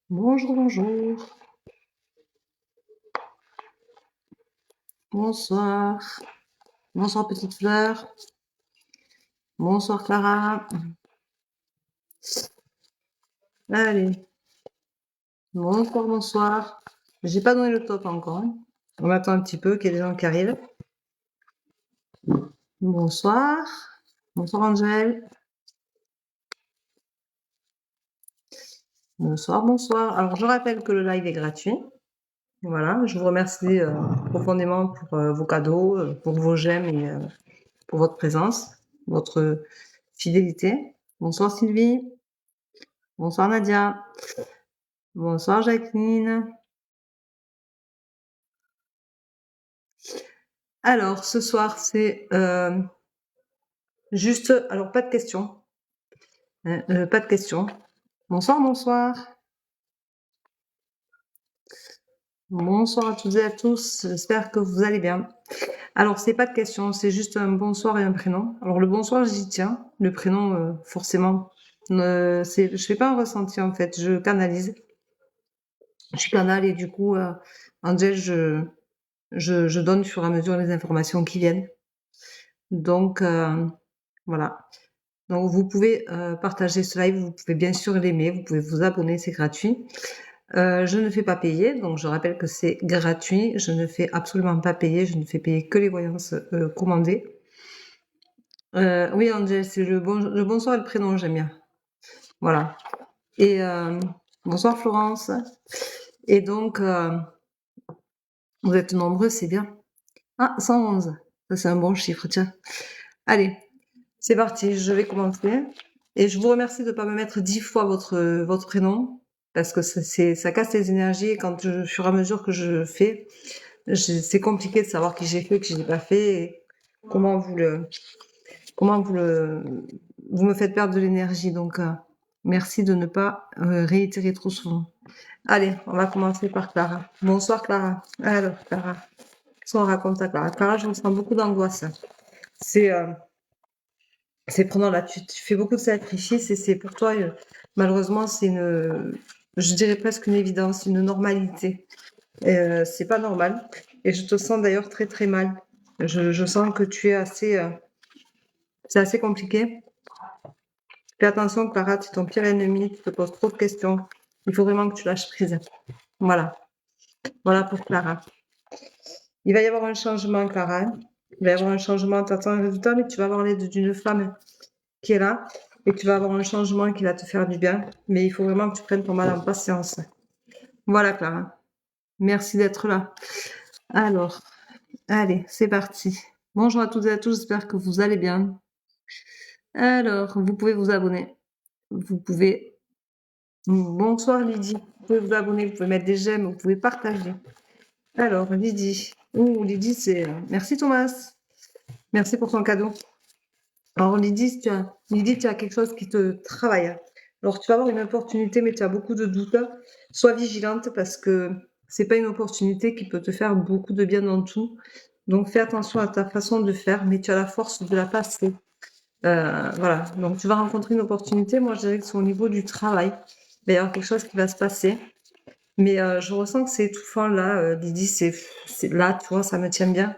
Bonjour, bonjour. Bonsoir. Bonsoir, petite fleur. Bonsoir, Clara. Allez. Bonsoir, bonsoir. J'ai pas donné le top encore. Hein. On attend un petit peu qu'il y ait des gens qui arrivent. Bonsoir. Bonsoir, Angèle. Bonsoir, bonsoir. Alors, je rappelle que le live est gratuit. Voilà, je vous remercie profondément pour vos cadeaux, pour vos j'aime et pour votre présence, votre fidélité. Bonsoir Sylvie. Bonsoir Nadia. Bonsoir Jacqueline. Alors, ce soir, c'est juste... Alors, pas de questions. Pas de questions. Bonsoir, bonsoir. Bonsoir à toutes et à tous. J'espère que vous allez bien. Alors, c'est pas de questions, c'est juste un bonsoir et un prénom. Alors, le bonsoir, j'y tiens. Le prénom, forcément. Je fais pas un ressenti, en fait. Je canalise. Je canale et du coup, Angel, je donne au fur et à mesure les informations qui viennent. Donc, voilà. Donc, vous pouvez partager ce live, vous pouvez bien sûr l'aimer, vous pouvez vous abonner, c'est gratuit. Je ne fais pas payer, donc je rappelle que c'est gratuit. Je ne fais absolument pas payer, je ne fais payer que les voyances commandées. Oui, Angel, c'est le bonsoir et le prénom, j'aime bien. Voilà. Et bonsoir Florence. Et donc, vous êtes nombreux, c'est bien. Ah, 111. Ça, c'est un bon chiffre, tiens. Allez, c'est parti, je vais commencer. Et je vous remercie de ne pas me mettre 10 fois votre prénom, parce que ça casse les énergies. Et quand au fur et à mesure que je fais, c'est compliqué de savoir qui j'ai fait, qui j'ai pas fait, et comment vous me faites perdre de l'énergie. Donc, merci de ne pas réitérer trop souvent. Allez, on va commencer par Clara. Bonsoir Clara. Alors, Clara, qu'est-ce qu'on raconte à Clara? Clara, je ressens beaucoup d'angoisse. C'est prenant là, tu fais beaucoup de sacrifices et c'est pour toi, malheureusement, je dirais presque une évidence, une normalité. C'est pas normal. Et je te sens d'ailleurs très très mal. Je sens que tu es c'est assez compliqué. Fais attention, Clara, tu es ton pire ennemi, tu te poses trop de questions. Il faut vraiment que tu lâches prise. Voilà. Voilà pour Clara. Il va y avoir un changement, Clara. Il va y avoir un changement, tu attends un résultat, mais tu vas avoir l'aide d'une femme qui est là et tu vas avoir un changement qui va te faire du bien. Mais il faut vraiment que tu prennes ton mal en patience. Voilà, Clara. Merci d'être là. Alors, allez, c'est parti. Bonjour à toutes et à tous, j'espère que vous allez bien. Alors, vous pouvez vous abonner. Vous pouvez... Bonsoir Lydie. Vous pouvez vous abonner, vous pouvez mettre des j'aime, vous pouvez partager. Alors, Lydie. Ouh, Lydie, c'est... Merci Thomas. Merci pour ton cadeau. Alors, Lydie, tu as quelque chose qui te travaille. Alors, tu vas avoir une opportunité, mais tu as beaucoup de doutes. Sois vigilante parce que c'est pas une opportunité qui peut te faire beaucoup de bien dans tout. Donc, fais attention à ta façon de faire, mais tu as la force de la passer. Voilà. Donc, tu vas rencontrer une opportunité. Moi, je dirais que c'est au niveau du travail. Il va y avoir quelque chose qui va se passer. Mais je ressens que c'est étouffant là. Lydie, c'est là, tu vois, ça me tient bien.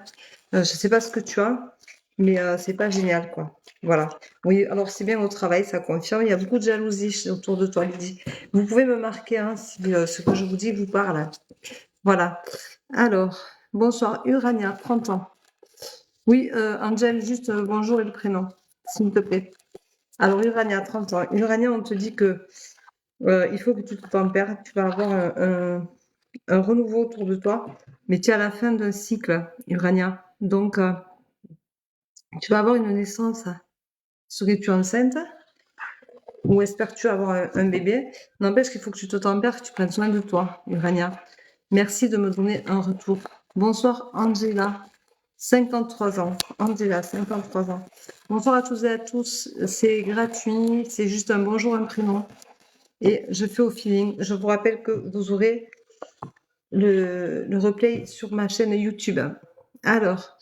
Je sais pas ce que tu as, mais c'est pas génial, quoi. Voilà. Oui, alors c'est bien au travail, ça confirme. Il y a beaucoup de jalousie autour de toi, Lydie. Vous pouvez me marquer hein, si ce que je vous dis vous parle. Voilà. Alors, bonsoir, Urania, 30 ans. Oui, Angel, juste bonjour et le prénom, s'il te plaît. Alors, Urania, 30 ans. Urania, on te dit que Il faut que tu te tempères. Tu vas avoir un renouveau autour de toi, mais tu es à la fin d'un cycle, Urania. Donc, tu vas avoir une naissance. Serais-tu enceinte? Ou espères-tu avoir un bébé? N'empêche qu'il faut que tu te tempères, que tu prennes soin de toi, Urania. Merci de me donner un retour. Bonsoir, Angela. 53 ans. Angela, 53 ans. Bonsoir à tous et à tous. C'est gratuit. C'est juste un bonjour, un prénom. Et je fais au feeling. Je vous rappelle que vous aurez le replay sur ma chaîne YouTube. Alors,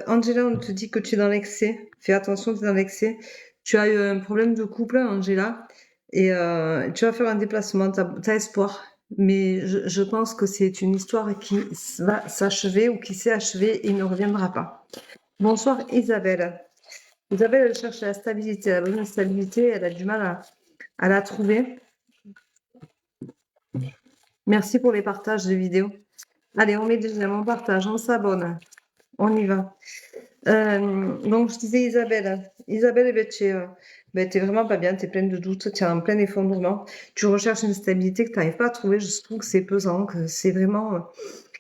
Angela, on te dit que tu es dans l'excès. Fais attention, tu es dans l'excès. Tu as eu un problème de couple, Angela, et tu vas faire un déplacement. Tu as espoir. Mais je pense que c'est une histoire qui va s'achever ou qui s'est achevée et ne reviendra pas. Bonsoir, Isabelle. Isabelle, elle cherche la stabilité, la bonne stabilité. Elle a du mal à la trouver. Merci pour les partages de vidéos. Allez, on met des j'aime, on partage, on s'abonne. On y va. Donc, je disais Isabelle. Isabelle, eh ben, t'es vraiment pas bien, tu es pleine de doutes, tu es en plein effondrement. Tu recherches une stabilité que tu n'arrives pas à trouver. Je trouve que c'est pesant, que c'est vraiment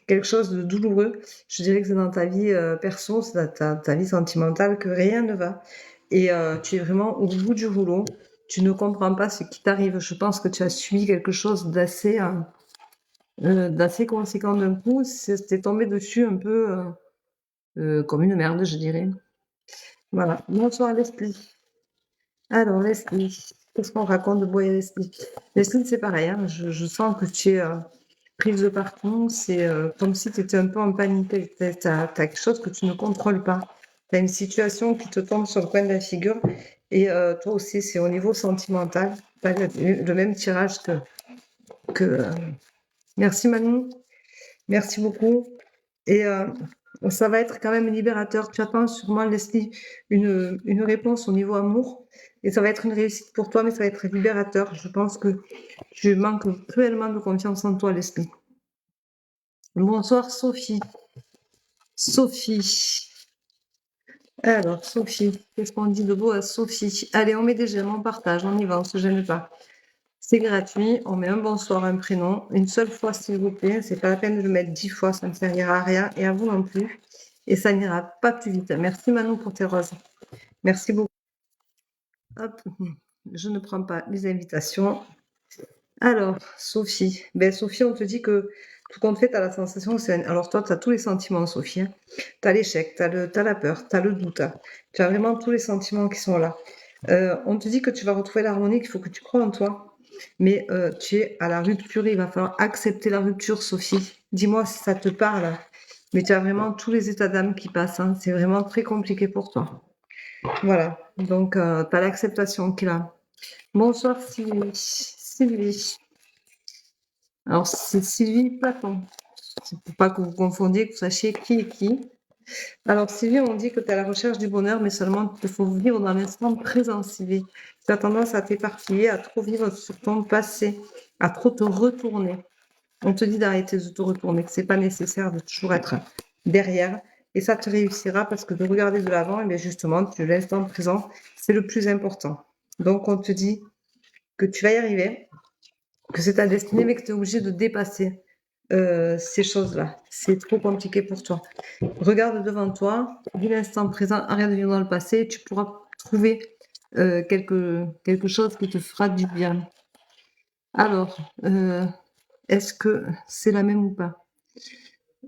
quelque chose de douloureux. Je dirais que c'est dans ta vie perso, c'est dans ta vie sentimentale que rien ne va. Et tu es vraiment au bout du rouleau. Tu ne comprends pas ce qui t'arrive. Je pense que tu as subi quelque chose d'assez conséquent d'un coup. T'es tombé dessus un peu comme une merde, je dirais. Voilà. Bonsoir Leslie. Alors Leslie, qu'est-ce qu'on raconte de beau Leslie? Leslie, c'est pareil, hein, je sens que tu es prise de partout. C'est comme si tu étais un peu en panique. Tu as quelque chose que tu ne contrôles pas. Tu as une situation qui te tombe sur le coin de la figure. Et toi aussi, c'est au niveau sentimental. Tu as le même tirage que Merci Manu. Merci beaucoup. Et ça va être quand même libérateur. Tu attends sûrement, Leslie, une réponse au niveau amour. Et ça va être une réussite pour toi, mais ça va être libérateur. Je pense que tu manques cruellement de confiance en toi, Leslie. Bonsoir, Sophie. Sophie. Alors, Sophie, qu'est-ce qu'on dit de beau à Sophie? Allez, on met des j'aime, on partage, on y va, on se gêne pas. C'est gratuit, on met un bonsoir, un prénom, une seule fois s'il vous plaît, c'est pas la peine de le mettre 10 fois, ça ne servira à rien, et à vous non plus, et ça n'ira pas plus vite. Merci Manon pour tes roses. Merci beaucoup. Hop, je ne prends pas les invitations. Alors, Sophie, Sophie, on te dit que tout compte fait, tu as la sensation que c'est... Alors toi, tu as tous les sentiments, Sophie. Tu as l'échec, tu as la peur, tu as le doute. Tu as vraiment tous les sentiments qui sont là. On te dit que tu vas retrouver l'harmonie, qu'il faut que tu crois en toi. Mais tu es à la rupture, il va falloir accepter la rupture, Sophie. Dis-moi si ça te parle. Mais tu as vraiment tous les états d'âme qui passent. Hein. C'est vraiment très compliqué pour toi. Voilà, donc tu as l'acceptation qui est là. Bonsoir Sylvie. Sylvie. Alors c'est Sylvie Platon. C'est pour pas que vous confondiez, que vous sachiez qui est qui. Alors Sylvie, on dit que tu es à la recherche du bonheur, mais seulement il faut vivre dans l'instant présent, Sylvie. Tu as tendance à t'éparpiller, à trop vivre sur ton passé, à trop te retourner. On te dit d'arrêter de te retourner, que c'est pas nécessaire de toujours être derrière. Et ça te réussira parce que de regarder de l'avant, et bien justement, l'instant présent, c'est le plus important. Donc on te dit que tu vas y arriver, que c'est ta destinée, mais que tu es obligé de dépasser ces choses-là. C'est trop compliqué pour toi. Regarde devant toi, vis l'instant présent, arrête de vivre dans le passé, et tu pourras trouver quelque chose qui te fera du bien. Alors, est-ce que c'est la même ou pas?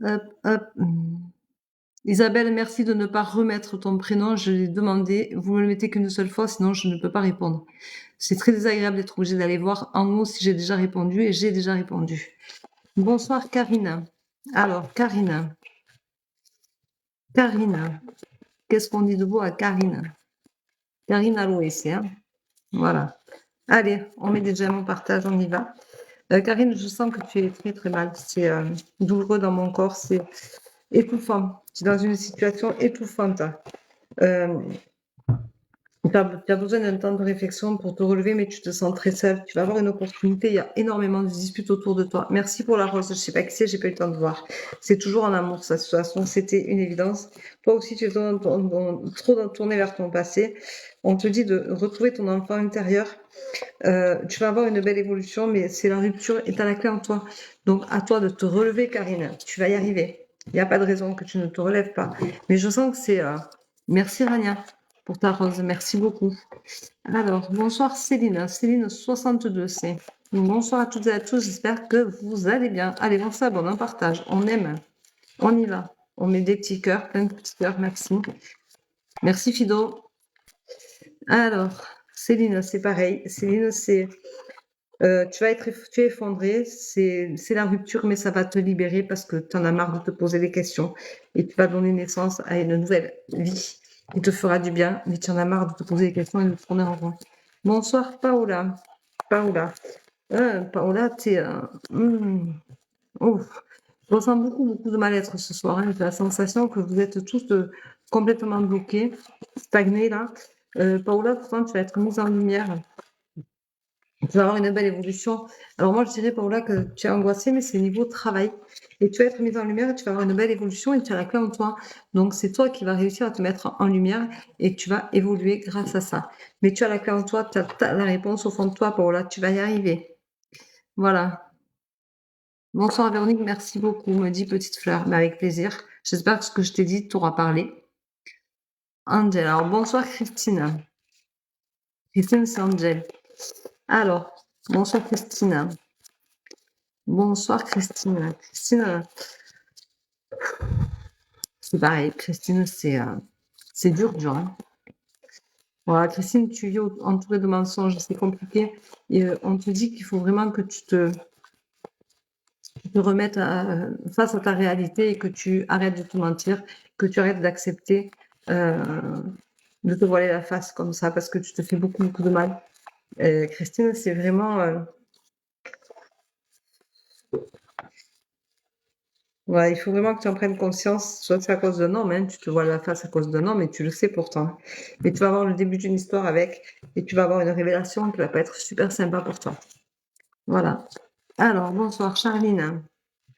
Hop, hop. Isabelle, merci de ne pas remettre ton prénom. Je l'ai demandé. Vous me le mettez qu'une seule fois, sinon je ne peux pas répondre. C'est très désagréable d'être obligé d'aller voir en haut si j'ai déjà répondu, et j'ai déjà répondu. Bonsoir, Karina. Alors, Karina. Karina. Qu'est-ce qu'on dit de beau à Karina? Karina Loïs, hein? Voilà. Allez, on met des j'aime, on partage, on y va. Karine, je sens que tu es très très mal. C'est douloureux dans mon corps, c'est étouffant. Tu es dans une situation étouffante. Tu as besoin d'un temps de réflexion pour te relever, mais tu te sens très seule. Tu vas avoir une opportunité. Il y a énormément de disputes autour de toi. Merci pour la rose. Je ne sais pas qui c'est, j'ai pas eu le temps de voir. C'est toujours en amour, sa situation. C'était une évidence. Toi aussi, tu es trop tourné vers ton passé. On te dit de retrouver ton enfant intérieur. Tu vas avoir une belle évolution, mais c'est la rupture est à la clé en toi. Donc, à toi de te relever, Karine. Tu vas y arriver. Il n'y a pas de raison que tu ne te relèves pas. Mais je sens que c'est... Merci, Rania, pour ta rose. Merci beaucoup. Alors, bonsoir, Céline. Céline 62, c'est... Bonsoir à toutes et à tous. J'espère que vous allez bien. Allez, on s'abonne, on partage, on aime. On y va. On met des petits cœurs, plein de petits cœurs. Merci. Merci, Fido. Alors, Céline, c'est pareil. Céline, c'est... tu es effondré, c'est la rupture, mais ça va te libérer parce que tu en as marre de te poser des questions et tu vas donner naissance à une nouvelle vie qui te fera du bien, mais tu en as marre de te poser des questions et de tourner en rond. Bonsoir, Paola. Paola. Paola, t'es... ouf. Je ressens beaucoup, beaucoup de mal-être ce soir. Hein. J'ai la sensation que vous êtes tous complètement bloqués, stagnés là. Paola, pourtant, tu vas être mise en lumière. Tu vas avoir une belle évolution. Alors moi, je dirais, Paola, que tu es angoissée, mais c'est niveau travail. Et tu vas être mise en lumière et tu vas avoir une belle évolution et tu as la clé en toi. Donc, c'est toi qui vas réussir à te mettre en lumière et tu vas évoluer grâce à ça. Mais tu as la clé en toi, tu as la réponse au fond de toi, Paola. Tu vas y arriver. Voilà. Bonsoir Véronique, merci beaucoup, me dit Petite Fleur. Mais avec plaisir. J'espère que ce que je t'ai dit t'aura parlé. Angel. Alors, bonsoir Christine. Christine, c'est Angel. Alors, bonsoir Christine. Bonsoir Christine. Christine, c'est pareil. Christine, c'est dur, dur. Hein. Voilà, Christine, tu vis entourée de mensonges, c'est compliqué. Et on te dit qu'il faut vraiment que tu te remettes face à ta réalité et que tu arrêtes de te mentir, que tu arrêtes d'accepter de te voiler la face comme ça parce que tu te fais beaucoup, beaucoup de mal. Christine, c'est vraiment... voilà, il faut vraiment que tu en prennes conscience, soit c'est à cause d'un homme, hein, tu te voiles la face à cause d'un homme et tu le sais pourtant. Mais tu vas avoir le début d'une histoire avec et tu vas avoir une révélation qui va pas être super sympa pour toi. Voilà. Alors, bonsoir Charline.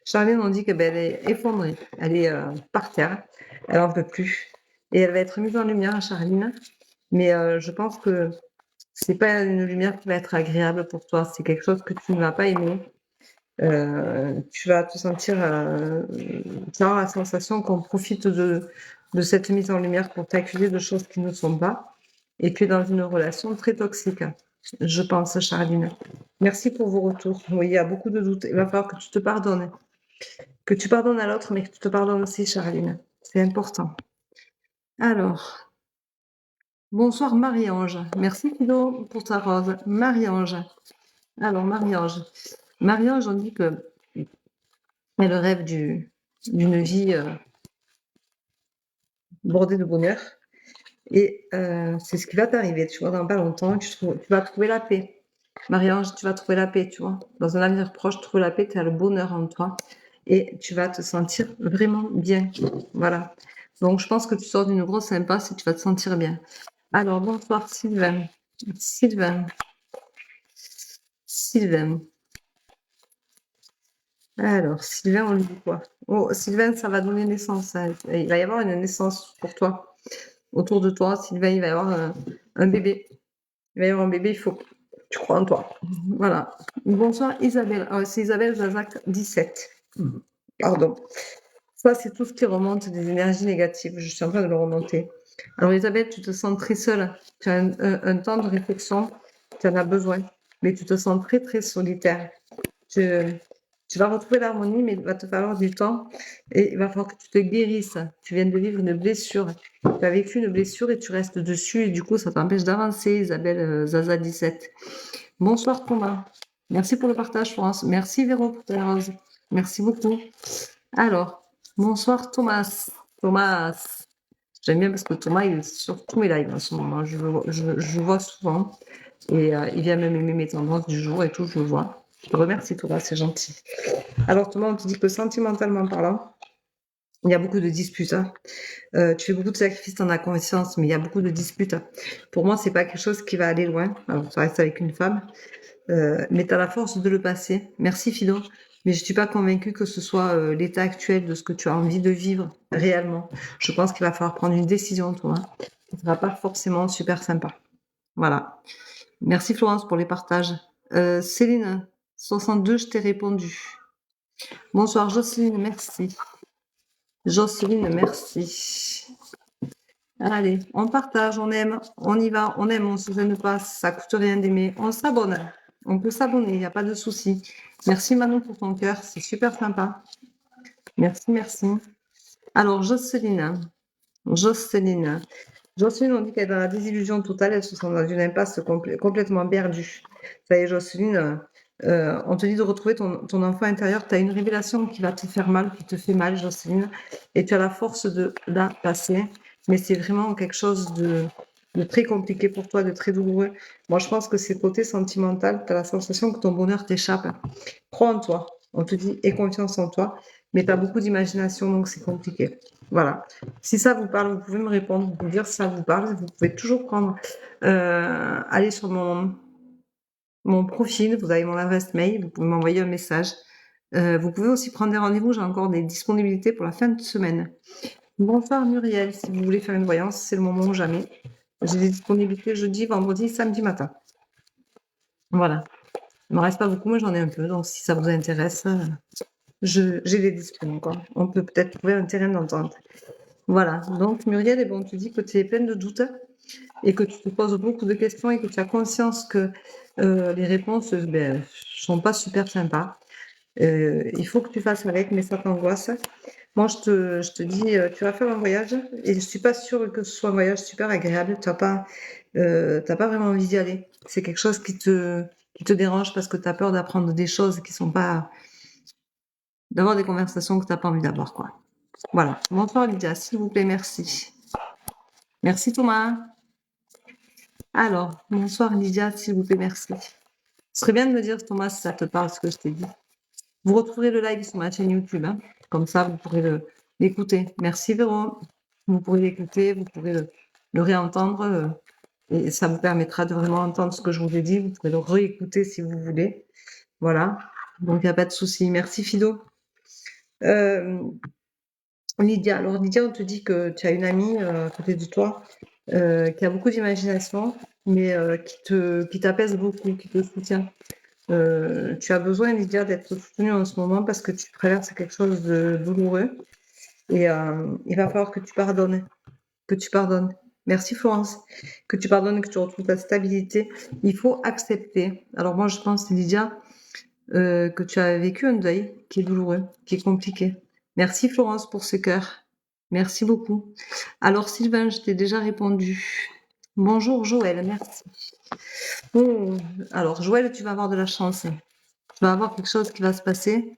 Charline, on dit que elle est effondrée, elle est par terre, elle en peut plus. Et elle va être mise en lumière, Charline. Mais je pense que c'est pas une lumière qui va être agréable pour toi, c'est quelque chose que tu ne vas pas aimer. Tu vas te sentir, tu as la sensation qu'on profite de cette mise en lumière pour t'accuser de choses qui ne sont pas. Et tu es dans une relation très toxique, je pense, Charline. Merci pour vos retours. Oui, il y a beaucoup de doutes. Il va falloir que tu te pardonnes. Que tu pardonnes à l'autre, mais que tu te pardonnes aussi, Charline. C'est important. Alors, bonsoir Marie-Ange. Merci Fido pour ta rose. Marie-Ange. Alors, Marie-Ange. Marie-Ange, on dit que elle rêve d'une vie bordée de bonheur. Et c'est ce qui va t'arriver, tu vois, dans pas longtemps, tu vas trouver la paix. Marie-Ange, tu vas trouver la paix, tu vois. Dans un avenir proche, trouver la paix, tu as le bonheur en toi. Et tu vas te sentir vraiment bien. Voilà. Donc, je pense que tu sors d'une grosse impasse et tu vas te sentir bien. Alors, bonsoir Sylvain. Sylvain. Sylvain. Alors, Sylvain, on lui dit quoi? Oh, Sylvain, ça va donner naissance. Hein. Il va y avoir une naissance pour toi. Autour de toi, Sylvain, il va y avoir un bébé. Il va y avoir un bébé, il faut que tu crois en toi. Voilà. Bonsoir Isabelle. C'est Isabelle Zazac 17. Pardon. Ça, c'est tout ce qui remonte des énergies négatives. Je suis en train de le remonter. Alors Isabelle, tu te sens très seule. Tu as un temps de réflexion. Tu en as besoin. Mais tu te sens très, très solitaire. Tu vas retrouver l'harmonie, mais il va te falloir du temps et il va falloir que tu te guérisses. Tu viens de vivre une blessure. Tu as vécu une blessure et tu restes dessus et du coup, ça t'empêche d'avancer, Isabelle Zaza 17. Bonsoir Thomas. Merci pour le partage, Florence. Merci Véro pour ta rose. Merci beaucoup. Alors, bonsoir Thomas. Thomas. J'aime bien parce que Thomas, il est sur tous mes lives en ce moment. Je le vois souvent et il vient même aimer mes tendances du jour et tout, je le vois. Je te remercie Thomas, c'est gentil. Alors Thomas, on te dit que sentimentalement parlant, il y a beaucoup de disputes. Hein. Tu fais beaucoup de sacrifices, t'en as conscience, mais il y a beaucoup de disputes. Pour moi, c'est pas quelque chose qui va aller loin. Alors, ça reste avec une femme, mais tu as la force de le passer. Merci Fido. Mais je suis pas convaincue que ce soit l'état actuel de ce que tu as envie de vivre réellement. Je pense qu'il va falloir prendre une décision, toi. ne sera pas forcément super sympa. Voilà. Merci Florence pour les partages. Céline, 62, je t'ai répondu. Bonsoir Jocelyne, merci. Jocelyne, merci. Allez, on partage, on aime, on y va, on aime, on se gêne pas, ça coûte rien d'aimer. On s'abonne. On peut s'abonner, il n'y a pas de souci. Merci Manon pour ton cœur, c'est super sympa. Merci, merci. Alors, Jocelyne, Jocelyne, on dit qu'elle est dans la désillusion totale, elle se sent dans une impasse complètement perdue. Ça y est, Jocelyne, on te dit de retrouver ton enfant intérieur. Tu as une révélation qui va te faire mal, qui te fait mal, Jocelyne, et tu as la force de la passer. Mais c'est vraiment quelque chose de très compliqué pour toi, de très douloureux. Moi, je pense que c'est côté sentimental, tu as la sensation que ton bonheur t'échappe. Crois en toi. On te dit, aie confiance en toi, mais tu as beaucoup d'imagination, donc c'est compliqué. Voilà. Si ça vous parle, vous pouvez me répondre, vous pouvez dire si ça vous parle. Vous pouvez toujours prendre, aller sur mon profil, vous avez mon adresse mail, vous pouvez m'envoyer un message. Vous pouvez aussi prendre des rendez-vous, j'ai encore des disponibilités pour la fin de semaine. Bonsoir Muriel, si vous voulez faire une voyance, c'est le moment ou jamais. J'ai des disponibilités jeudi, vendredi, samedi matin. Voilà. Il ne me reste pas beaucoup, mais j'en ai un peu, donc si ça vous intéresse, j'ai des disponibles, quoi. On peut peut-être trouver un terrain d'entente. Voilà. Donc Muriel, eh bon, tu dis que tu es pleine de doutes et que tu te poses beaucoup de questions et que tu as conscience que les réponses sont pas super sympas. Il faut que tu fasses avec, mais ça t'angoisse. Moi, je te dis, tu vas faire un voyage et je suis pas sûre que ce soit un voyage super agréable. Tu n'as pas vraiment envie d'y aller. C'est quelque chose qui te dérange parce que tu as peur d'apprendre des choses qui sont pas, d'avoir des conversations que tu n'as pas envie d'avoir, quoi. Voilà. Bonsoir Lydia, s'il vous plaît, merci. Merci Thomas. Alors, bonsoir Lydia, s'il vous plaît, merci. Ce serait bien de me dire, Thomas, si ça te parle, ce que je t'ai dit. Vous retrouverez le live sur ma chaîne YouTube. Hein. Comme ça, vous pourrez l'écouter. Merci Véro. Vous pourrez l'écouter, vous pourrez le réentendre. Et ça vous permettra de vraiment entendre ce que je vous ai dit. Vous pourrez le réécouter si vous voulez. Voilà. Donc, il n'y a pas de souci. Merci Fido. Lydia, alors Lydia, on te dit que tu as une amie à côté de toi qui a beaucoup d'imagination, mais qui t'apaise beaucoup, qui te soutient. Tu as besoin, Lydia, d'être soutenue en ce moment parce que tu traverses quelque chose de douloureux et il va falloir que tu pardonnes, que tu pardonnes. Merci Florence, que tu pardonnes, que tu retrouves ta stabilité. Il faut accepter. Alors moi, je pense, Lydia, que tu as vécu un deuil qui est douloureux, qui est compliqué. Merci Florence pour ce cœur. Merci beaucoup. Alors Sylvain, je t'ai déjà répondu. Bonjour Joël, merci. Alors Joël, tu vas avoir de la chance. Tu vas avoir quelque chose qui va se passer.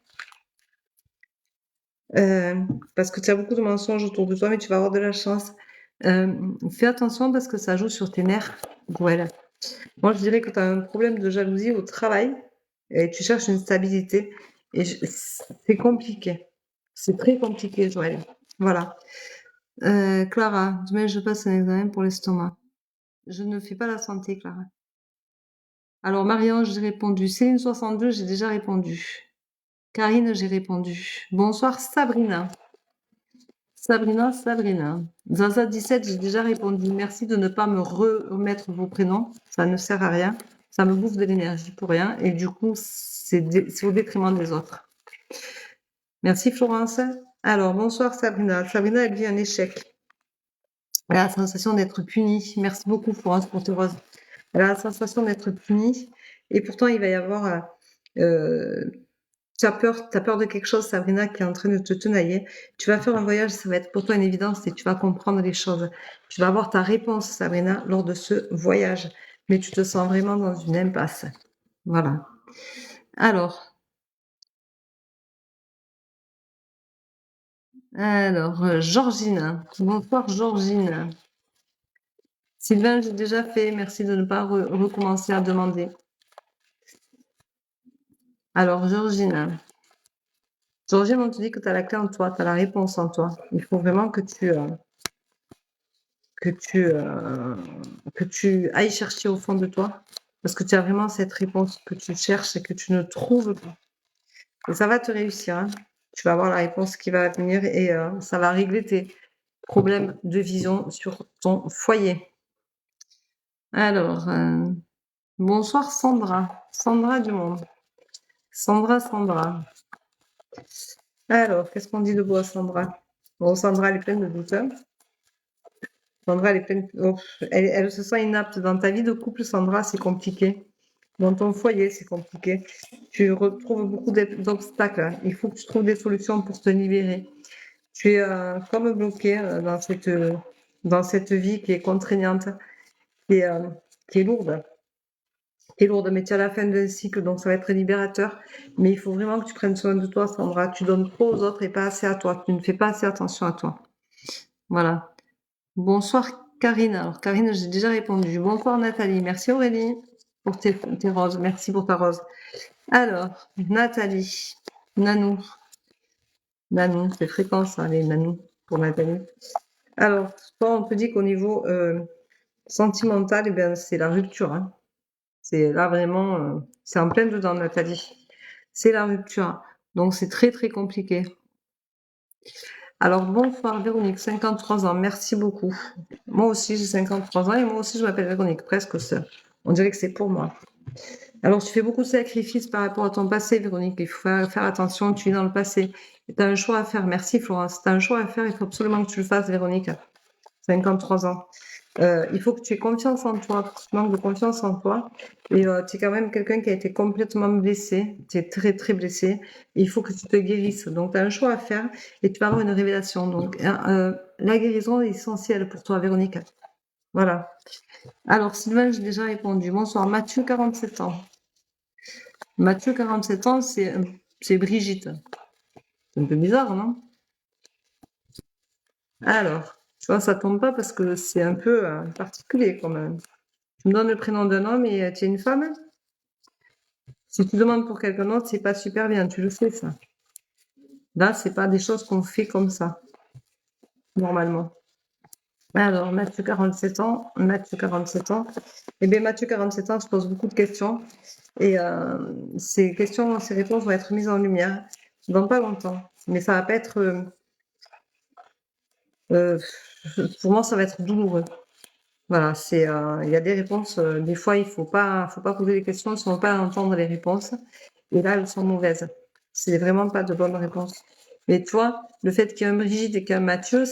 Parce que tu as beaucoup de mensonges autour de toi, mais tu vas avoir de la chance. Fais attention parce que ça joue sur tes nerfs, Joël. Moi, je dirais que tu as un problème de jalousie au travail et tu cherches une stabilité. Et c'est compliqué. C'est très compliqué, Joël. Voilà. Clara, demain, je passe un examen pour l'estomac. Je ne fais pas la santé, Clara. Alors, Marianne, j'ai répondu. Céline 62, j'ai déjà répondu. Karine, j'ai répondu. Bonsoir, Sabrina. Sabrina. Zaza 17, j'ai déjà répondu. Merci de ne pas me remettre vos prénoms. Ça ne sert à rien. Ça me bouffe de l'énergie pour rien. Et du coup, c'est au détriment des autres. Merci Florence. Alors, bonsoir Sabrina. Sabrina, elle vit un échec. Elle a la sensation d'être punie. Merci beaucoup Florence pour tes roses. Elle a la sensation d'être punie. Et pourtant, il va y avoir... tu as peur de quelque chose, Sabrina, qui est en train de te tenailler. Tu vas faire un voyage, ça va être pour toi une évidence et tu vas comprendre les choses. Tu vas avoir ta réponse, Sabrina, lors de ce voyage. Mais tu te sens vraiment dans une impasse. Voilà. Alors, Georgine. Bonsoir, Georgine. Sylvain, j'ai déjà fait. Merci de ne pas recommencer à demander. Alors, Georgine. Georgine, on te dit que tu as la clé en toi, tu as la réponse en toi. Il faut vraiment que tu ailles chercher au fond de toi, parce que tu as vraiment cette réponse que tu cherches et que tu ne trouves pas. Et ça va te réussir. Hein. Tu vas avoir la réponse qui va venir et ça va régler problème de vision sur ton foyer. Alors, bonsoir Sandra. Sandra Dumont. Sandra. Alors, qu'est-ce qu'on dit de beau à Sandra? Bon, Sandra, elle est pleine de doutes, hein. Sandra, elle est pleine. Oh, elle se sent inapte. Dans ta vie de couple, Sandra, c'est compliqué. Dans ton foyer, c'est compliqué. Tu retrouves beaucoup d'obstacles, hein. Il faut que tu trouves des solutions pour te libérer. Tu es comme bloqué dans cette vie qui est contraignante, qui est, euh, qui est lourde. Qui est lourde, mais tu es à la fin d'un cycle, donc ça va être libérateur. Mais il faut vraiment que tu prennes soin de toi, Sandra. Tu donnes trop aux autres et pas assez à toi. Tu ne fais pas assez attention à toi. Voilà. Bonsoir Karine. Alors Karine, j'ai déjà répondu. Bonsoir Nathalie. Merci Aurélie pour tes roses. Merci pour ta rose. Alors, Nathalie. Nanou. Nanou, c'est fréquent ça, les nanous pour Nathalie. Alors, toi, on te dit qu'au niveau sentimental, eh bien, c'est la rupture, hein. C'est là vraiment, c'est en plein dedans, Nathalie. C'est la rupture. Donc, c'est très, très compliqué. Alors, bonsoir Véronique, 53 ans, merci beaucoup. Moi aussi, j'ai 53 ans et moi aussi, je m'appelle Véronique, presque sœur. On dirait que c'est pour moi. Alors, tu fais beaucoup de sacrifices par rapport à ton passé, Véronique. Il faut faire attention, tu es dans le passé. Tu as un choix à faire. Merci, Florence. Tu as un choix à faire, il faut absolument que tu le fasses, Véronique. 53 ans. Il faut que tu aies confiance en toi, tu manques de confiance en toi. Et tu es quand même quelqu'un qui a été complètement blessé. Tu es très, très blessé. Et il faut que tu te guérisses. Donc, tu as un choix à faire et tu vas avoir une révélation. Donc, la guérison est essentielle pour toi, Véronique. Voilà. Alors, Sylvain, j'ai déjà répondu. Bonsoir. Mathieu, 47 ans. Mathieu, 47 ans, c'est Brigitte. C'est un peu bizarre, non? Alors, tu vois, ça tombe pas parce que c'est un peu particulier quand même. Tu me donnes le prénom d'un homme et tu es une femme? Si tu demandes pour quelqu'un d'autre, c'est pas super bien, tu le sais, ça. Là, c'est pas des choses qu'on fait comme ça, normalement. Alors, Mathieu, 47 ans. Mathieu, 47 ans. Eh bien, Mathieu, 47 ans, se pose beaucoup de questions. Et ces questions, ces réponses vont être mises en lumière dans pas longtemps. Mais ça va pas être... pour moi, ça va être douloureux. Voilà, il y a des réponses, des fois, il faut pas poser des questions, il faut pas entendre les réponses. Et là, elles sont mauvaises. C'est vraiment pas de bonnes réponses. Mais tu vois, le fait qu'il y ait un Brigitte et qu'un Mathieu,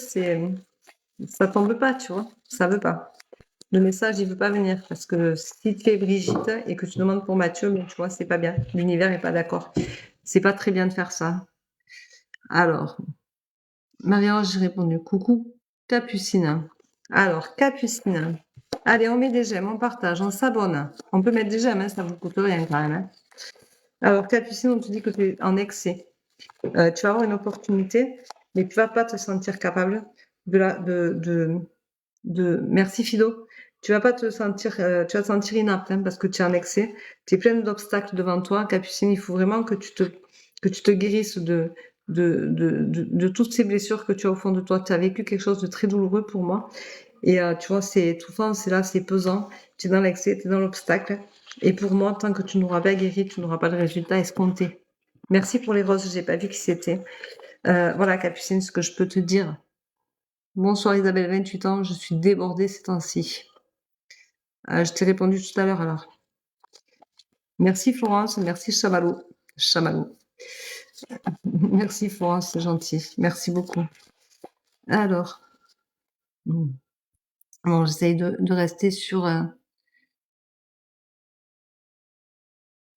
ça tombe pas, tu vois. Ça veut pas. Le message, il veut pas venir. Parce que si tu es Brigitte et que tu demandes pour Mathieu, mais tu vois, c'est pas bien. L'univers est pas d'accord. C'est pas très bien de faire ça. Alors, Marie-Ange, j'ai répondu coucou. Capucine. Alors, Capucine. Allez, on met des j'aime, on partage, on s'abonne. On peut mettre des j'aime, hein, ça vous coûte rien quand même, hein. Alors, Capucine, on te dit que tu es en excès. Tu vas avoir une opportunité, mais tu vas pas te sentir capable merci Fido. Tu vas pas te sentir, tu vas te sentir inapte, hein, parce que tu es en excès. Tu es pleine d'obstacles devant toi, Capucine. Il faut vraiment que tu te guérisses de toutes ces blessures que tu as au fond de toi. Tu as vécu quelque chose de très douloureux pour moi. Et tu vois, c'est étouffant, c'est là, c'est pesant. Tu es dans l'excès, tu es dans l'obstacle. Et pour moi, tant que tu n'auras pas guéri, tu n'auras pas le résultat escompté. Merci pour les roses, j'ai pas vu qui c'était. Voilà, Capucine, ce que je peux te dire. Bonsoir Isabelle, 28 ans, je suis débordée ces temps-ci. Je t'ai répondu tout à l'heure alors. Merci Florence, merci Chamallow. Chamallow. Merci Florence, c'est gentil. Merci beaucoup. Alors, bon, j'essaye de rester sur...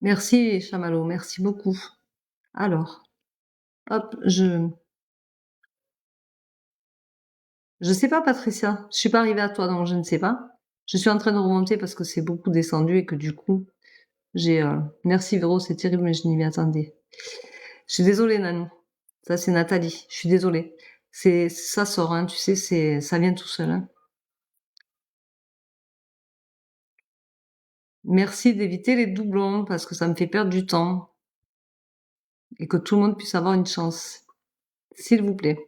Merci Chamallow, merci beaucoup. Alors, hop, je sais pas Patricia, je suis pas arrivée à toi, donc je ne sais pas. Je suis en train de remonter parce que c'est beaucoup descendu et que du coup, j'ai... Merci Véro, c'est terrible, mais je n'y m'y attendais. Je suis désolée Nanou. Ça c'est Nathalie, je suis désolée. Ça sort, hein, tu sais, ça vient tout seul, hein. Merci d'éviter les doublons parce que ça me fait perdre du temps et que tout le monde puisse avoir une chance. S'il vous plaît.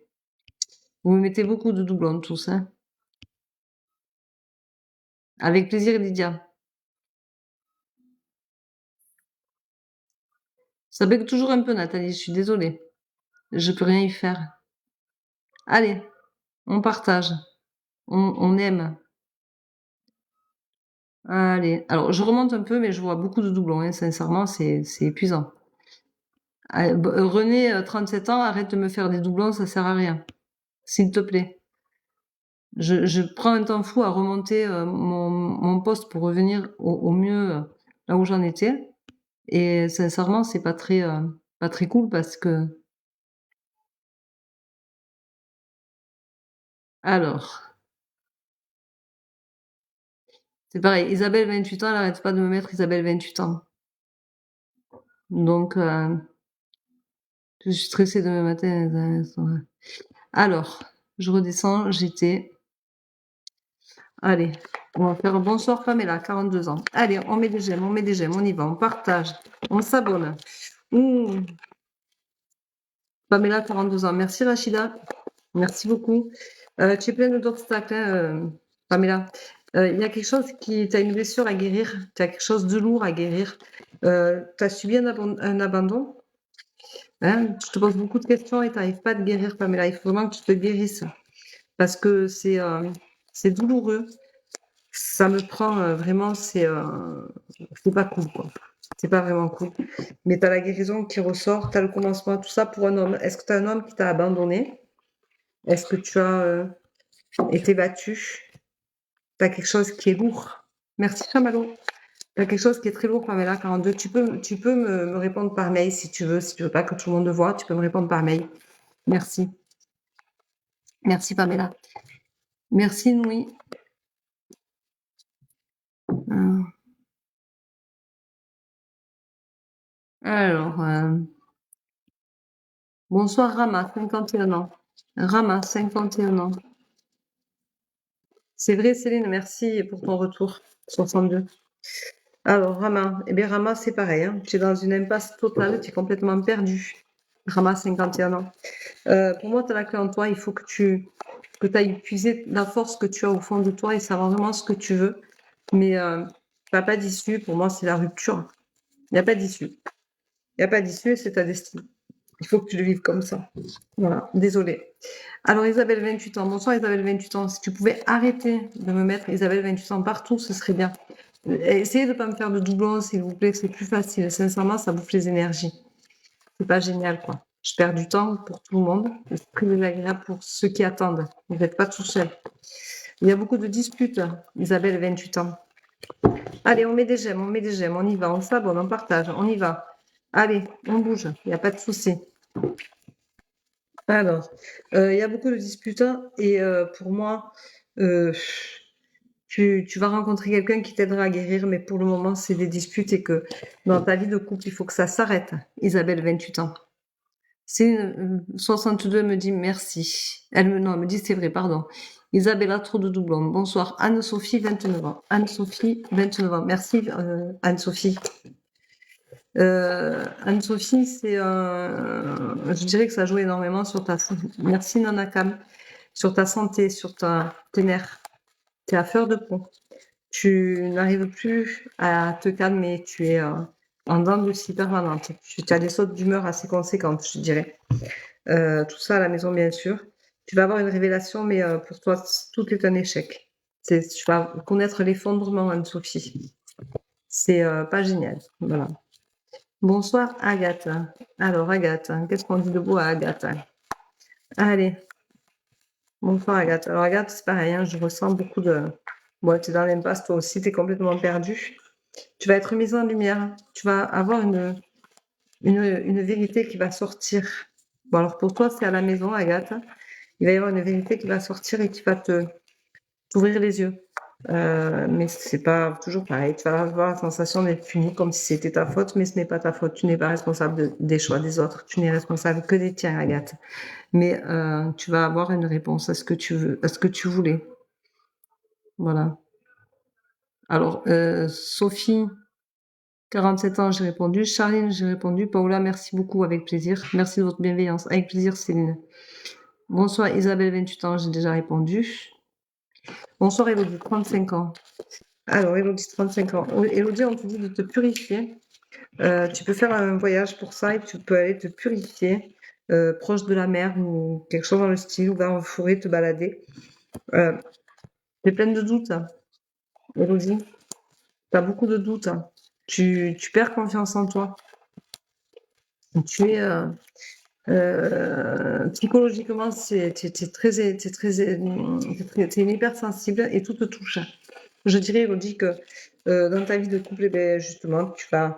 Vous me mettez beaucoup de doublons tous, hein. Avec plaisir Lydia. Ça bug toujours un peu Nathalie, je suis désolée. Je peux rien y faire. Allez, on partage, on aime. Allez, alors je remonte un peu, mais je vois beaucoup de doublons, hein, sincèrement, c'est épuisant. René, 37 ans, arrête de me faire des doublons, ça sert à rien. S'il te plaît. Je prends un temps fou à remonter mon poste pour revenir au mieux là où j'en étais. Et sincèrement, c'est pas très cool parce que. Alors, c'est pareil, Isabelle 28 ans, elle arrête pas de me mettre Isabelle 28 ans. Donc, je suis stressée demain matin. Alors, je redescends, j'étais. Allez, on va faire bonsoir Pamela, 42 ans. Allez, on met des j'aime, on y va, on partage, on s'abonne. Ouh. Pamela, 42 ans. Merci Rachida. Merci beaucoup. Tu es pleine d'obstacles, hein, Pamela. Il y a quelque chose qui. Tu as une blessure à guérir, tu as quelque chose de lourd à guérir. Tu as subi un abandon. Hein, je te pose beaucoup de questions et tu n'arrives pas à te guérir, Pamela. Il faut vraiment que tu te guérisses parce que c'est douloureux. Ça me prend vraiment, c'est pas cool, quoi. C'est pas vraiment cool. Mais tu as la guérison qui ressort, tu as le commencement, tout ça pour un homme. Est-ce que tu as un homme qui t'a abandonné? Est-ce que tu as été battu? Tu as quelque chose qui est lourd. Merci, Chamallow. Tu as quelque chose qui est très lourd, Pamela 42. Tu peux me répondre par mail si tu veux. Si tu veux pas que tout le monde le voit, tu peux me répondre par mail. Merci. Merci, Pamela. Merci, Noui. Alors, bonsoir Rama, 51 ans. Rama, 51 ans. C'est vrai, Céline, merci pour ton retour. 62. Alors, Rama, eh bien, Rama, c'est pareil. Hein. Tu es dans une impasse totale, tu es complètement perdu. Rama, 51 ans. Pour moi, tu as la clé en toi. Il faut que tu ailles puiser la force que tu as au fond de toi et savoir vraiment ce que tu veux. Mais tu n'as pas d'issue. Pour moi, c'est la rupture. Il n'y a pas d'issue. Il n'y a pas d'issue et c'est ta destinée. Il faut que tu le vives comme ça. Voilà, désolée. Alors, Isabelle, 28 ans. Bonsoir, Isabelle, 28 ans. Si tu pouvais arrêter de me mettre Isabelle, 28 ans partout, ce serait bien. Essayez de ne pas me faire de doublons, s'il vous plaît, c'est plus facile. Sincèrement, ça bouffe les énergies. C'est pas génial, quoi. Je perds du temps pour tout le monde. C'est très désagréable pour ceux qui attendent. Vous n'êtes pas tout seul. Il y a beaucoup de disputes, Isabelle, 28 ans. Allez, on met des j'aime, on y va, on s'abonne, on partage, on y va. Allez, on bouge, il n'y a pas de souci. Alors, il y a beaucoup de disputes et pour moi, tu vas rencontrer quelqu'un qui t'aidera à guérir, mais pour le moment, c'est des disputes et que dans ta vie de couple, il faut que ça s'arrête. Isabelle, 28 ans. C'est 62 me dit merci. Non, elle me dit c'est vrai, pardon. Isabella, trop de doublons. Bonsoir. Anne-Sophie, 29 ans. Anne-Sophie, 29 ans. Merci, Anne-Sophie. Anne-Sophie, je dirais que ça joue énormément sur ta santé. Merci, Nanakam. Sur ta santé, sur tes nerfs. Tu es à fleur de peau. Tu n'arrives plus à te calmer. Tu es en dents de scie permanente. Tu as des sautes d'humeur assez conséquentes, je dirais. Tout ça à la maison, bien sûr. Tu vas avoir une révélation, mais pour toi, tout est un échec. Tu vas connaître l'effondrement, Anne-Sophie. C'est pas génial. Voilà. Bonsoir, Agathe. Alors, Agathe, qu'est-ce qu'on dit de beau à Agathe? Allez. Bonsoir, Agathe. Alors, Agathe, c'est pareil, hein, je ressens beaucoup de. Bon, tu es dans l'impasse, toi aussi, tu es complètement perdu. Tu vas être mise en lumière. Tu vas avoir une vérité qui va sortir. Bon, alors pour toi, c'est à la maison, Agathe. Il va y avoir une vérité qui va sortir et qui va t'ouvrir les yeux. Mais c'est pas toujours pareil. Tu vas avoir la sensation d'être puni comme si c'était ta faute, mais ce n'est pas ta faute. Tu n'es pas responsable des choix des autres. Tu n'es responsable que des tiens, Agathe. Mais tu vas avoir une réponse à ce que tu veux, à ce que tu voulais. Voilà. Alors, Sophie, 47 ans, j'ai répondu. Charline, j'ai répondu. Paola, merci beaucoup, avec plaisir. Merci de votre bienveillance. Avec plaisir, Céline. Bonsoir, Isabelle, 28 ans, j'ai déjà répondu. Bonsoir, Elodie, 35 ans. Alors, Elodie, 35 ans. Elodie, on te dit de te purifier. Tu peux faire un voyage pour ça et tu peux aller te purifier. proche de la mer ou quelque chose dans le style, ou va en forêt te balader. T'es pleine de doutes, Élodie. T'as beaucoup de doutes. Tu perds confiance en toi. Tu es psychologiquement, t'es une hypersensible et tout te touche. Je dirais, Elodie, que dans ta vie de couple, eh ben, justement, tu as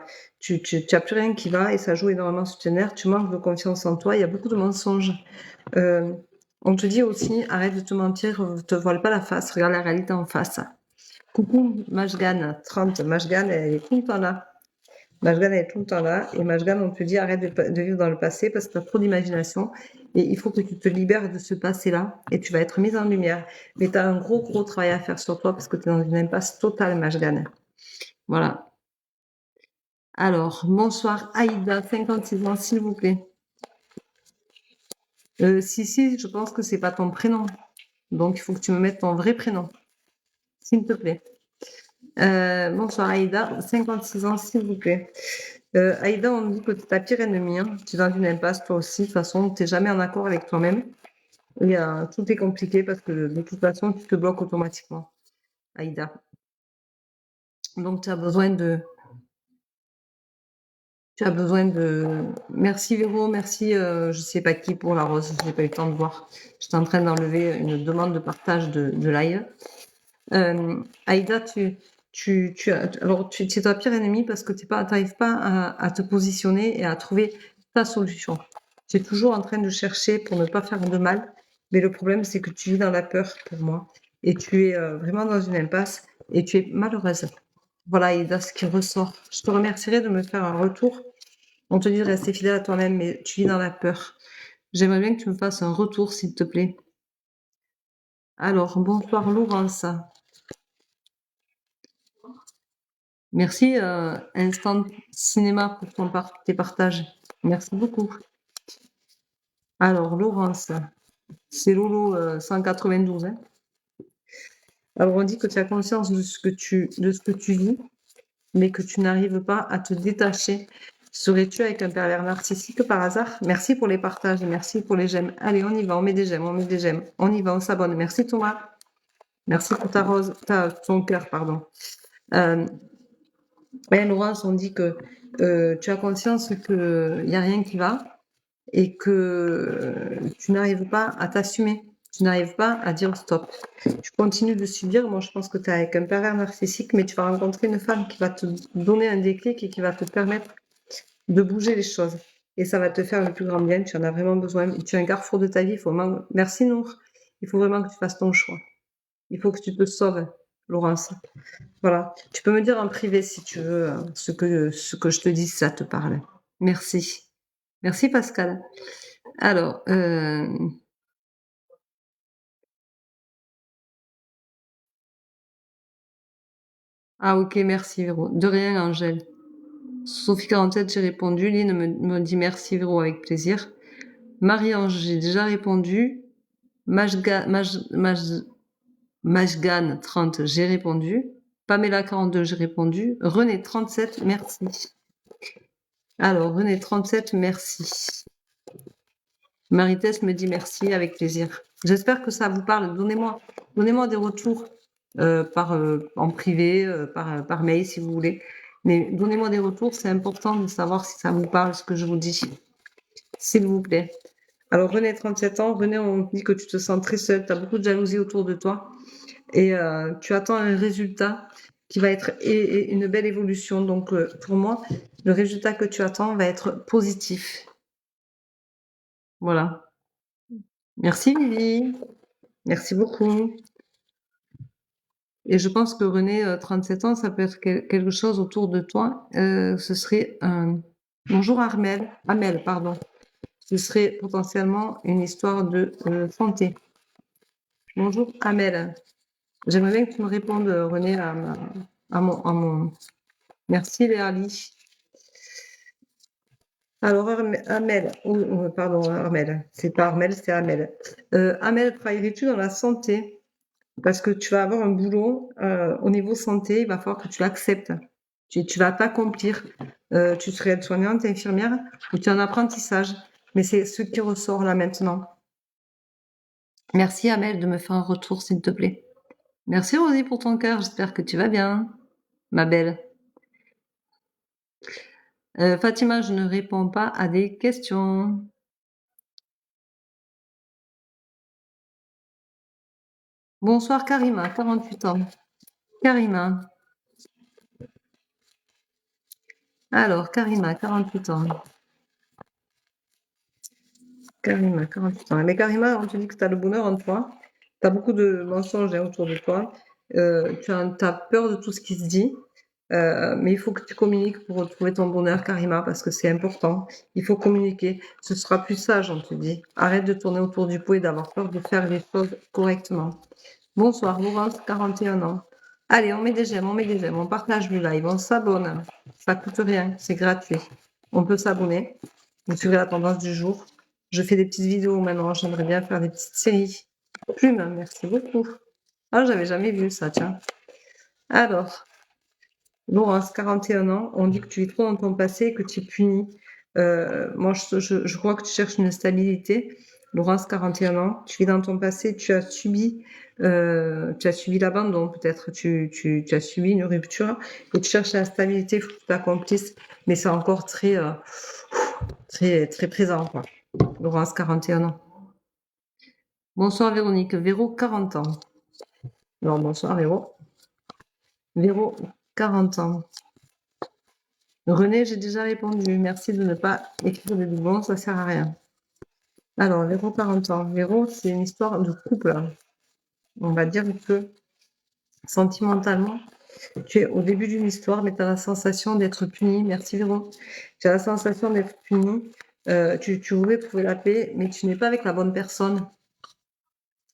plus rien qui va et ça joue énormément sur tes nerfs. Tu manques de confiance en toi. Il y a beaucoup de mensonges. Euh, on te dit aussi, arrête de te mentir, te voile pas la face, regarde la réalité en face. Coucou, Majgan, 30. Majgan, elle est tout le temps là. Majgan, elle est tout le temps là. Et Majgan, on te dit, arrête de vivre dans le passé parce que tu as trop d'imagination. Et il faut que tu te libères de ce passé-là et tu vas être mise en lumière. Mais tu as un gros, gros travail à faire sur toi parce que tu es dans une impasse totale, Majgan. Voilà. Alors, bonsoir, Aïda, 56 ans, s'il vous plaît. Si, je pense que c'est pas ton prénom. Donc, il faut que tu me mettes ton vrai prénom. S'il te plaît. Bonsoir, Aïda, 56 ans, s'il vous plaît. Aïda, on dit que tu es ta pire ennemie. Hein. Tu es dans une impasse, toi aussi. De toute façon, tu n'es jamais en accord avec toi-même. Et tout est compliqué parce que de toute façon, tu te bloques automatiquement, Aïda. Donc, tu as besoin de... Merci Véro, merci je sais pas qui pour la rose, je n'ai pas eu le temps de voir. J'étais en train d'enlever une demande de partage de live. Aïda, tu es ta pire ennemie parce que tu n'arrives pas à te positionner et à trouver ta solution. Tu es toujours en train de chercher pour ne pas faire de mal, mais le problème c'est que tu vis dans la peur pour moi et tu es vraiment dans une impasse et tu es malheureuse. Voilà Aïda, ce qui ressort. Je te remercierais de me faire un retour. On te dit de rester fidèle à toi-même, mais tu vis dans la peur. J'aimerais bien que tu me fasses un retour, s'il te plaît. Alors, bonsoir Laurence. Merci Instant Cinéma pour tes partages. Merci beaucoup. Alors, Laurence, c'est Lolo 192. Hein. Alors, on dit que tu as conscience de ce que tu vis, mais que tu n'arrives pas à te détacher. Serais-tu avec un pervers narcissique par hasard? Merci pour les partages, merci pour les j'aime. Allez, on y va, on met des j'aime, on met des j'aime. On y va, on s'abonne. Merci Thomas. Merci pour ta rose, ton cœur, pardon. Laurence, on dit que tu as conscience qu'il n'y a rien qui va et que tu n'arrives pas à t'assumer. Tu n'arrives pas à dire stop. Tu continues de subir. Moi, je pense que tu es avec un pervers narcissique, mais tu vas rencontrer une femme qui va te donner un déclic et qui va te permettre de bouger les choses. Et ça va te faire le plus grand bien. Tu en as vraiment besoin. Tu es un carrefour de ta vie. Merci, Nour. Il faut vraiment que tu fasses ton choix. Il faut que tu te sauves, Laurence. Voilà. Tu peux me dire en privé si tu veux ce que je te dis, si ça te parle. Merci. Merci, Pascal. Alors, ah ok, merci Véro. De rien, Angèle. Sophie 47, j'ai répondu. Lynn me dit merci Véro, avec plaisir. Marie-Ange, j'ai déjà répondu. Majgan 30, j'ai répondu. Pamela 42, j'ai répondu. René 37, merci. Alors, René 37, merci. Marie-Thèse me dit merci, avec plaisir. J'espère que ça vous parle. Donnez-moi des retours en privé, par mail si vous voulez. Mais donnez-moi des retours, c'est important de savoir si ça vous parle, ce que je vous dis. S'il vous plaît. Alors, René, 37 ans. René, on dit que tu te sens très seule, tu as beaucoup de jalousie autour de toi. Et tu attends un résultat qui va être une belle évolution. Donc, pour moi, le résultat que tu attends va être positif. Voilà. Merci, Lily. Merci beaucoup. Et je pense que René, 37 ans, ça peut être quelque chose autour de toi. Ce serait bonjour Amel, pardon. Ce serait potentiellement une histoire de santé. Bonjour Amel. J'aimerais bien que tu me répondes, René, à mon... Merci Léali. Alors Amel, pardon Armel, c'est pas Armel, c'est Amel. Amel, travaillerais-tu dans la santé? Parce que tu vas avoir un boulot au niveau santé, il va falloir que tu l'acceptes. Tu vas t'accomplir. Tu serais aide-soignante, infirmière ou tu es en apprentissage. Mais c'est ce qui ressort là maintenant. Merci Amel de me faire un retour, s'il te plaît. Merci Rosie pour ton cœur, j'espère que tu vas bien, ma belle. Fatima, je ne réponds pas à des questions. Bonsoir Karima, 48 ans. Karima. Alors, Karima, 48 ans. Karima, 48 ans. Mais Karima, on te dit que tu as le bonheur en toi. Tu as beaucoup de mensonges autour de toi. Tu as peur de tout ce qui se dit. Mais il faut que tu communiques pour retrouver ton bonheur, Karima, parce que c'est important. Il faut communiquer. Ce sera plus sage, on te dit. Arrête de tourner autour du pot et d'avoir peur de faire les choses correctement. Bonsoir, Laurence, 41 ans. Allez, on met des j'aime, on partage le live, on s'abonne. Ça coûte rien, c'est gratuit. On peut s'abonner. Vous suivez la tendance du jour. Je fais des petites vidéos maintenant, j'aimerais bien faire des petites séries. Plume, merci beaucoup. Ah, j'avais jamais vu ça, tiens. Alors, Laurence, 41 ans, on dit que tu es trop dans ton passé, que tu es punie. Moi, je crois que tu cherches une stabilité. Laurence, 41 ans, tu es dans ton passé, tu as subi l'abandon, peut-être, tu as subi une rupture et tu cherches la stabilité, il faut que tu t'accomplisses, mais c'est encore très, très, très présent, quoi. Laurence, 41 ans. Bonsoir Véronique, Véro, 40 ans. Non, bonsoir Véro. Véro, 40 ans. René, j'ai déjà répondu. Merci de ne pas écrire des doublons, ça sert à rien. Alors, Véro, 40 ans. Véro, c'est une histoire de couple. On va dire que sentimentalement, tu es au début d'une histoire, mais tu as la sensation d'être puni. Merci Véro. Tu as la sensation d'être puni. Tu voulais trouver la paix, mais tu n'es pas avec la bonne personne.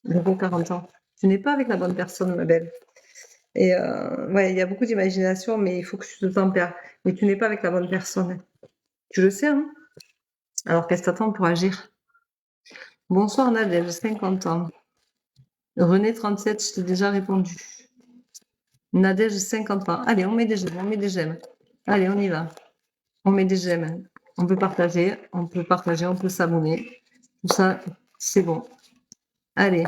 Véro, 40 ans. Tu n'es pas avec la bonne personne, ma belle. Et ouais, il y a beaucoup d'imagination, mais il faut que tu te tempères. Mais tu n'es pas avec la bonne personne. Tu le sais, hein? Alors, qu'est-ce que t'attends pour agir? Bonsoir Nadège, 50 ans. René, 37, je t'ai déjà répondu. Nadège, 50 ans. Allez, on met des j'aime, on met des j'aime. Allez, on y va. On met des j'aime. On peut partager, on peut s'abonner. Tout ça, c'est bon. Allez.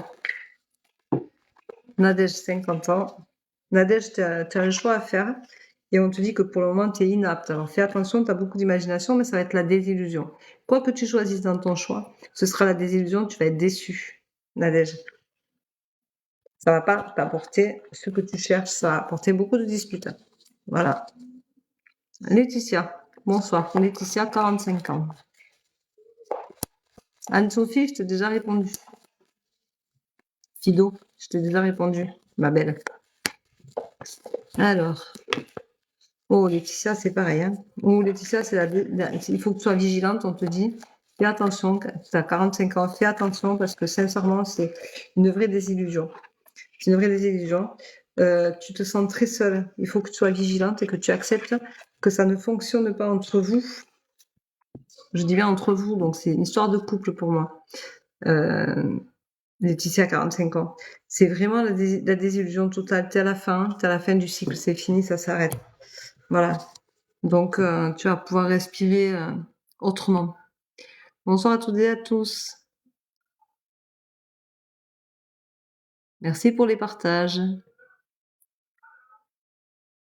Nadège, 50 ans. Nadège, tu as un choix à faire et on te dit que pour le moment, tu es inapte. Alors fais attention, tu as beaucoup d'imagination, mais ça va être la désillusion. Quoi que tu choisisses dans ton choix, ce sera la désillusion, tu vas être déçu, Nadège. Ça va pas t'apporter ce que tu cherches, ça va apporter beaucoup de disputes. Voilà. Laetitia, bonsoir. Laetitia, 45 ans. Anne-Sophie, je t'ai déjà répondu. Fido, je t'ai déjà répondu, ma belle. Alors, oh, Laetitia, c'est pareil. Hein. Oh, Laetitia, il faut que tu sois vigilante, on te dit. Fais attention, tu as 45 ans, fais attention parce que sincèrement, c'est une vraie désillusion. C'est une vraie désillusion. Tu te sens très seule. Il faut que tu sois vigilante et que tu acceptes que ça ne fonctionne pas entre vous. Je dis bien entre vous, donc c'est une histoire de couple pour moi. Laetitia, 45 ans. C'est vraiment la désillusion totale. T'es à la fin du cycle, c'est fini, ça s'arrête. Voilà. Donc, tu vas pouvoir respirer autrement. Bonsoir à toutes et à tous. Merci pour les partages.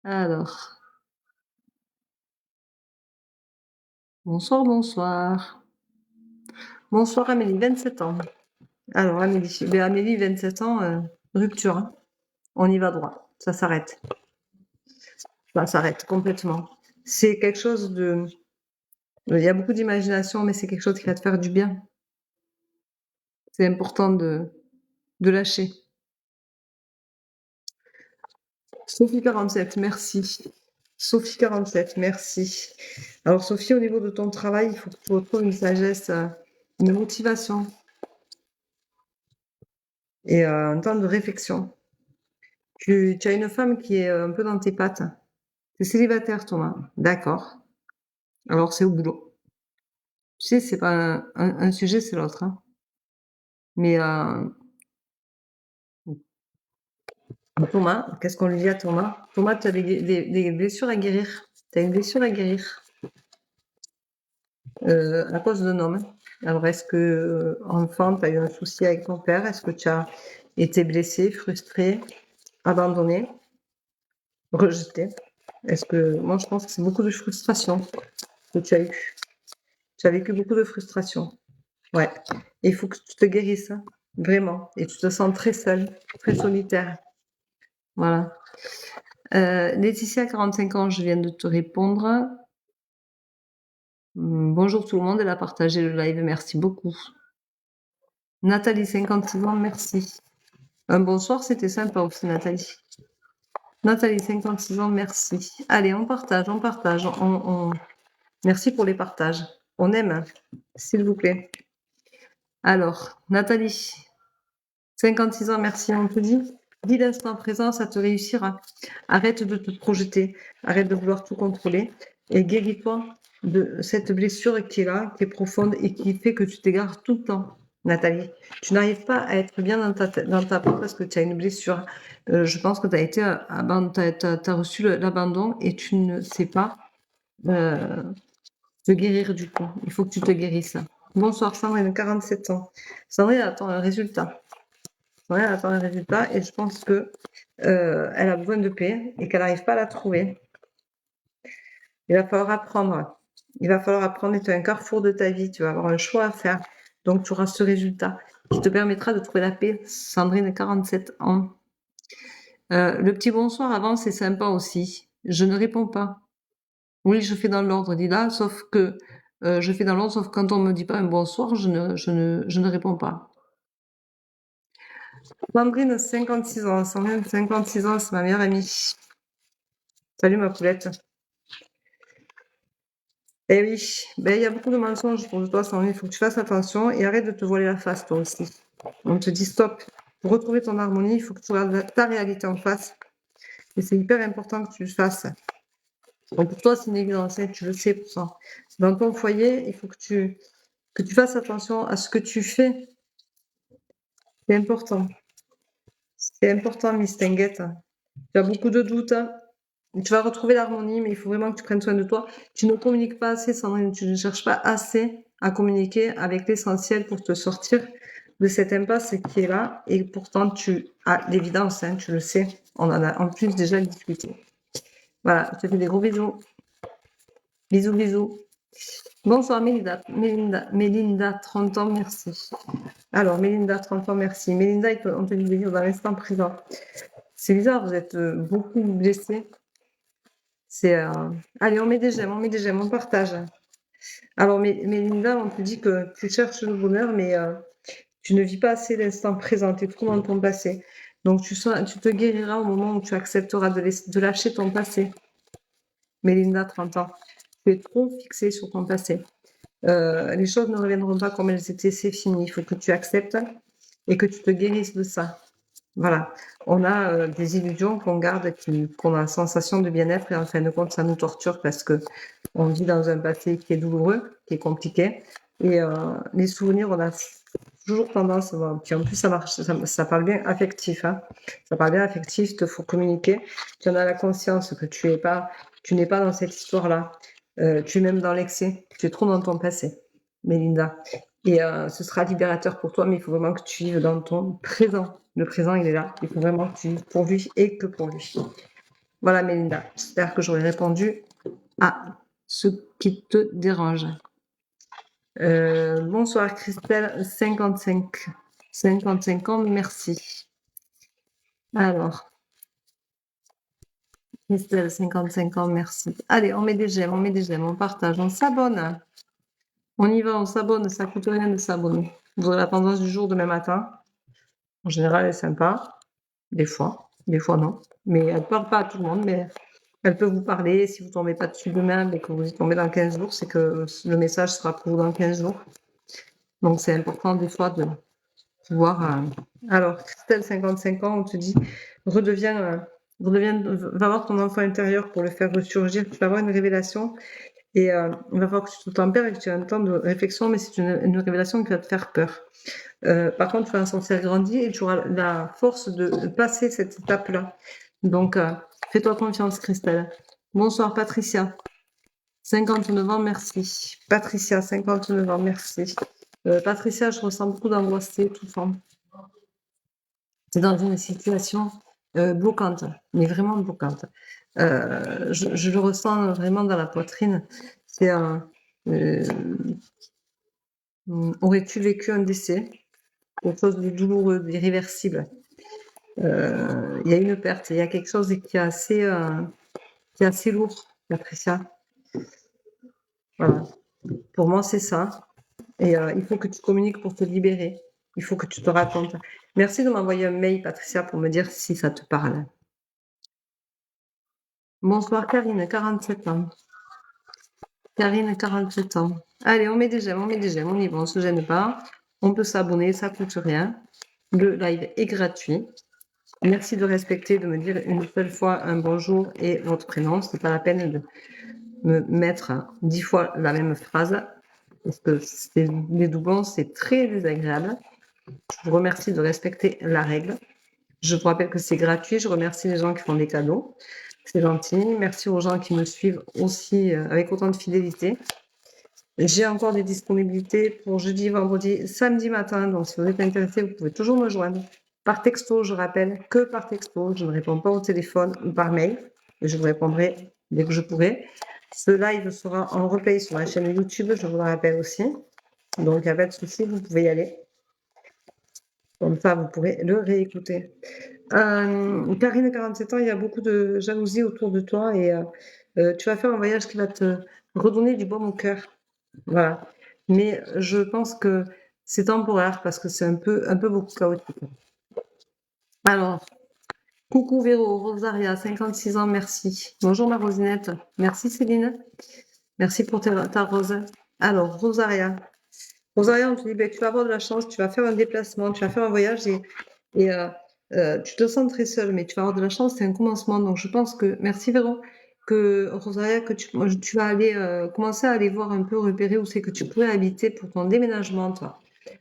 Alors. Bonsoir, bonsoir. Bonsoir Amélie, 27 ans. Alors Amélie, 27 ans, rupture. Hein. On y va droit. Ça s'arrête. Ça s'arrête complètement. C'est quelque chose de... Il y a beaucoup d'imagination, mais c'est quelque chose qui va te faire du bien. C'est important de lâcher. Sophie 47, merci. Sophie 47, merci. Alors Sophie, au niveau de ton travail, il faut que tu retrouves une sagesse, une motivation et un temps de réflexion. Tu as une femme qui est un peu dans tes pattes. Tu es célibataire, Thomas. D'accord. Alors c'est au boulot. Tu sais, c'est pas un sujet, c'est l'autre. Hein. Mais Thomas, qu'est-ce qu'on lui dit à Thomas? Thomas, tu as des blessures à guérir. Tu as une blessure à guérir à cause d'un homme. Alors, est-ce que, enfant, tu as eu un souci avec ton père? Est-ce que tu as été blessé, frustré, abandonné, rejeté? Est-ce que moi, je pense que c'est beaucoup de frustration que tu as eu. Tu as vécu beaucoup de frustration. Ouais. Et il faut que tu te guérisses, hein, vraiment. Et tu te sens très seule, très solitaire. Voilà. Laetitia, 45 ans, je viens de te répondre. Bonjour tout le monde, elle a partagé le live, merci beaucoup. Nathalie, 56 ans, merci. Un bonsoir, c'était sympa aussi, Nathalie. Nathalie, 56 ans, merci. Allez, on partage, on partage. Merci pour les partages. On aime, s'il vous plaît. Alors, Nathalie, 56 ans, merci, on te dit. Dis l'instant présent, ça te réussira. Arrête de te projeter, arrête de vouloir tout contrôler et guéris-toi de cette blessure qui est là, qui est profonde et qui fait que tu t'égares tout le temps, Nathalie. Tu n'arrives pas à être bien dans ta peau parce que tu as une blessure. Je pense que tu as été t'as reçu l'abandon et tu ne sais pas te guérir du coup. Il faut que tu te guérisses. Bonsoir Sandrine, 47 ans. Sandrine attend un résultat. Sandrine attend un résultat et je pense que elle a besoin de paix et qu'elle n'arrive pas à la trouver. Il va falloir apprendre. Il va falloir apprendre et tu as un carrefour de ta vie. Tu vas avoir un choix à faire. Donc, tu auras ce résultat qui te permettra de trouver la paix. Sandrine, 47 ans. Le petit bonsoir avant, c'est sympa aussi. Je ne réponds pas. Oui, je fais dans l'ordre, dit là, sauf que je fais dans l'ordre, sauf quand on me dit pas un bonsoir, je ne réponds pas. Sandrine, 56 ans. Sandrine, 56 ans, c'est ma meilleure amie. Salut ma poulette. Eh oui, ben, il y a beaucoup de mensonges pour toi, Sandrine. Il faut que tu fasses attention et arrête de te voiler la face, toi aussi. On te dit stop. Pour retrouver ton harmonie, il faut que tu regardes ta réalité en face. Et c'est hyper important que tu le fasses. Donc pour toi, c'est une évidence, hein, tu le sais pour ça. Dans ton foyer, il faut que tu fasses attention à ce que tu fais. C'est important. C'est important, Miss Tinguette. Tu as beaucoup de doutes, hein. Tu vas retrouver l'harmonie, mais il faut vraiment que tu prennes soin de toi. Tu ne communiques pas assez, Sandrine. Tu ne cherches pas assez à communiquer avec l'essentiel pour te sortir de cette impasse qui est là. Et pourtant, tu as l'évidence, hein, tu le sais. On en a en plus déjà discuté. Voilà, je te fais des gros bisous. Bisous, bisous. Bonsoir, Mélinda, 30 ans, merci. Alors, Mélinda, 30 ans, merci. Mélinda, on te dit de vivre dans l'instant présent. C'est bizarre, vous êtes beaucoup blessés. Allez, on met des j'aime, on partage. Alors, Mélinda, on te dit que tu cherches le bonheur, mais tu ne vis pas assez l'instant présent, tu es trop dans ton passé. Donc, tu te guériras au moment où tu accepteras de lâcher ton passé. Mélinda, 30 ans. Tu es trop fixée sur ton passé. Les choses ne reviendront pas comme elles étaient, c'est fini. Il faut que tu acceptes et que tu te guérisses de ça. Voilà. On a des illusions qu'on garde, qu'on a la sensation de bien-être et en fin de compte, ça nous torture parce que on vit dans un passé qui est douloureux, qui est compliqué. Et les souvenirs, on a toujours tendance, puis en plus ça marche, ça parle bien affectif, hein. Ça parle bien affectif, il te faut communiquer. Tu en as la conscience que tu n'es pas dans cette histoire-là. Tu es même dans l'excès. Tu es trop dans ton passé, Mélinda. Et ce sera libérateur pour toi, mais il faut vraiment que tu vives dans ton présent. Le présent, il est là. Il faut vraiment que tu vives pour lui et que pour lui. Voilà, Mélinda. J'espère que j'aurai répondu à ce qui te dérange. Bonsoir, Christelle, 55 ans, merci. Alors, Christelle, 55 ans, merci. Allez, on met des j'aime, on partage, on s'abonne. On y va, on s'abonne, ça coûte rien de s'abonner. Vous aurez la tendance du jour demain matin. En général, elle est sympa. Des fois non. Mais elle ne parle pas à tout le monde, mais elle peut vous parler. Si vous ne tombez pas dessus demain, mais que vous y tombez dans 15 jours, c'est que le message sera pour vous dans 15 jours. Donc, c'est important des fois de pouvoir... Alors, Christelle, 55 ans, on te dit, va voir ton enfant intérieur pour le faire ressurgir. Tu vas avoir une révélation. Et il va falloir que tu te tempères et que tu aies un temps de réflexion, mais c'est une révélation qui va te faire peur. Par contre, tu vas en sortir grandi et tu auras la force de passer cette étape-là. Donc, fais-toi confiance, Christelle. Bonsoir, Patricia. 59 ans, merci. Patricia, 59 ans, merci. Patricia, je ressens beaucoup d'angoisse, c'est étouffant. Tu es dans une situation bloquante, mais vraiment bloquante. Je le ressens vraiment dans la poitrine. C'est un. Aurais-tu vécu un décès? Quelque chose de douloureux, d'irréversible. Il y a une perte, il y a quelque chose qui est assez lourd, Patricia. Voilà. Pour moi, c'est ça. Et il faut que tu communiques pour te libérer. Il faut que tu te racontes. Merci de m'envoyer un mail, Patricia, pour me dire si ça te parle. Bonsoir, Karine, 47 ans. Karine, 47 ans. Allez, on met des j'aime, on y va, on se gêne pas. On peut s'abonner, ça coûte rien. Le live est gratuit. Merci de respecter, de me dire une seule fois un bonjour et votre prénom. C'est pas la peine de me mettre 10 fois la même phrase parce que les doublons, c'est très désagréable. Je vous remercie de respecter la règle. Je vous rappelle que c'est gratuit. Je remercie les gens qui font des cadeaux. C'est gentil. Merci aux gens qui me suivent aussi avec autant de fidélité. J'ai encore des disponibilités pour jeudi, vendredi, samedi matin. Donc, si vous êtes intéressé, vous pouvez toujours me joindre. Par texto, je rappelle que par texto. Je ne réponds pas au téléphone ou par mail. Je vous répondrai dès que je pourrai. Ce live sera en replay sur la chaîne YouTube, je vous le rappelle aussi. Donc, il n'y a pas de souci, vous pouvez y aller. Comme ça, vous pourrez le réécouter. Karine, 47 ans, il y a beaucoup de jalousie autour de toi et tu vas faire un voyage qui va te redonner du baume au cœur. Voilà. Mais je pense que c'est temporaire parce que c'est un peu beaucoup chaotique. Alors, coucou Véro, Rosaria, 56 ans, merci. Bonjour ma Rosinette. Merci Céline. Merci pour ta rose. Alors, Rosaria. Rosaria, on te dit, ben, tu vas avoir de la chance, tu vas faire un déplacement, tu vas faire un voyage et tu te sens très seule, mais tu vas avoir de la chance, c'est un commencement. Donc, je pense que, merci Véro, que Rosaria, que tu vas aller commencer à aller voir un peu, repérer où c'est que tu pourrais habiter pour ton déménagement, toi.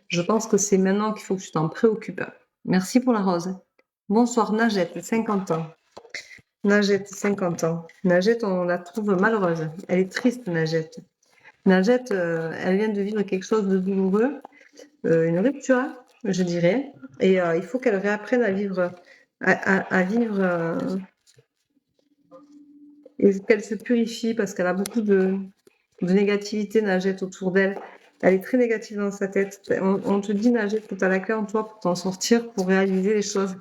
Je pense que c'est maintenant qu'il faut que tu t'en préoccupes. Merci pour la rose. Bonsoir Najette, 50 ans. Najette, 50 ans. Najette, on la trouve malheureuse. Elle est triste, Najette. Najette, elle vient de vivre quelque chose de douloureux, une rupture, je dirais. Et il faut qu'elle réapprenne à vivre, à vivre et qu'elle se purifie parce qu'elle a beaucoup de négativité, Najette, autour d'elle. Elle est très négative dans sa tête. On te dit, Najette, que tu as la clé en toi pour t'en sortir, pour réaliser les choses.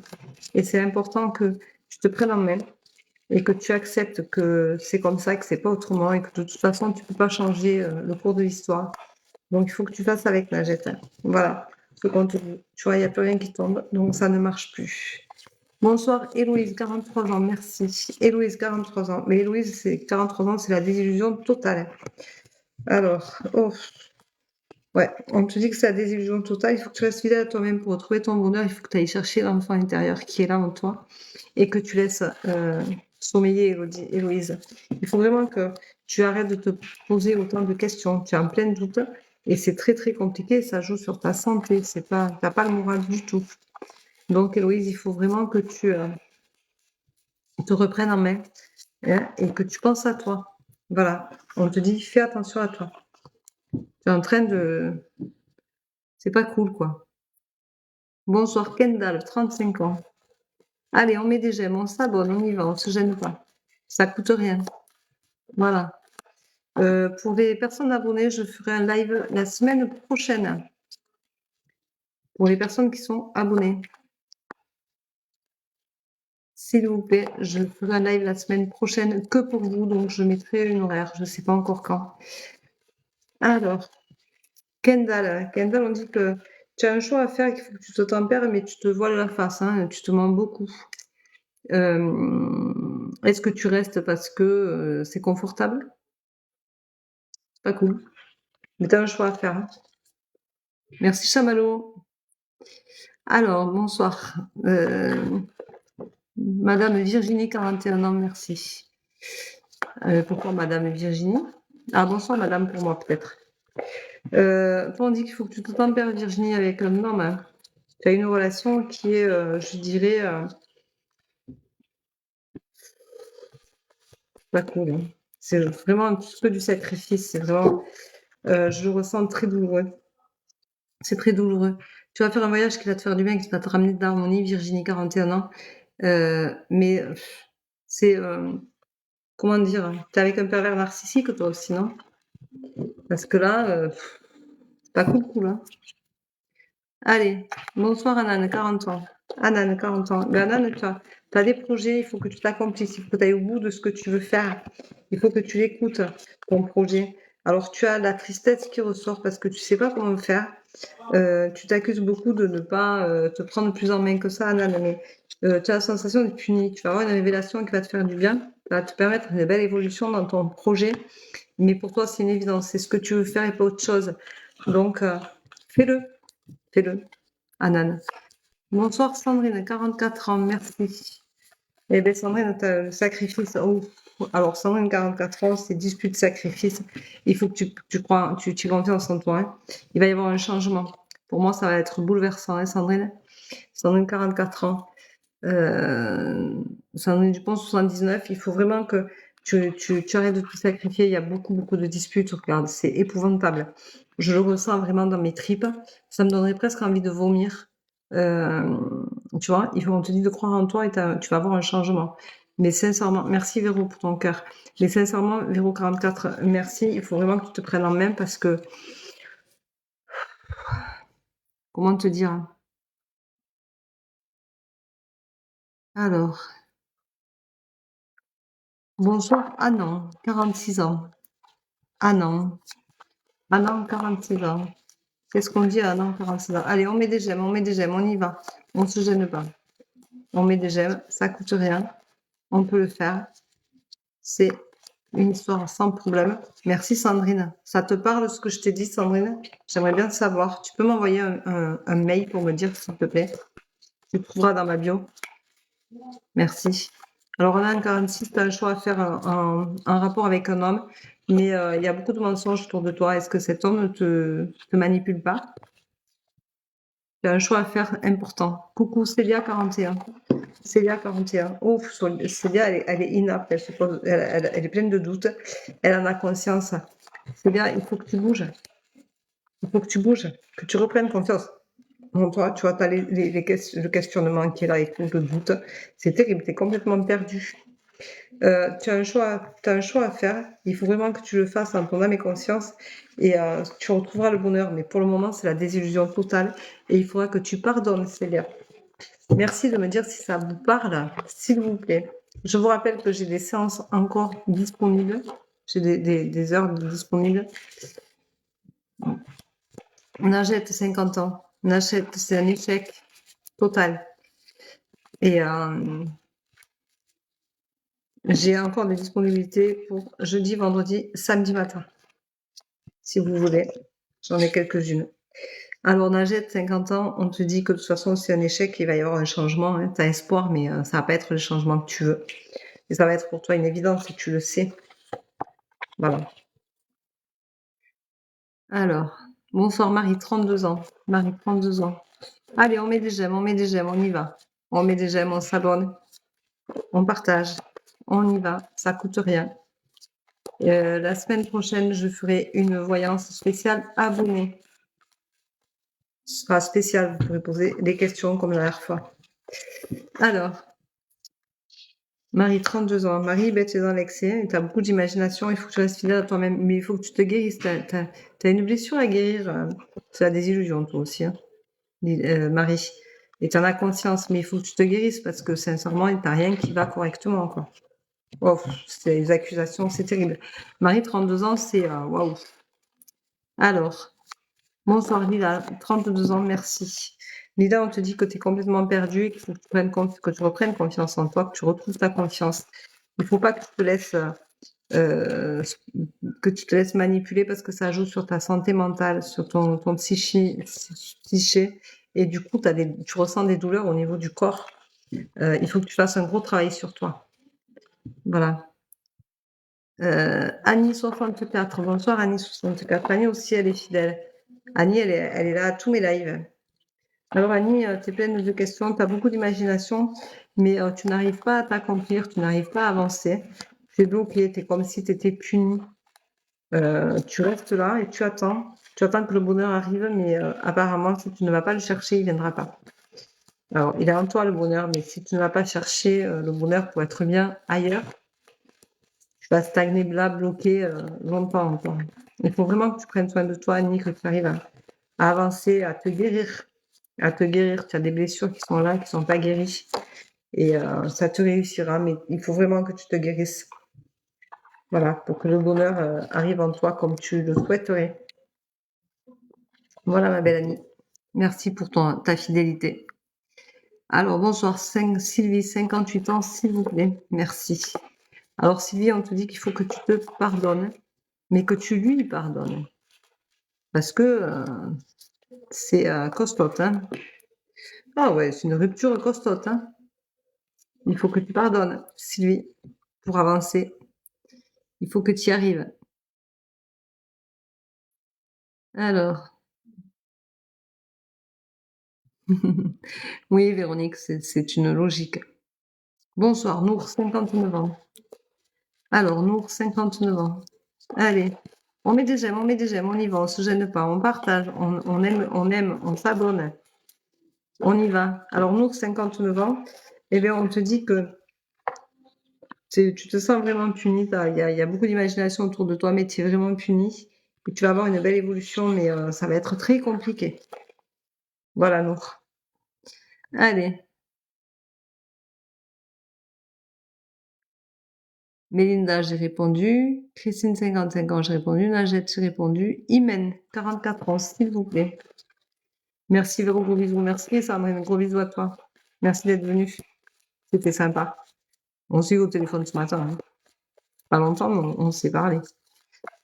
Et c'est important que tu te prennes en main et que tu acceptes que c'est comme ça, que c'est pas autrement et que de toute façon, tu peux pas changer le cours de l'histoire. Donc, il faut que tu fasses avec, Najette. Voilà ce qu'on te dit. Tu vois, il n'y a plus rien qui tombe, donc ça ne marche plus. Bonsoir, Héloïse, 43 ans, merci. Héloïse, 43 ans. Mais Héloïse, c'est 43 ans, c'est la désillusion totale. Alors, oh, ouais, on te dit que c'est la désillusion totale. Il faut que tu restes fidèle à toi-même pour retrouver ton bonheur. Il faut que tu ailles chercher l'enfant intérieur qui est là en toi et que tu laisses sommeiller, Héloïse. Il faut vraiment que tu arrêtes de te poser autant de questions. Tu es en plein doute et c'est très, très compliqué. Ça joue sur ta santé. Tu n'as pas le moral du tout. Donc, Héloïse, il faut vraiment que tu te reprennes en main hein, et que tu penses à toi. Voilà. On te dit, fais attention à toi. Tu es en train de... C'est pas cool, quoi. Bonsoir, Kendall, 35 ans. Allez, on met des j'aime, on s'abonne, on y va, on se gêne pas. Ça coûte rien. Voilà. Pour les personnes abonnées, je ferai un live la semaine prochaine. Pour les personnes qui sont abonnées. S'il vous plaît, je ferai un live la semaine prochaine que pour vous, donc je mettrai une horaire, je ne sais pas encore quand. Alors, Kendall, on dit que tu as un choix à faire, qu'il faut que tu te tempères, mais tu te voiles la face, hein, tu te mens beaucoup. Est-ce que tu restes parce que c'est confortable? C'est pas cool. Mais tu as un choix à faire. Hein. Merci Chamallow. Alors, bonsoir. Madame Virginie, 41 ans, merci. Pourquoi Madame Virginie? Ah, bonsoir Madame pour moi peut-être. On dit qu'il faut que tu te tempères Virginie avec un homme. Hein. Tu as une relation qui est, je dirais, pas cool. Hein. C'est vraiment un petit peu du sacrifice. C'est vraiment, je le ressens très douloureux. C'est très douloureux. Tu vas faire un voyage qui va te faire du bien, qui va te ramener de l'harmonie, Virginie, 41 ans. Mais c'est, comment dire? Tu es avec un pervers narcissique, toi aussi, non? Parce que là, c'est pas cool, cool, hein. Allez, bonsoir Anan, 40 ans. Anan, 40 ans. Ben Anan, tu as des projets, il faut que tu t'accomplisses, il faut que tu ailles au bout de ce que tu veux faire. Il faut que tu l'écoutes, ton projet. Alors, tu as la tristesse qui ressort parce que tu sais pas comment faire. Tu t'accuses beaucoup de ne pas te prendre plus en main que ça, Anan, mais tu as la sensation d'être puni. Tu vas avoir une révélation qui va te faire du bien, qui va te permettre une belle évolution dans ton projet. Mais pour toi, c'est une évidence. C'est ce que tu veux faire et pas autre chose. Donc, fais-le. Fais-le. Anan. Bonsoir Sandrine, 44 ans, merci. Eh bien Sandrine, tu as le sacrifice. Oh. Alors Sandrine, 44 ans, c'est dispute sacrifice. Il faut que tu crois, tu aies confiance en toi, hein. Il va y avoir un changement. Pour moi, ça va être bouleversant, hein, Sandrine. Sandrine, 44 ans. Sandrine Dupont, 79. Il faut vraiment que tu arrêtes de te sacrifier. Il y a beaucoup, beaucoup de disputes. Regarde, c'est épouvantable. Je le ressens vraiment dans mes tripes. Ça me donnerait presque envie de vomir. Tu vois, on te dit de croire en toi et tu vas avoir un changement. Mais sincèrement, merci Véro pour ton cœur. Mais sincèrement, Véro 44, merci. Il faut vraiment que tu te prennes en main parce que, comment te dire? Alors, bonsoir. Ah non, 46 ans. Ah non. Ah non, 46 ans. Qu'est-ce qu'on dit? Ah non, 46 ans. Allez, on met des j'aime, on met des j'aime, on y va. On se gêne pas. On met des j'aime, ça coûte rien. On peut le faire. C'est une histoire sans problème. Merci Sandrine. Ça te parle ce que je t'ai dit, Sandrine? J'aimerais bien savoir. Tu peux m'envoyer un mail pour me dire, s'il te plaît. Tu le trouveras dans ma bio. Merci. Alors, on a un 46, tu as le choix à faire un rapport avec un homme, mais il y a beaucoup de mensonges autour de toi. Est-ce que cet homme ne te manipule pas? Tu as un choix à faire important. Coucou Célia, 41. Célia, 41. Ouf, Célia, elle est inapte, elle est pleine de doutes, elle en a conscience. Célia, il faut que tu bouges. Il faut que tu bouges, que tu reprennes confiance en toi. Tu vois, tu as le questionnement qui est là et tout, le doute. C'est terrible, tu es complètement perdu. Tu as un choix à faire. Il faut vraiment que tu le fasses en ton âme et conscience et tu retrouveras le bonheur. Mais pour le moment, c'est la désillusion totale et il faudra que tu pardonnes, Célia. Merci de me dire si ça vous parle, s'il vous plaît. Je vous rappelle que j'ai des séances encore disponibles. J'ai des heures disponibles. Najette, 50 ans. Najette, c'est un échec total. Et j'ai encore des disponibilités pour jeudi, vendredi, samedi matin. Si vous voulez. J'en ai quelques-unes. Alors, Najette, 50 ans, on te dit que de toute façon, c'est un échec, il va y avoir un changement. Hein. Tu as espoir, mais ça va pas être le changement que tu veux. Et ça va être pour toi une évidence, et tu le sais. Voilà. Alors, bonsoir Marie, 32 ans. Marie, 32 ans. Allez, on met des j'aime, on y va. On met des j'aime, on s'abonne, on partage, on y va, ça coûte rien. La semaine prochaine, je ferai une voyance spéciale abonnée. Ce sera spécial, vous pourrez poser des questions comme la dernière fois. Alors, Marie, 32 ans. Marie, ben, tu es dans l'excès, tu as beaucoup d'imagination, il faut que tu restes fidèle à toi-même, mais il faut que tu te guérisses. Tu as une blessure à guérir. Tu as des illusions, toi aussi, hein, Marie. Et tu en as conscience, mais il faut que tu te guérisses parce que sincèrement, il n'y a rien qui va correctement, quoi. Oh, les accusations, c'est terrible. Marie, 32 ans, c'est waouh. Alors, bonsoir Lila, 32 ans, merci. Lila, on te dit que tu es complètement perdue et qu'il faut que tu reprennes confiance en toi, que tu retrouves ta confiance. Il ne faut pas que tu te laisses manipuler parce que ça joue sur ta santé mentale, sur ton psyché. Et du coup, tu ressens des douleurs au niveau du corps. Il faut que tu fasses un gros travail sur toi. Voilà. Annie 64. Bonsoir Annie 64. Annie aussi, elle est fidèle. Annie, elle est là à tous mes lives. Alors Annie, tu es pleine de questions, tu as beaucoup d'imagination, mais tu n'arrives pas à t'accomplir, tu n'arrives pas à avancer. Tu es bloqué, tu es comme si tu étais puni. Tu restes là et tu attends. Tu attends que le bonheur arrive, mais apparemment, si tu ne vas pas le chercher, il viendra pas. Alors, il est en toi le bonheur, mais si tu ne vas pas chercher le bonheur pour être bien ailleurs, tu vas stagner là, bloqué longtemps encore. Il faut vraiment que tu prennes soin de toi, Annie, que tu arrives à avancer, à te guérir. À te guérir. Tu as des blessures qui sont là, qui sont pas guéries. Et ça te réussira, mais il faut vraiment que tu te guérisses. Voilà, pour que le bonheur arrive en toi comme tu le souhaiterais. Voilà, ma belle Annie. Merci pour ta fidélité. Alors, bonsoir, Sylvie, 58 ans, s'il vous plaît. Merci. Alors, Sylvie, on te dit qu'il faut que tu te pardonnes, mais que tu lui pardonnes. Parce que c'est costaud, hein. Ah ouais, c'est une rupture costaud, hein. Il faut que tu pardonnes, Sylvie, pour avancer. Il faut que tu y arrives. Alors. Oui, Véronique, c'est une logique. Bonsoir, Nour, 59 ans. Alors, Nour, 59 ans. Allez, on met des j'aime, on y va, on se gêne pas, on partage, on aime, on s'abonne. On y va. Alors, Nour, 59 ans, eh bien, on te dit que tu te sens vraiment puni. Il y a beaucoup d'imagination autour de toi, mais tu es vraiment puni. Et tu vas avoir une belle évolution, mais ça va être très compliqué. Voilà, Nour. Allez. Mélinda, j'ai répondu. Christine, 55 ans, j'ai répondu. Najette, j'ai répondu. Imen, 44 ans, s'il vous plaît. Merci, Véro, gros bisous. Merci, Sandrine, gros bisous à toi. Merci d'être venue. C'était sympa. On s'est eu au téléphone ce matin. Hein. Pas longtemps, mais on s'est parlé.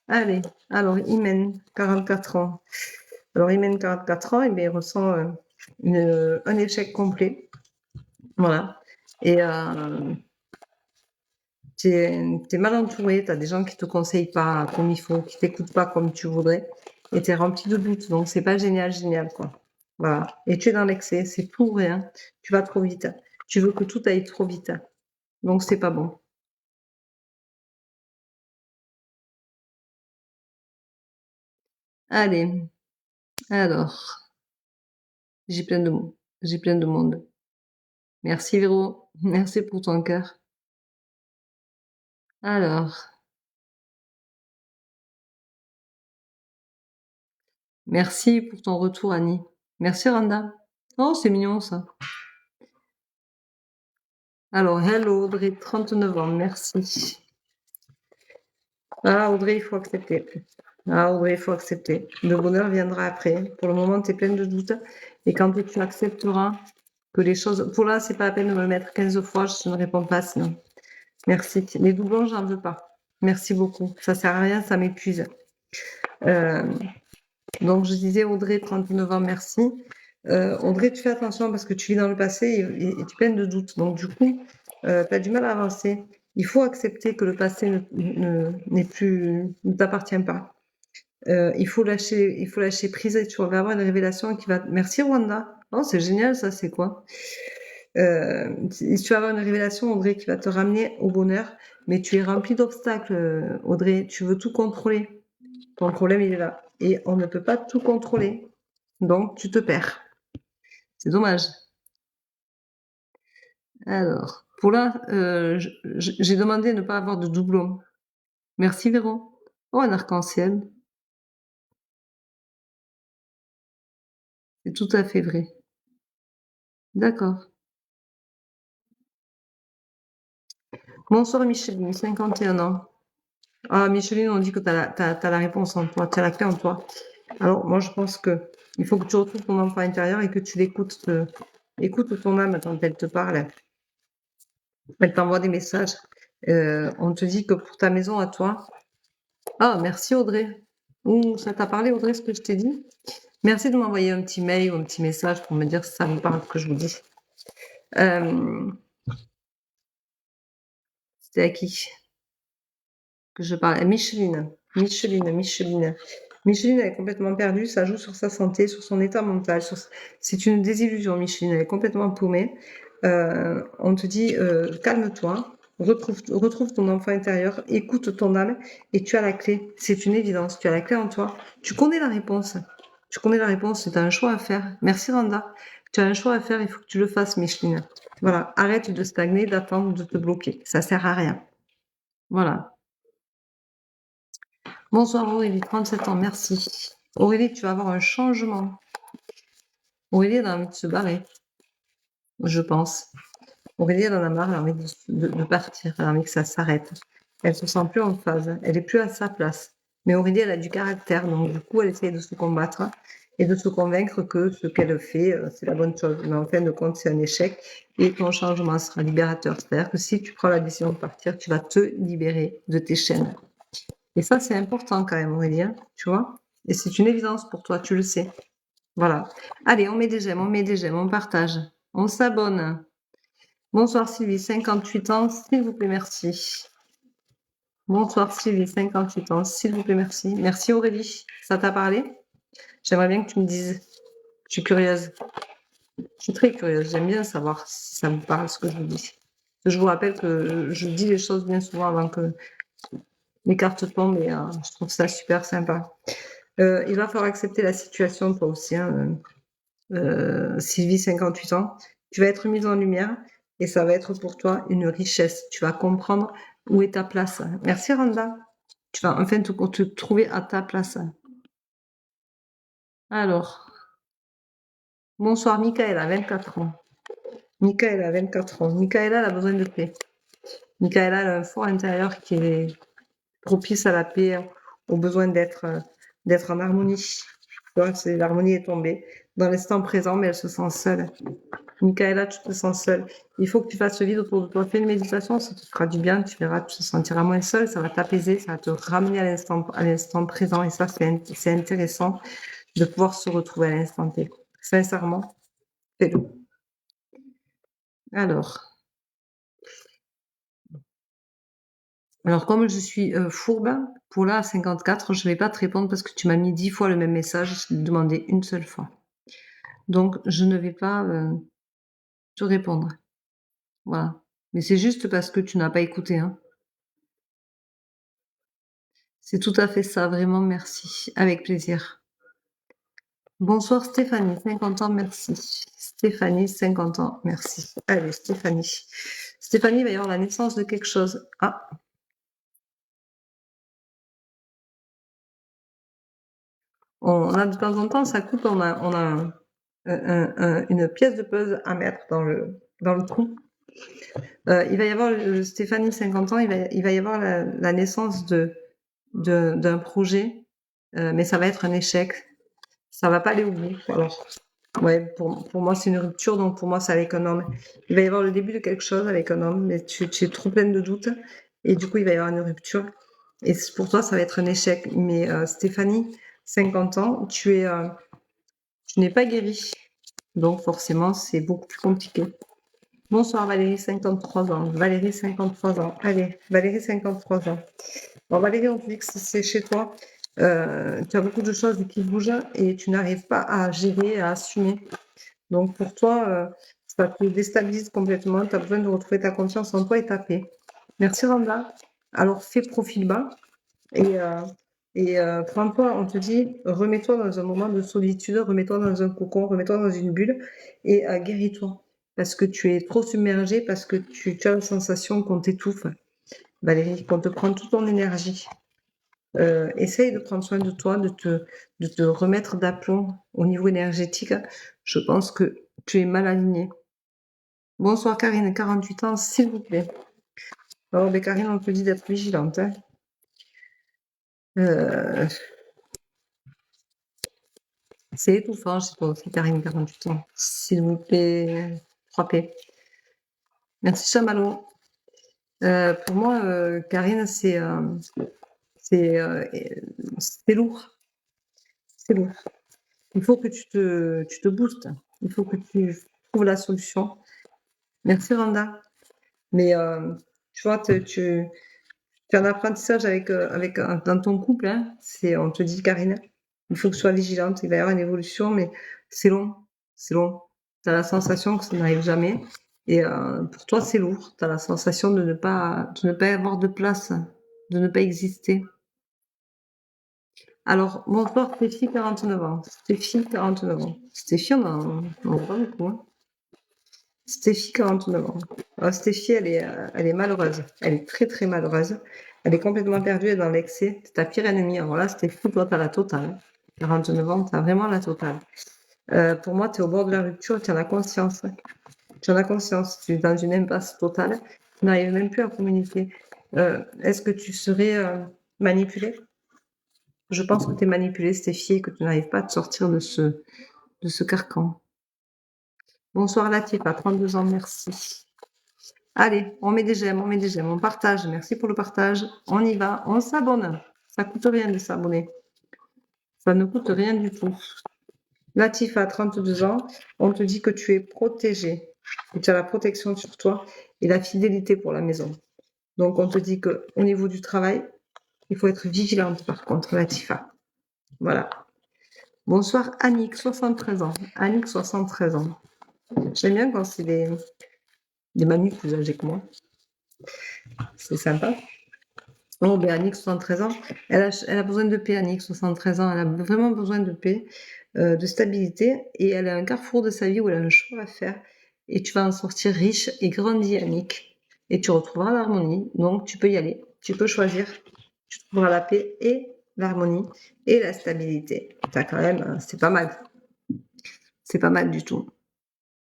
Allez, alors, Imen, 44 ans. Alors, Imen, 44 ans, il ressent un échec complet. Voilà. Et tu es mal entouré, tu as des gens qui te conseillent pas comme il faut, qui t'écoutent pas comme tu voudrais, et tu es rempli de doutes, donc c'est pas génial, quoi. Voilà. Et tu es dans l'excès, c'est tout ou rien. Tu vas trop vite. Tu veux que tout aille trop vite. Donc c'est pas bon. Allez. Alors. J'ai plein de mots. J'ai plein de monde. Merci Véro. Merci pour ton cœur. Alors. Merci pour ton retour, Annie. Merci Randa. Oh, c'est mignon ça. Alors, hello Audrey, 39 ans, merci. Ah, Audrey, il faut accepter. Ah, Audrey, il faut accepter. Le bonheur viendra après. Pour le moment, tu es pleine de doutes. Et quand tu accepteras que les choses... Pour là, c'est pas la peine de me mettre 15 fois, je ne réponds pas sinon. Merci. Les doublons, j'en veux pas. Merci beaucoup. Ça sert à rien, ça m'épuise. Donc, je disais, Audrey, 39 ans, merci. Audrey, tu fais attention parce que tu vis dans le passé et tu es pleine de doutes. Donc, du coup, tu as du mal à avancer. Il faut accepter que le passé ne t'appartient pas. Il faut lâcher prise et tu vas avoir une révélation qui va... Merci Rwanda. Oh, c'est génial ça, c'est quoi? Tu vas avoir une révélation, Audrey, qui va te ramener au bonheur, mais tu es rempli d'obstacles, Audrey. Tu veux tout contrôler. Ton problème, il est là. Et on ne peut pas tout contrôler. Donc, tu te perds. C'est dommage. Alors, pour là, j'ai demandé de ne pas avoir de doublon. Merci Véro. Oh, un arc-en-ciel. C'est tout à fait vrai. D'accord. Bonsoir Micheline, 51 ans. Ah, Micheline, on dit que tu as la réponse en toi, tu as la clé en toi. Alors, moi, je pense que il faut que tu retrouves ton enfant intérieur et que tu l'écoutes. Écoute ton âme quand elle te parle. Elle t'envoie des messages. On te dit que pour ta maison à toi. Ah, merci Audrey. Ouh, ça t'a parlé Audrey, ce que je t'ai dit? Merci de m'envoyer un petit mail ou un petit message pour me dire si ça vous parle ce que je vous dis. C'était à qui que je parlais? Micheline. Micheline, elle est complètement perdue. Ça joue sur sa santé, sur son état mental. C'est une désillusion, Micheline. Elle est complètement paumée. On te dit calme-toi. retrouve ton enfant intérieur, écoute ton âme et tu as la clé. C'est une évidence. Tu as la clé en toi. Tu connais la réponse. Tu connais la réponse. Tu as un choix à faire. Merci Randa. Tu as un choix à faire. Il faut que tu le fasses, Micheline. Voilà. Arrête de stagner, d'attendre, de te bloquer. Ça sert à rien. Voilà. Bonsoir Aurélie, 37 ans. Merci. Aurélie, tu vas avoir un changement. Aurélie, elle a envie de se barrer. Je pense. Aurélie, elle en a marre, elle a envie de partir, elle a envie que ça s'arrête. Elle se sent plus en phase, elle est plus à sa place. Mais Aurélie, elle a du caractère, donc du coup, elle essaye de se combattre et de se convaincre que ce qu'elle fait, c'est la bonne chose. Mais en fin de compte, c'est un échec et ton changement sera libérateur. C'est-à-dire que si tu prends la décision de partir, tu vas te libérer de tes chaînes. Et ça, c'est important quand même, Aurélie, hein, tu vois. Et c'est une évidence pour toi, tu le sais. Voilà. Allez, on met des j'aime, on partage, on s'abonne. Bonsoir Sylvie, 58 ans, s'il vous plaît, merci. Bonsoir Sylvie, 58 ans, s'il vous plaît, merci. Merci Aurélie, ça t'a parlé? J'aimerais bien que tu me dises. Je suis curieuse. Je suis très curieuse, j'aime bien savoir si ça me parle ce que je vous dis. Je vous rappelle que je dis les choses bien souvent avant que les cartes tombent et je trouve ça super sympa. Il va falloir accepter la situation toi aussi, hein, Sylvie, 58 ans. Tu vas être mise en lumière et ça va être pour toi une richesse. Tu vas comprendre où est ta place. Merci Randa. Tu vas enfin te trouver à ta place. Alors, bonsoir Michaela, 24 ans. Michaela, 24 ans. Michaela, elle a besoin de paix. Michaela, elle a un fort intérieur qui est propice à la paix, au besoin d'être en harmonie. L'harmonie est tombée dans l'instant présent, mais elle se sent seule. Michaela, tu te sens seule. Il faut que tu fasses le vide autour de toi. Fais une méditation, ça te fera du bien, tu verras, tu te sentiras moins seule, ça va t'apaiser, ça va te ramener à l'instant présent. Et ça, c'est intéressant de pouvoir se retrouver à l'instant T. Sincèrement, fais-le. Alors comme je suis fourbe, pour là, à 54, je ne vais pas te répondre parce que tu m'as mis 10 fois le même message, je t'ai demandé une seule fois. Donc, je ne vais pas te répondre. Voilà. Mais c'est juste parce que tu n'as pas écouté, hein. C'est tout à fait ça, vraiment merci. Avec plaisir. Bonsoir Stéphanie, 50 ans, merci. Stéphanie, 50 ans, merci. Allez, Stéphanie. Stéphanie, il va y avoir la naissance de quelque chose. Ah. On a de temps en temps, ça coupe, on a une pièce de puzzle à mettre dans le trou. Il va y avoir, Stéphanie, 50 ans, il va y avoir la naissance d'un projet, mais ça va être un échec. Ça va pas aller au bout. Alors, ouais, pour moi, c'est une rupture, donc pour moi, c'est avec un homme. Il va y avoir le début de quelque chose avec un homme, mais tu es trop pleine de doutes, et du coup, il va y avoir une rupture. Et pour toi, ça va être un échec. Mais Stéphanie, 50 ans, tu n'es pas guérie. Donc forcément, c'est beaucoup plus compliqué. Bonsoir Valérie, 53 ans. Valérie, 53 ans. Allez, Valérie, 53 ans. Bon, Valérie, on te dit que c'est chez toi. Tu as beaucoup de choses qui bougent et tu n'arrives pas à gérer, à assumer. Donc pour toi, ça te déstabilise complètement. Tu as besoin de retrouver ta confiance en toi et ta paix. Merci Randa. Alors fais profil bas et prends-toi, on te dit, remets-toi dans un moment de solitude, remets-toi dans un cocon, remets-toi dans une bulle et guéris-toi. Parce que tu es trop submergé, parce que tu as la sensation qu'on t'étouffe, Valérie, qu'on te prend toute ton énergie. Essaye de prendre soin de toi, de te remettre d'aplomb au niveau énergétique. Je pense que tu es mal aligné. Bonsoir Karine, 48 ans, s'il vous plaît. Alors, ben Karine, on te dit d'être vigilante. Hein. C'est étouffant, je sais pas aussi, Karine, 48 ans. S'il vous plaît, frappez. Merci Chamallow. Pour moi, Karine, c'est lourd. C'est lourd. Il faut que tu te boostes. Il faut que tu trouves la solution. Merci Randa. Mais tu vois, tu as un apprentissage dans ton couple. Hein. On te dit, Karine, il faut que tu sois vigilante. Il va y avoir une évolution, mais c'est long. C'est long. Tu as la sensation que ça n'arrive jamais. Et pour toi, c'est lourd. Tu as la sensation de ne pas avoir de place, de ne pas exister. Alors, bonsoir Stéphie, 49 ans. Stéphie, 49 ans. Stéphie, on voit pas beaucoup. Hein. Stéphie, 49 ans. Alors, Stéphie, elle est malheureuse. Elle est très, très malheureuse. Elle est complètement perdue, elle est dans l'excès. C'est ta pire ennemie. Alors là, Stéphie, toi, tu as la totale. 49 ans, tu as vraiment la totale. Pour moi, tu es au bord de la rupture, tu en as conscience. Tu en as conscience. Tu es dans une impasse totale. Tu n'arrives même plus à communiquer. Est-ce que tu serais manipulée? Je pense que tu es manipulée, Stéphie, et que tu n'arrives pas à te sortir de ce carcan. Bonsoir Latifa, 32 ans, merci. Allez, on met des j'aime, on partage. Merci pour le partage. On y va, on s'abonne. Ça coûte rien de s'abonner. Ça ne coûte rien du tout. Latifa, 32 ans, on te dit que tu es protégée, que tu as la protection sur toi et la fidélité pour la maison. Donc, on te dit qu'au niveau du travail, il faut être vigilante par contre, Latifa. Voilà. Bonsoir Annick, 73 ans. Annick, 73 ans. J'aime bien quand c'est des mamies plus âgées que moi. C'est sympa. Oh, ben Annick, 73 ans. Elle a besoin de paix, Annick, 73 ans. Elle a vraiment besoin de paix, de stabilité. Et elle a un carrefour de sa vie où elle a un choix à faire. Et tu vas en sortir riche et grandi, Annick. Et tu retrouveras l'harmonie. Donc, tu peux y aller. Tu peux choisir. Tu trouveras la paix et l'harmonie et la stabilité. T'as quand même, c'est pas mal. C'est pas mal du tout.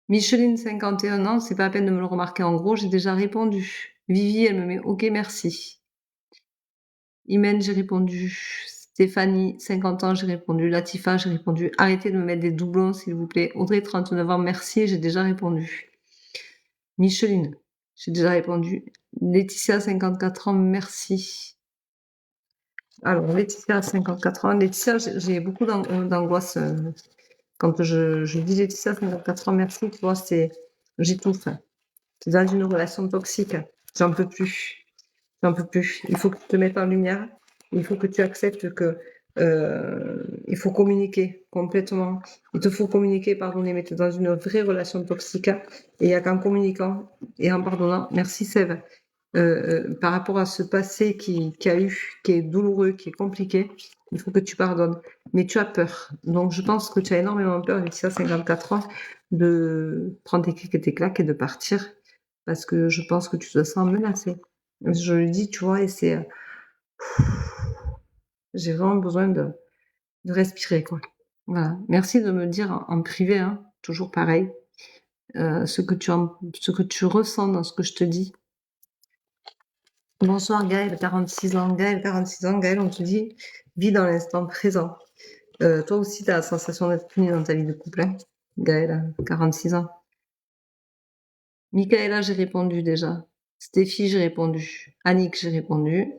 Micheline, 51 ans, c'est pas la peine de me le remarquer en gros, j'ai déjà répondu. Vivi, elle me met OK, merci. Imen, j'ai répondu. Stéphanie, 50 ans, j'ai répondu. Latifa, j'ai répondu. Arrêtez de me mettre des doublons, s'il vous plaît. Audrey, 39 ans, merci, j'ai déjà répondu. Micheline, j'ai déjà répondu. Laetitia, 54 ans, merci. Alors, Laetitia, 54 ans. Laetitia, j'ai beaucoup d'angoisse. Quand je dis Laetitia, 54 ans, merci, tu vois, j'étouffe. Tu es dans une relation toxique. J'en peux plus. J'en peux plus. Il faut que tu te mettes en lumière. Il faut que tu acceptes que il faut communiquer complètement. Il te faut communiquer, pardonner, mais tu es dans une vraie relation toxique. Et il n'y a qu'en communiquant et en pardonnant. Merci Sève. Par rapport à ce passé qui a eu, qui est douloureux, qui est compliqué, il faut que tu pardonnes. Mais tu as peur. Donc je pense que tu as énormément peur, Laetitia, 54 ans, de prendre tes clics et tes claques et de partir. Parce que je pense que tu te sens menacée. Je le dis, tu vois, et c'est. J'ai vraiment besoin de respirer, quoi. Voilà. Merci de me dire en privé, hein, toujours pareil, ce que tu ressens dans ce que je te dis. Bonsoir Gaëlle, 46 ans. Gaëlle, 46 ans. Gaëlle, on te dit, vis dans l'instant présent. Toi aussi, tu as la sensation d'être punie dans ta vie de couple, hein. Gaëlle, 46 ans. Michaela, j'ai répondu déjà. Stéphie, j'ai répondu. Annick, j'ai répondu.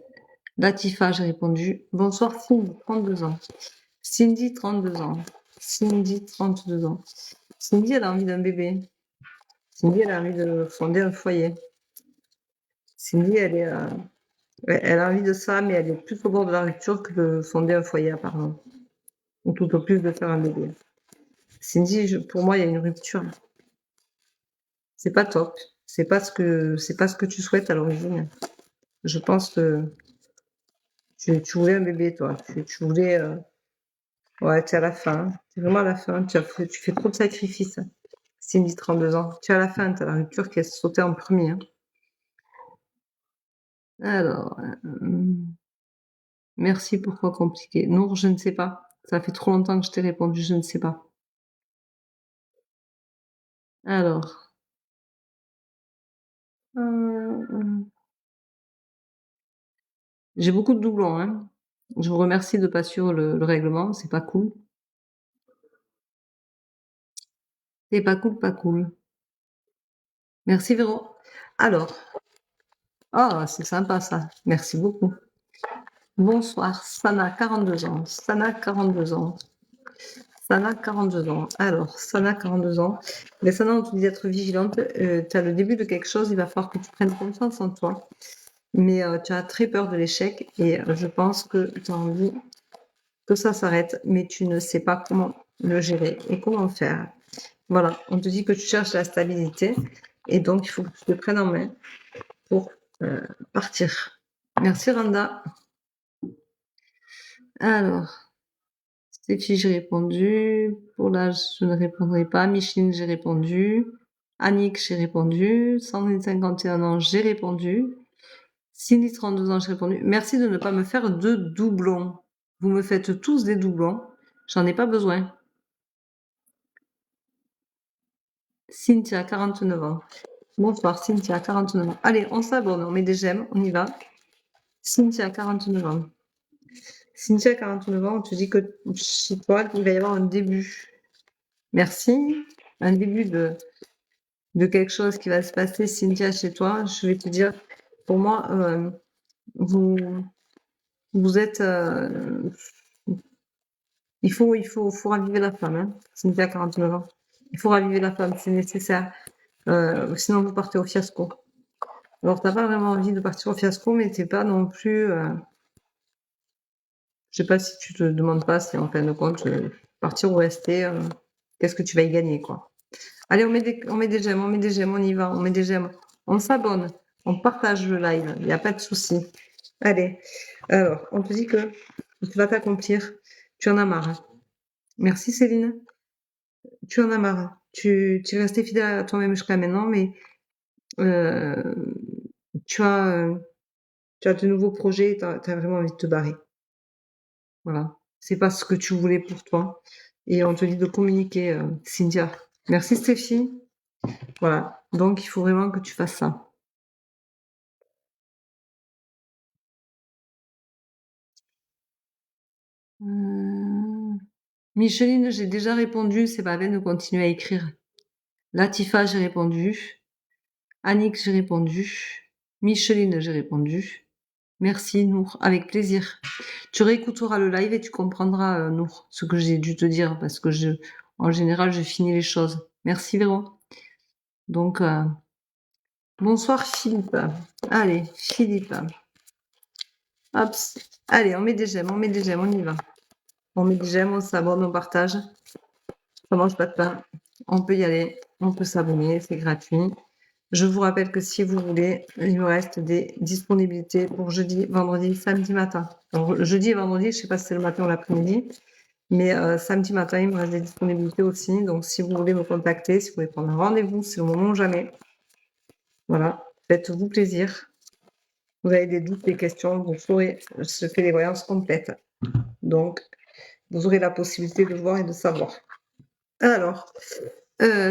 Latifa, j'ai répondu. Bonsoir Cindy, 32 ans. Cindy, 32 ans. Cindy, 32 ans. Cindy, elle a envie d'un bébé. Cindy, elle a envie de fonder un foyer. Cindy, elle a envie de ça, mais elle est plus au bord de la rupture que de fonder un foyer, apparemment. Ou tout au plus de faire un bébé. Cindy, pour moi, il y a une rupture. C'est pas top. C'est pas ce que tu souhaites à l'origine. Je pense que tu voulais un bébé, toi. Tu voulais. Ouais, tu es à la fin. Tu es vraiment à la fin. Tu fais trop de sacrifices. Cindy, 32 ans. Tu es à la fin. Tu as la rupture qui est sautée en premier. Hein. Alors, merci, pourquoi compliqué? Nour, je ne sais pas. Ça fait trop longtemps que je t'ai répondu, je ne sais pas. Alors. J'ai beaucoup de doublons, hein. Je vous remercie de pas suivre le règlement, c'est pas cool. C'est pas cool, pas cool. Merci Véro. Alors. Ah, c'est sympa ça. Merci beaucoup. Bonsoir, Sana, 42 ans. Sana, 42 ans. Sana, 42 ans. Alors, Sana, 42 ans. Mais Sana, on te dit d'être vigilante. Tu as le début de quelque chose, il va falloir que tu prennes confiance en toi. Mais tu as très peur de l'échec et je pense que tu as envie que ça s'arrête, mais tu ne sais pas comment le gérer et comment faire. Voilà, on te dit que tu cherches la stabilité Et donc, il faut que tu te prennes en main pour partir. Merci Randa. Alors, Stéphie, j'ai répondu. Pour l'âge, je ne répondrai pas. Micheline, j'ai répondu. Annick, j'ai répondu. Sandrine, 51 ans, j'ai répondu. Cindy, 32 ans, j'ai répondu. Merci de ne pas me faire de doublons. Vous me faites tous des doublons. J'en ai pas besoin. Cynthia, 49 ans. Bonsoir, Cynthia, 49 ans. Allez, on s'abonne, on met des j'aime, on y va. Cynthia, 49 ans. Cynthia, 49 ans, on te dit que chez toi, il va y avoir un début. Merci. Un début de quelque chose qui va se passer, Cynthia, chez toi. Je vais te dire, pour moi, vous êtes... il faut raviver la femme, hein. Cynthia, 49 ans. Il faut raviver la femme, c'est nécessaire. Sinon, vous partez au fiasco. Alors, t'as pas vraiment envie de partir au fiasco, mais t'es pas non plus... je sais pas si tu te demandes pas si, en fin de compte, partir ou rester, qu'est-ce que tu vas y gagner, quoi. Allez, on met des j'aime, on met des j'aime, on y va, on met des j'aime. On s'abonne, on partage le live, il n'y a pas de souci. Allez, alors, on te dit que tu vas t'accomplir, tu en as marre. Merci Céline, tu en as marre. Tu es resté fidèle à toi-même jusqu'à maintenant, mais euh, tu as, euh, tu as de nouveaux projets, tu as vraiment envie de te barrer. Voilà. C'est pas ce que tu voulais pour toi. Et on te dit de communiquer, Cynthia. Merci Stéphie. Voilà. Donc, il faut vraiment que tu fasses ça. Micheline, j'ai déjà répondu. C'est pas la peine de continuer à écrire. Latifa, j'ai répondu. Annick, j'ai répondu. Micheline, j'ai répondu. Merci, Nour. Avec plaisir. Tu réécouteras le live et tu comprendras, Nour, ce que j'ai dû te dire parce que en général, je finis les choses. Merci, Véro. Donc, bonsoir Philippe. Allez, Philippe. Hop. Allez, on met des j'aime, on met des j'aime, on y va. On met des j'aime, on s'abonne, on partage. Ça mange pas de pain. On peut y aller, on peut s'abonner, c'est gratuit. Je vous rappelle que si vous voulez, il me reste des disponibilités pour jeudi, vendredi, samedi matin. Alors, jeudi et vendredi, je sais pas si c'est le matin ou l'après-midi, mais samedi matin, il me reste des disponibilités aussi. Donc, si vous voulez me contacter, si vous voulez prendre un rendez-vous, c'est le moment ou jamais. Voilà, faites-vous plaisir. Vous avez des doutes, des questions, vous saurez, je fais les voyances complètes. Donc, vous aurez la possibilité de voir et de savoir. Alors,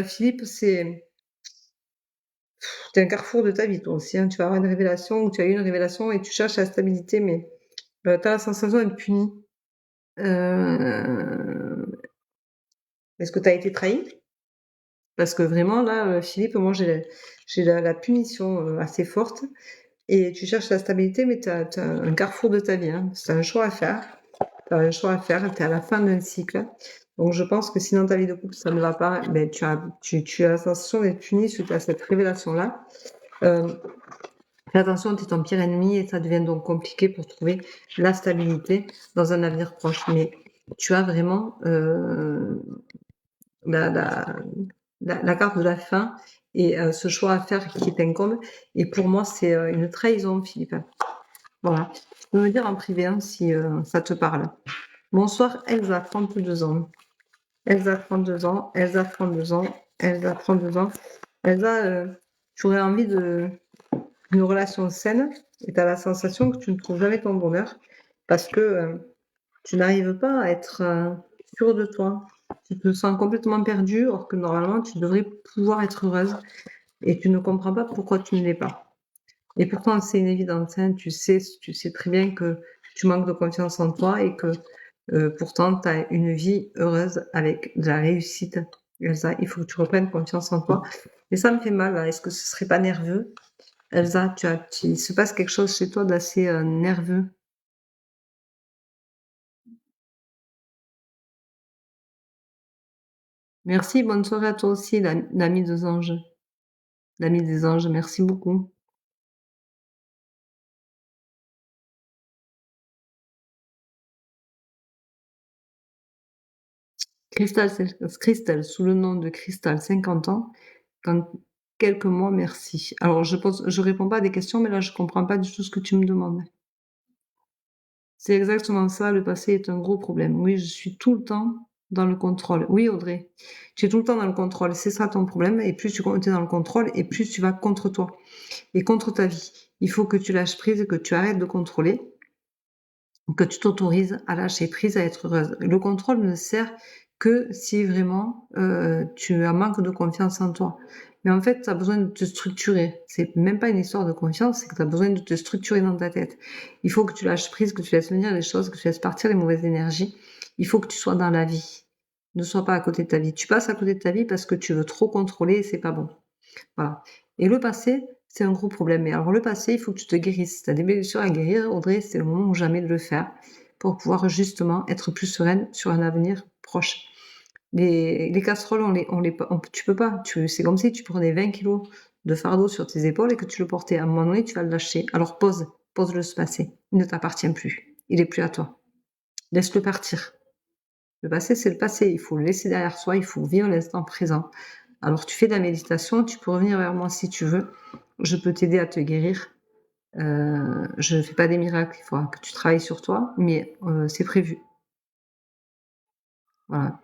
Philippe, c'est un carrefour de ta vie, toi aussi, hein. Tu vas avoir une révélation ou tu as eu une révélation et tu cherches la stabilité, mais tu as la sensation d'être puni. Est-ce que tu as été trahi? Parce que vraiment, là, Philippe, moi, j'ai la punition assez forte et tu cherches la stabilité, mais tu as un carrefour de ta vie, hein. C'est un choix à faire. Tu as un choix à faire, tu es à la fin d'un cycle. Donc, je pense que si dans ta vie de couple, ça ne va pas, ben, tu as la sensation d'être puni suite à cette révélation-là. Fais attention, tu es ton pire ennemi et ça devient donc compliqué pour trouver la stabilité dans un avenir proche. Mais tu as vraiment la carte de la fin et ce choix à faire qui t'incombe. Et pour moi, c'est une trahison, Philippe. Voilà. Tu peux me dire en privé hein, si ça te parle. Bonsoir, Elsa, 32 ans. Elsa, 32 ans. Elsa, 32 ans. Elsa, 32 ans. Elsa, tu aurais envie d'une relation saine et tu as la sensation que tu ne trouves jamais ton bonheur parce que tu n'arrives pas à être sûre de toi. Tu te sens complètement perdue, or que normalement, tu devrais pouvoir être heureuse et tu ne comprends pas pourquoi tu ne l'es pas. Et pourtant, c'est une évidence. Hein. Tu sais très bien que tu manques de confiance en toi et que pourtant, tu as une vie heureuse avec de la réussite. Elsa, il faut que tu reprennes confiance en toi. Et ça me fait mal. Est-ce que ce serait pas nerveux? Elsa, il se passe quelque chose chez toi d'assez nerveux. Merci, bonne soirée à toi aussi, l'ami des anges. L'ami des anges, merci beaucoup. Christelle, sous le nom de Cristal, 50 ans, quand quelques mois, merci. Alors je réponds pas à des questions, mais là, je comprends pas du tout ce que tu me demandes. C'est exactement ça, le passé est un gros problème. Oui, je suis tout le temps dans le contrôle. Oui, Audrey, tu es tout le temps dans le contrôle, c'est ça ton problème, et plus tu es dans le contrôle, et plus tu vas contre toi, et contre ta vie. Il faut que tu lâches prise, que tu arrêtes de contrôler, que tu t'autorises à lâcher prise, à être heureuse. Le contrôle ne sert que si vraiment tu as manque de confiance en toi. Mais en fait, tu as besoin de te structurer. C'est même pas une histoire de confiance, c'est que tu as besoin de te structurer dans ta tête. Il faut que tu lâches prise, que tu laisses venir les choses, que tu laisses partir les mauvaises énergies. Il faut que tu sois dans la vie. Ne sois pas à côté de ta vie. Tu passes à côté de ta vie parce que tu veux trop contrôler et c'est pas bon. Voilà. Et le passé, c'est un gros problème. Mais alors le passé, il faut que tu te guérisses. Si tu as des blessures à guérir, Audrey, c'est le moment ou jamais de le faire pour pouvoir justement être plus sereine sur un avenir proche. Les casseroles, tu peux pas. C'est comme si tu prenais 20 kilos de fardeau sur tes épaules et que tu le portais. À un moment donné, tu vas le lâcher. Alors pose-le se passer. Il ne t'appartient plus. Il est plus à toi. Laisse-le partir. Le passé, c'est le passé. Il faut le laisser derrière soi. Il faut vivre l'instant présent. Alors, tu fais de la méditation. Tu peux revenir vers moi si tu veux. Je peux t'aider à te guérir. Je ne fais pas des miracles. Il faudra que tu travailles sur toi, mais c'est prévu. Voilà.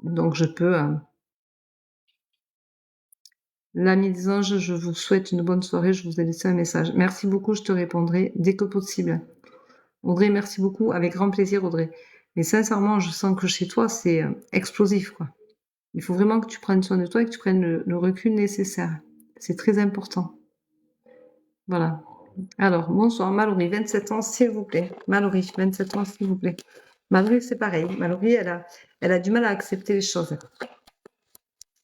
Donc, je peux. L'ami des anges, je vous souhaite une bonne soirée. Je vous ai laissé un message. Merci beaucoup. Je te répondrai dès que possible. Audrey, merci beaucoup. Avec grand plaisir, Audrey. Mais sincèrement, je sens que chez toi, c'est explosif, quoi. Il faut vraiment que tu prennes soin de toi et que tu prennes le recul nécessaire. C'est très important. Voilà. Alors, bonsoir, Mallory, 27 ans, s'il vous plaît. Mallory, 27 ans, s'il vous plaît. Mallory, c'est pareil. Mallory, elle a du mal à accepter les choses.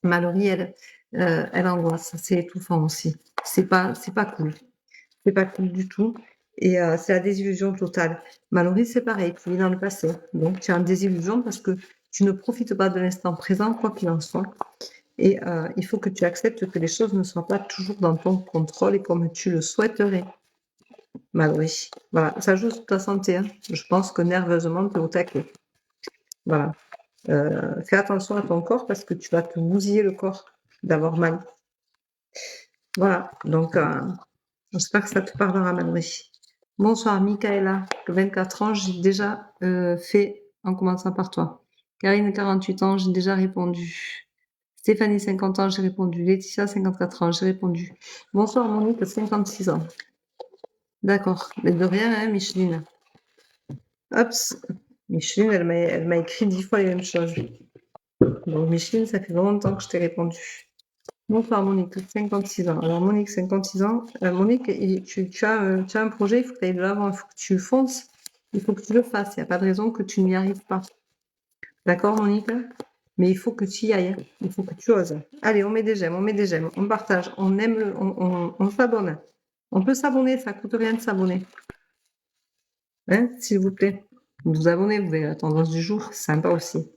Mallory, elle angoisse. C'est étouffant aussi. C'est pas cool. C'est pas cool du tout. Et c'est la désillusion totale. Mallory, c'est pareil. Tu vis dans le passé. Donc, tu es en désillusion parce que tu ne profites pas de l'instant présent, quoi qu'il en soit. Et il faut que tu acceptes que les choses ne soient pas toujours dans ton contrôle et comme tu le souhaiterais. Mallory. Voilà, ça joue sur ta santé. Hein. Je pense que nerveusement, tu es au taquet. Voilà. Fais attention à ton corps parce que tu vas te bousiller le corps d'avoir mal. Voilà, donc j'espère que ça te parlera, Mallory. Bonsoir, Michaela, 24 ans, j'ai déjà fait en commençant par toi. Karine, 48 ans, j'ai déjà répondu. Stéphanie, 50 ans, j'ai répondu. Laetitia, 54 ans, j'ai répondu. Bonsoir, Monique, 56 ans. D'accord, mais de rien, hein, Micheline. Hop, Micheline, elle m'a écrit 10 fois les mêmes choses. Donc, Micheline, ça fait longtemps que je t'ai répondu. Bonsoir, Monique, 56 ans. Alors, Monique, 56 ans. Monique, tu as un projet, il faut que tu ailles de l'avant, il faut que tu fonces, il faut que tu le fasses. Il n'y a pas de raison que tu n'y arrives pas. D'accord, Monique? Mais il faut que tu y ailles. Il faut que tu oses. Allez, on met des j'aime, on partage, on aime, on s'abonne. On peut s'abonner, ça coûte rien de s'abonner. Hein, s'il vous plaît. Vous abonnez, vous avez la tendance du jour, c'est sympa aussi.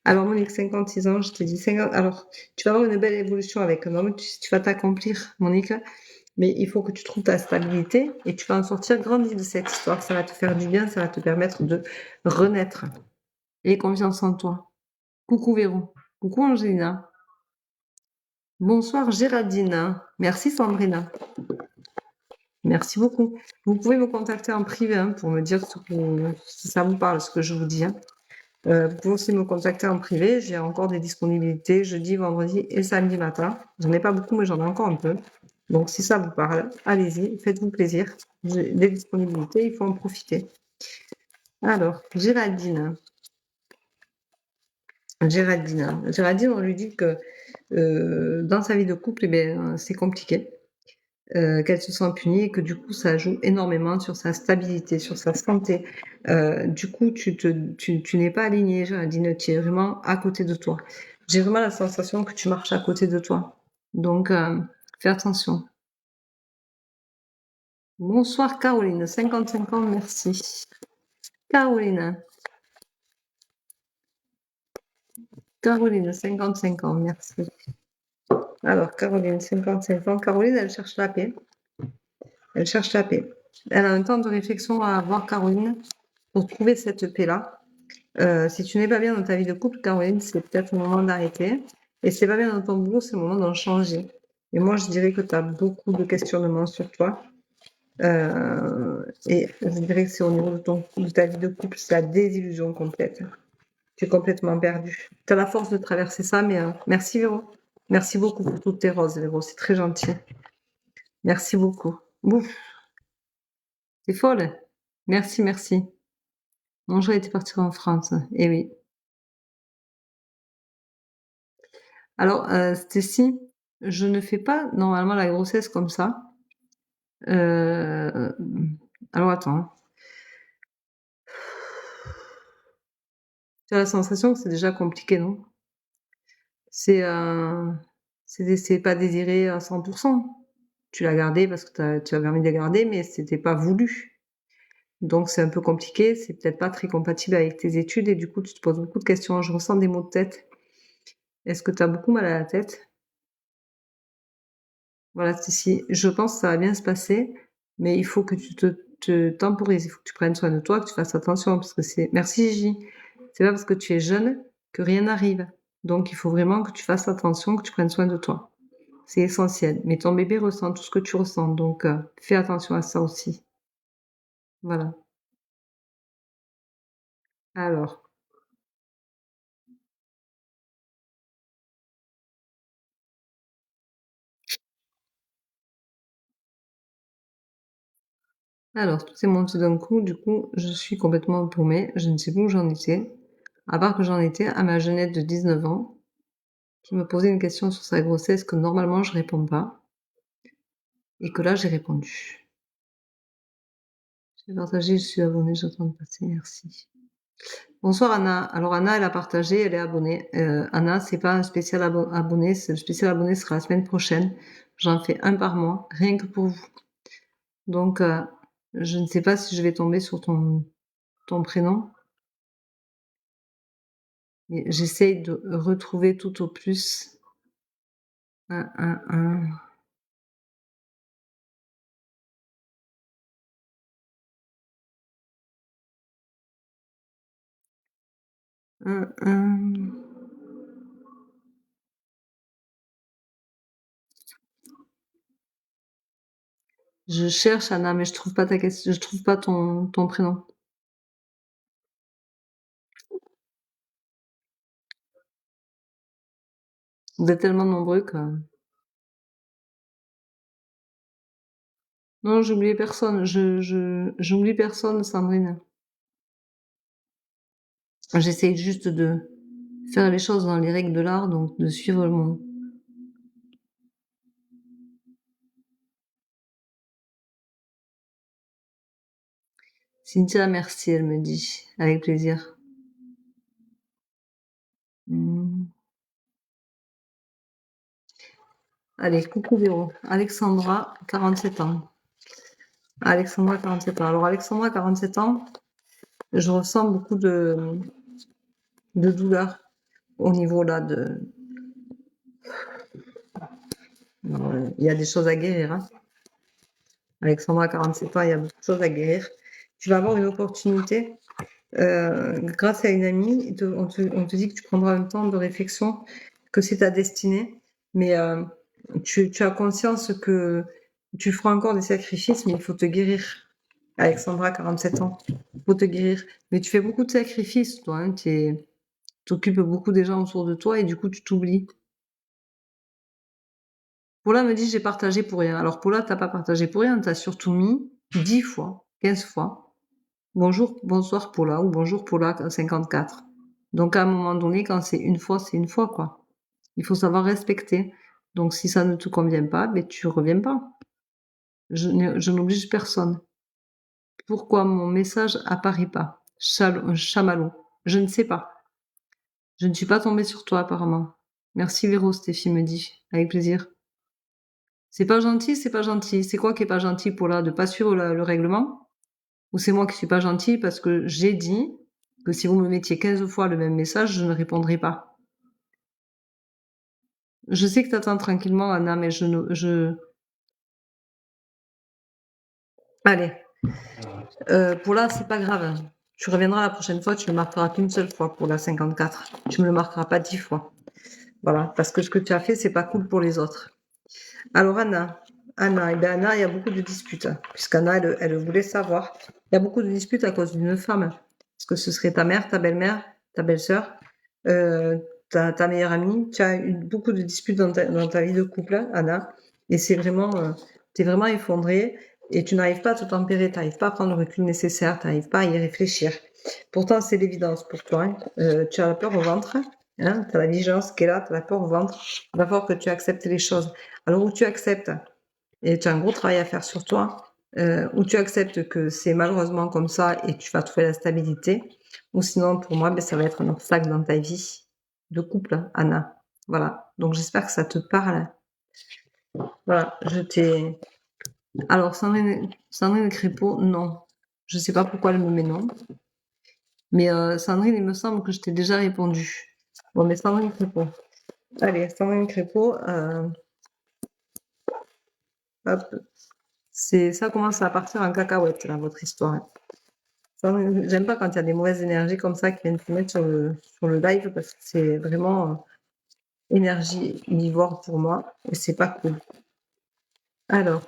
Alors, Monique, 56 ans, je te dis 50. Alors, tu vas avoir une belle évolution avec un homme, tu vas t'accomplir, Monique. Mais il faut que tu trouves ta stabilité et tu vas en sortir grandi de cette histoire. Ça va te faire du bien, ça va te permettre de renaître. Et confiance en toi. Coucou Véro. Coucou Angelina. Bonsoir Géraldine. Merci Sandrine. Merci beaucoup. Vous pouvez me contacter en privé hein, pour me dire si ça vous parle, ce que je vous dis. Hein. Vous pouvez aussi me contacter en privé. J'ai encore des disponibilités jeudi, vendredi et samedi matin. J'en ai pas beaucoup, mais j'en ai encore un peu. Donc, si ça vous parle, allez-y, faites-vous plaisir. J'ai des disponibilités, il faut en profiter. Alors, Géraldine, on lui dit que dans sa vie de couple, eh bien, c'est compliqué. Qu'elle se sent punie et que du coup ça joue énormément sur sa stabilité, sur sa santé. Du coup, tu n'es pas aligné, Géraldine, tu es vraiment à côté de toi. J'ai vraiment la sensation que tu marches à côté de toi. Donc, fais attention. Bonsoir Caroline, 55 ans, merci. Caroline, 55 ans, merci. Alors, Caroline, 55 ans. Caroline, elle cherche la paix. Elle cherche la paix. Elle a un temps de réflexion à avoir, Caroline, pour trouver cette paix-là. Si tu n'es pas bien dans ta vie de couple, Caroline, c'est peut-être le moment d'arrêter. Et si c'est pas bien dans ton boulot, c'est le moment d'en changer. Et moi, je dirais que tu as beaucoup de questionnements sur toi. Et je dirais que c'est au niveau de ta vie de couple, c'est la désillusion complète. Tu es complètement perdu. Tu as la force de traverser ça, mais merci Véro. Merci beaucoup pour toutes tes roses, Véro. C'est très gentil. Merci beaucoup. Ouf, t'es folle. Merci, merci. Mon jour était parti en France. Eh oui. Alors, Stécie, je ne fais pas normalement la grossesse comme ça. Alors, attends, hein. Tu as la sensation que c'est déjà compliqué, non? C'est pas désiré à 100%. Tu l'as gardé parce que tu avais envie de la garder, mais c'était pas voulu. Donc, c'est un peu compliqué. C'est peut-être pas très compatible avec tes études et du coup, tu te poses beaucoup de questions. Je ressens des maux de tête. Est-ce que tu as beaucoup mal à la tête? Voilà, Stécie, je pense que ça va bien se passer, mais il faut que tu te temporises, il faut que tu prennes soin de toi, que tu fasses attention, parce que merci Gigi, c'est pas parce que tu es jeune que rien n'arrive. Donc il faut vraiment que tu fasses attention, que tu prennes soin de toi. C'est essentiel. Mais ton bébé ressent tout ce que tu ressens, donc fais attention à ça aussi. Voilà. Alors, tout s'est monté d'un coup, du coup, je suis complètement paumée, je ne sais plus où j'en étais, à part que j'en étais à ma jeunette de 19 ans, qui me posait une question sur sa grossesse que normalement je réponds pas, et que là j'ai répondu. J'ai partagé, je suis abonnée, j'attends de passer, merci. Bonsoir Anna. Alors Anna, elle a partagé, elle est abonnée. Anna, c'est pas un spécial abonné, le spécial abonné sera la semaine prochaine. J'en fais un par mois, rien que pour vous. Donc, je ne sais pas si je vais tomber sur ton prénom, mais j'essaye de retrouver tout au plus un. Je cherche Anna, mais je trouve pas ta question, je trouve pas ton prénom. Vous êtes tellement nombreux que... Non, j'ai oublié personne. J'oublie personne, Sandrine. J'essaye juste de faire les choses dans les règles de l'art, donc de suivre mon... Cynthia, merci, elle me dit. Avec plaisir. Allez, coucou Véro. Alexandra, 47 ans. Alexandra, 47 ans. Alors, Alexandra, 47 ans, je ressens beaucoup de douleur au niveau là de... Il y a des choses à guérir. Hein. Alexandra, 47 ans, il y a beaucoup de choses à guérir. Tu vas avoir une opportunité grâce à une amie. On te dit que tu prendras un temps de réflexion, que c'est ta destinée. Mais tu as conscience que tu feras encore des sacrifices, mais il faut te guérir. Alexandra, 47 ans, il faut te guérir. Mais tu fais beaucoup de sacrifices, toi. Hein, tu t'occupes beaucoup des gens autour de toi et du coup, tu t'oublies. Paula me dit j'ai partagé pour rien. Alors Paula, t'as pas partagé pour rien, t'as surtout mis 10 fois, 15 fois. Bonjour, bonsoir Paula ou bonjour Paula 54. Donc à un moment donné, quand c'est une fois, quoi. Il faut savoir respecter. Donc si ça ne te convient pas, ben tu reviens pas. Je n'oblige personne. Pourquoi mon message apparaît pas? Chamallow. Je ne sais pas. Je ne suis pas tombée sur toi apparemment. Merci Véro, Stéphie me dit. Avec plaisir. C'est pas gentil, c'est pas gentil. C'est quoi qui est pas gentil pour là de pas suivre le règlement? Ou c'est moi qui suis pas gentil parce que j'ai dit que si vous me mettiez 15 fois le même message, je ne répondrai pas. Je sais que t'attends tranquillement, Anna, mais Allez. Pour là, c'est pas grave. Tu reviendras la prochaine fois, tu ne marqueras qu'une seule fois pour la 54. Tu me le marqueras pas 10 fois. Voilà. Parce que ce que tu as fait, c'est pas cool pour les autres. Alors, Anna. Anna, eh bien, Anna, il y a beaucoup de disputes, hein, puisqu'Anna, elle voulait savoir. Il y a beaucoup de disputes à cause d'une femme. Est-ce que ce serait ta mère, ta belle-mère, ta belle-sœur, euh, ta meilleure amie? Tu as eu beaucoup de disputes dans ta vie de couple, hein, Anna. Et c'est vraiment, t'es vraiment effondrée et tu n'arrives pas à te tempérer, tu n'arrives pas à prendre le recul nécessaire, tu n'arrives pas à y réfléchir. Pourtant, c'est l'évidence pour toi, hein. Tu as la peur au ventre, hein, tu as la vigilance qui est là, tu as la peur au ventre. Il va falloir que tu acceptes les choses. Alors, où tu acceptes, et tu as un gros travail à faire sur toi, où tu acceptes que c'est malheureusement comme ça et tu vas trouver la stabilité, ou sinon, pour moi, ben, ça va être un obstacle dans ta vie de couple, hein, Anna. Voilà. Donc, j'espère que ça te parle. Voilà, je t'ai. Alors, Sandrine Crépeau, non. Je sais pas pourquoi elle me met non. Mais Sandrine, il me semble que je t'ai déjà répondu. Bon, mais Sandrine Crépeau. Allez, Sandrine Crépeau, hop. Ça commence à partir en cacahuète, là, votre histoire. J'aime pas quand il y a des mauvaises énergies comme ça qui viennent se mettre sur le live parce que c'est vraiment énergie univore pour moi et c'est pas cool. Alors,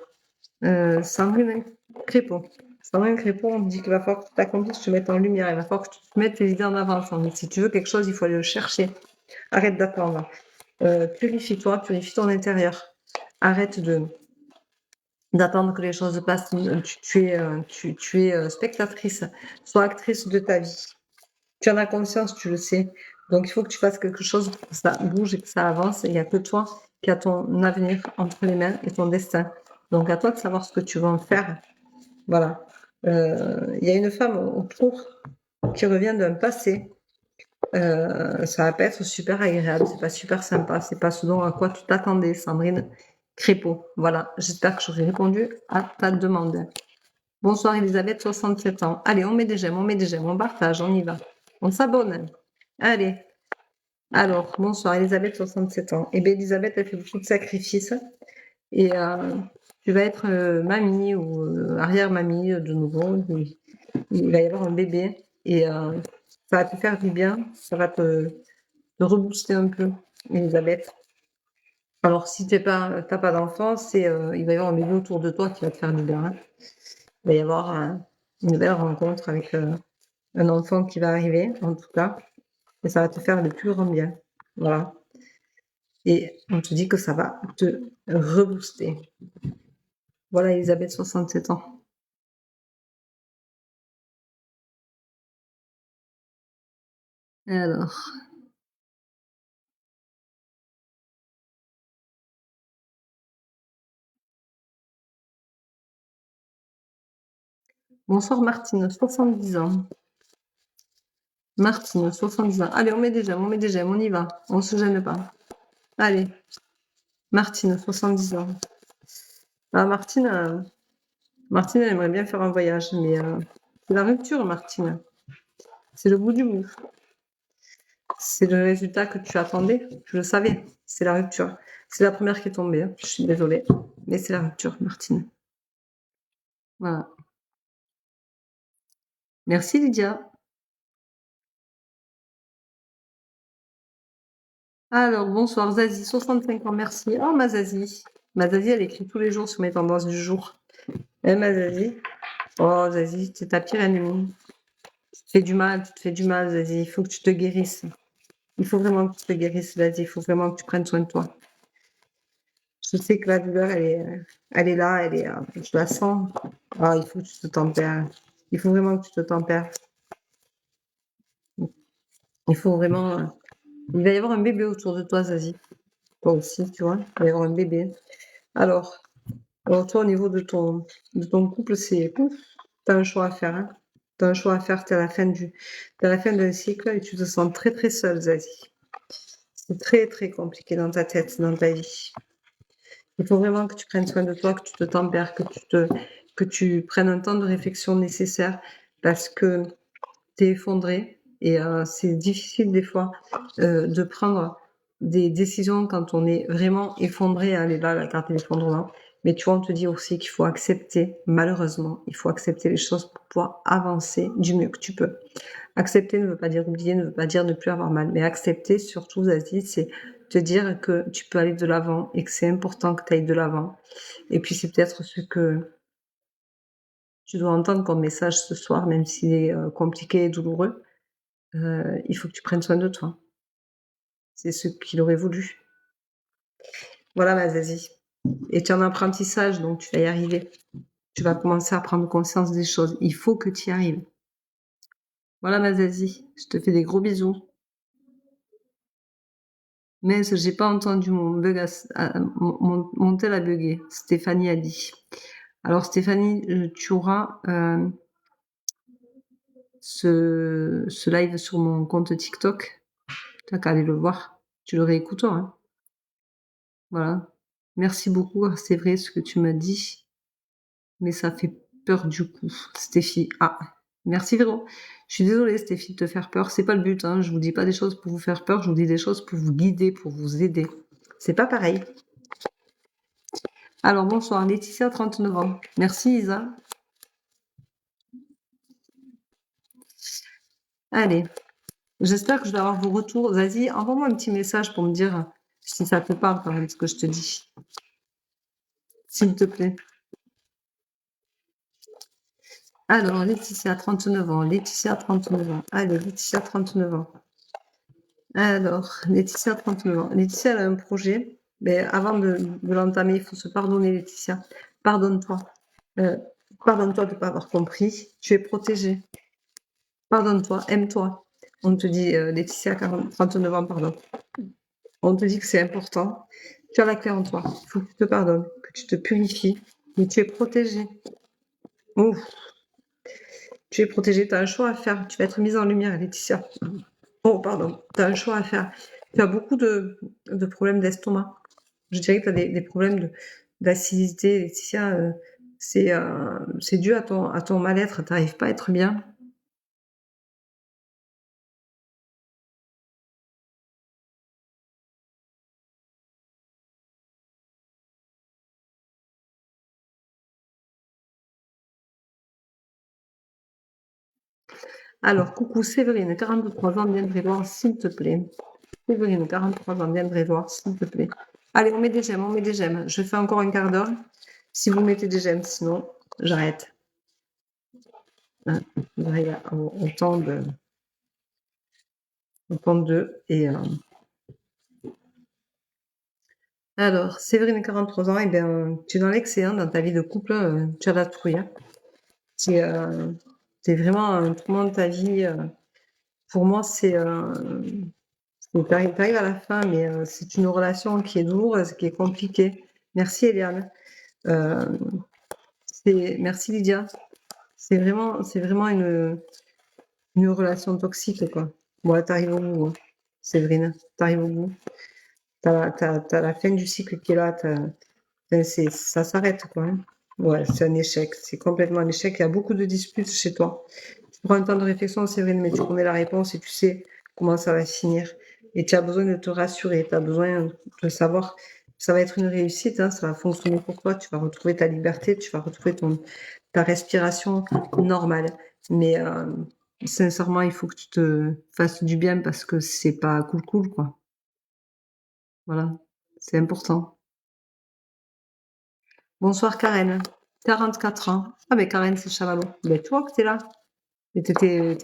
Sandrine Crépeau. Sandrine Crépeau, on me dit qu'il va falloir que tu t'accomplisses, que tu te mettes en lumière, il va falloir que tu te mettes tes idées en avant. Si tu veux quelque chose, il faut aller le chercher. Arrête d'attendre. Purifie-toi, purifie ton intérieur. Arrête d'attendre que les choses passent. Tu es spectatrice, sois actrice de ta vie. Tu en as conscience, tu le sais. Donc, il faut que tu fasses quelque chose pour que ça bouge et que ça avance. Il n'y a que toi qui as ton avenir entre les mains et ton destin. Donc, à toi de savoir ce que tu veux en faire. Voilà. Il y a une femme autour qui revient d'un passé. Ça va pas être super agréable, c'est pas super sympa, c'est pas ce dont à quoi tu t'attendais, Sandrine Crépeau. Voilà, j'espère que j'aurai répondu à ta demande. Bonsoir Elisabeth, 67 ans. Allez, on met des j'aime, on partage, on y va. On s'abonne. Allez. Alors, bonsoir Elisabeth, 67 ans. Eh bien, Elisabeth, elle fait beaucoup de sacrifices. Et tu vas être mamie ou arrière-mamie de nouveau. Il va y avoir un bébé. Et ça va te faire du bien. Ça va te rebooster un peu, Elisabeth. Alors, si t'as pas d'enfant, il va y avoir un bébé autour de toi qui va te faire du bien, hein. Il va y avoir une belle rencontre avec un enfant qui va arriver, en tout cas, et ça va te faire le plus grand bien. Voilà. Et on te dit que ça va te rebooster. Voilà, Elisabeth, 67 ans. Alors. Bonsoir Martine, 70 ans. Martine, 70 ans. Allez, on met des j'aime, on y va. On se gêne pas. Allez. Martine, 70 ans. Ah, Martine, elle aimerait bien faire un voyage, mais c'est la rupture, Martine. C'est le bout du bout. C'est le résultat que tu attendais. Je le savais. C'est la rupture. C'est la première qui est tombée, hein. Je suis désolée. Mais c'est la rupture, Martine. Voilà. Merci, Lydia. Alors, bonsoir, Zazie, 65 ans, merci. Oh, ma Zazie. Ma Zazie, elle écrit tous les jours sur mes tendances du jour. Ma Zazie. Oh, Zazie, c'est ta pire ennemie. Tu te fais du mal, Zazie. Il faut que tu te guérisses. Il faut vraiment que tu te guérisses, Zazie. Il faut vraiment que tu prennes soin de toi. Je sais que la douleur, elle est là, je la sens. Ah, il faut que tu te tempères. Il faut vraiment que tu te tempères. Il faut vraiment. Il va y avoir un bébé autour de toi, Zazie. Toi aussi, tu vois. Il va y avoir un bébé. Alors, toi, au niveau de ton couple, c'est. Tu as un choix à faire, hein. Tu as un choix à faire. Tu à la fin d'un cycle et tu te sens très, très seule, Zazie. C'est très, très compliqué dans ta tête, dans ta vie. Il faut vraiment que tu prennes soin de toi, que tu te tempères, que tu prennes un temps de réflexion nécessaire parce que tu es effondré et c'est difficile des fois de prendre des décisions quand on est vraiment effondré. Elle est là, la carte de l'effondrement. Mais tu vois, on te dit aussi qu'il faut accepter, malheureusement, il faut accepter les choses pour pouvoir avancer du mieux que tu peux. Accepter ne veut pas dire oublier, ne veut pas dire ne plus avoir mal. Mais accepter, surtout, Zazie, c'est te dire que tu peux aller de l'avant et que c'est important que tu ailles de l'avant. Et puis c'est peut-être ce que tu dois entendre comme message ce soir, même s'il est compliqué et douloureux. Il faut que tu prennes soin de toi. C'est ce qu'il aurait voulu. Voilà ma Zazie. Et tu es en apprentissage, donc tu vas y arriver. Tu vas commencer à prendre conscience des choses. Il faut que tu y arrives. Voilà ma Zazie. Je te fais des gros bisous. Mais j'ai pas entendu mon tel a bugué. Stéphanie a dit. Alors Stéphanie, tu auras ce live sur mon compte TikTok. T'as qu'à aller le voir. Tu le réécouteras. Hein. Voilà. Merci beaucoup. C'est vrai ce que tu m'as dit. Mais ça fait peur du coup. Stéphie. Ah. Merci Véro. Je suis désolée Stéphie de te faire peur. C'est pas le but. Hein. Je vous dis pas des choses pour vous faire peur. Je vous dis des choses pour vous guider, pour vous aider. C'est pas pareil. Alors bonsoir Laetitia, 39 ans. Merci Isa. Allez. J'espère que je vais avoir vos retours. Vas-y, envoie-moi un petit message pour me dire si ça te parle quand même ce que je te dis. S'il te plaît. Alors, Laetitia, 39 ans. Laetitia, 39 ans. Allez, Laetitia, 39 ans. Alors, Laetitia, 39 ans. Laetitia, elle a un projet. Mais avant de l'entamer, il faut se pardonner, Laetitia. Pardonne-toi. Pardonne-toi de ne pas avoir compris. Tu es protégée. Pardonne-toi. Aime-toi. On te dit, Laetitia, 39 ans, pardon. On te dit que c'est important. Tu as la clé en toi. Il faut que tu te pardonnes, que tu te purifies. Mais tu es protégée. Ouf. Tu es protégée. Tu as un choix à faire. Tu vas être mise en lumière, Laetitia. Oh, pardon. Tu as un choix à faire. Tu as beaucoup de problèmes d'estomac. Je dirais que tu as des problèmes d'acidité, Laetitia. C'est dû à ton mal-être. Tu n'arrives pas à être bien. Alors, coucou Séverine, 43 ans, viendrai voir, s'il te plaît. Séverine, 43 ans, viendrai voir, s'il te plaît. Allez, on met des j'aime, on met des j'aime. Je fais encore un quart d'heure. Si vous mettez des j'aime, sinon, j'arrête. Hein, j'arrive au temps de. Et, alors, Séverine, 43 ans, eh bien, tu es dans l'excellent dans ta vie de couple, tu as la trouille. Hein. Tu es vraiment un tournant de ta vie. Pour moi, t'arrives à la fin, mais c'est une relation qui est douloureuse, qui est compliquée. Merci Eliane. Merci Lydia. C'est vraiment une relation toxique, quoi. Bon, t'arrives au bout, hein. Séverine, t'arrives au bout. T'as la fin du cycle qui est là. Ça s'arrête, quoi. Hein. Ouais, c'est un échec. C'est complètement un échec. Il y a beaucoup de disputes chez toi. Tu prends un temps de réflexion, Séverine, mais tu connais la réponse et tu sais comment ça va finir. Et tu as besoin de te rassurer. Tu as besoin de savoir que ça va être une réussite. Hein, ça va fonctionner pour toi. Tu vas retrouver ta liberté. Tu vas retrouver ta respiration normale. Mais sincèrement, il faut que tu te fasses du bien parce que c'est pas cool, quoi. Voilà, c'est important. Bonsoir Karen, 44 ans. Ah mais Karen, c'est Chamallow. Ben toi que t'es là. Et t'étais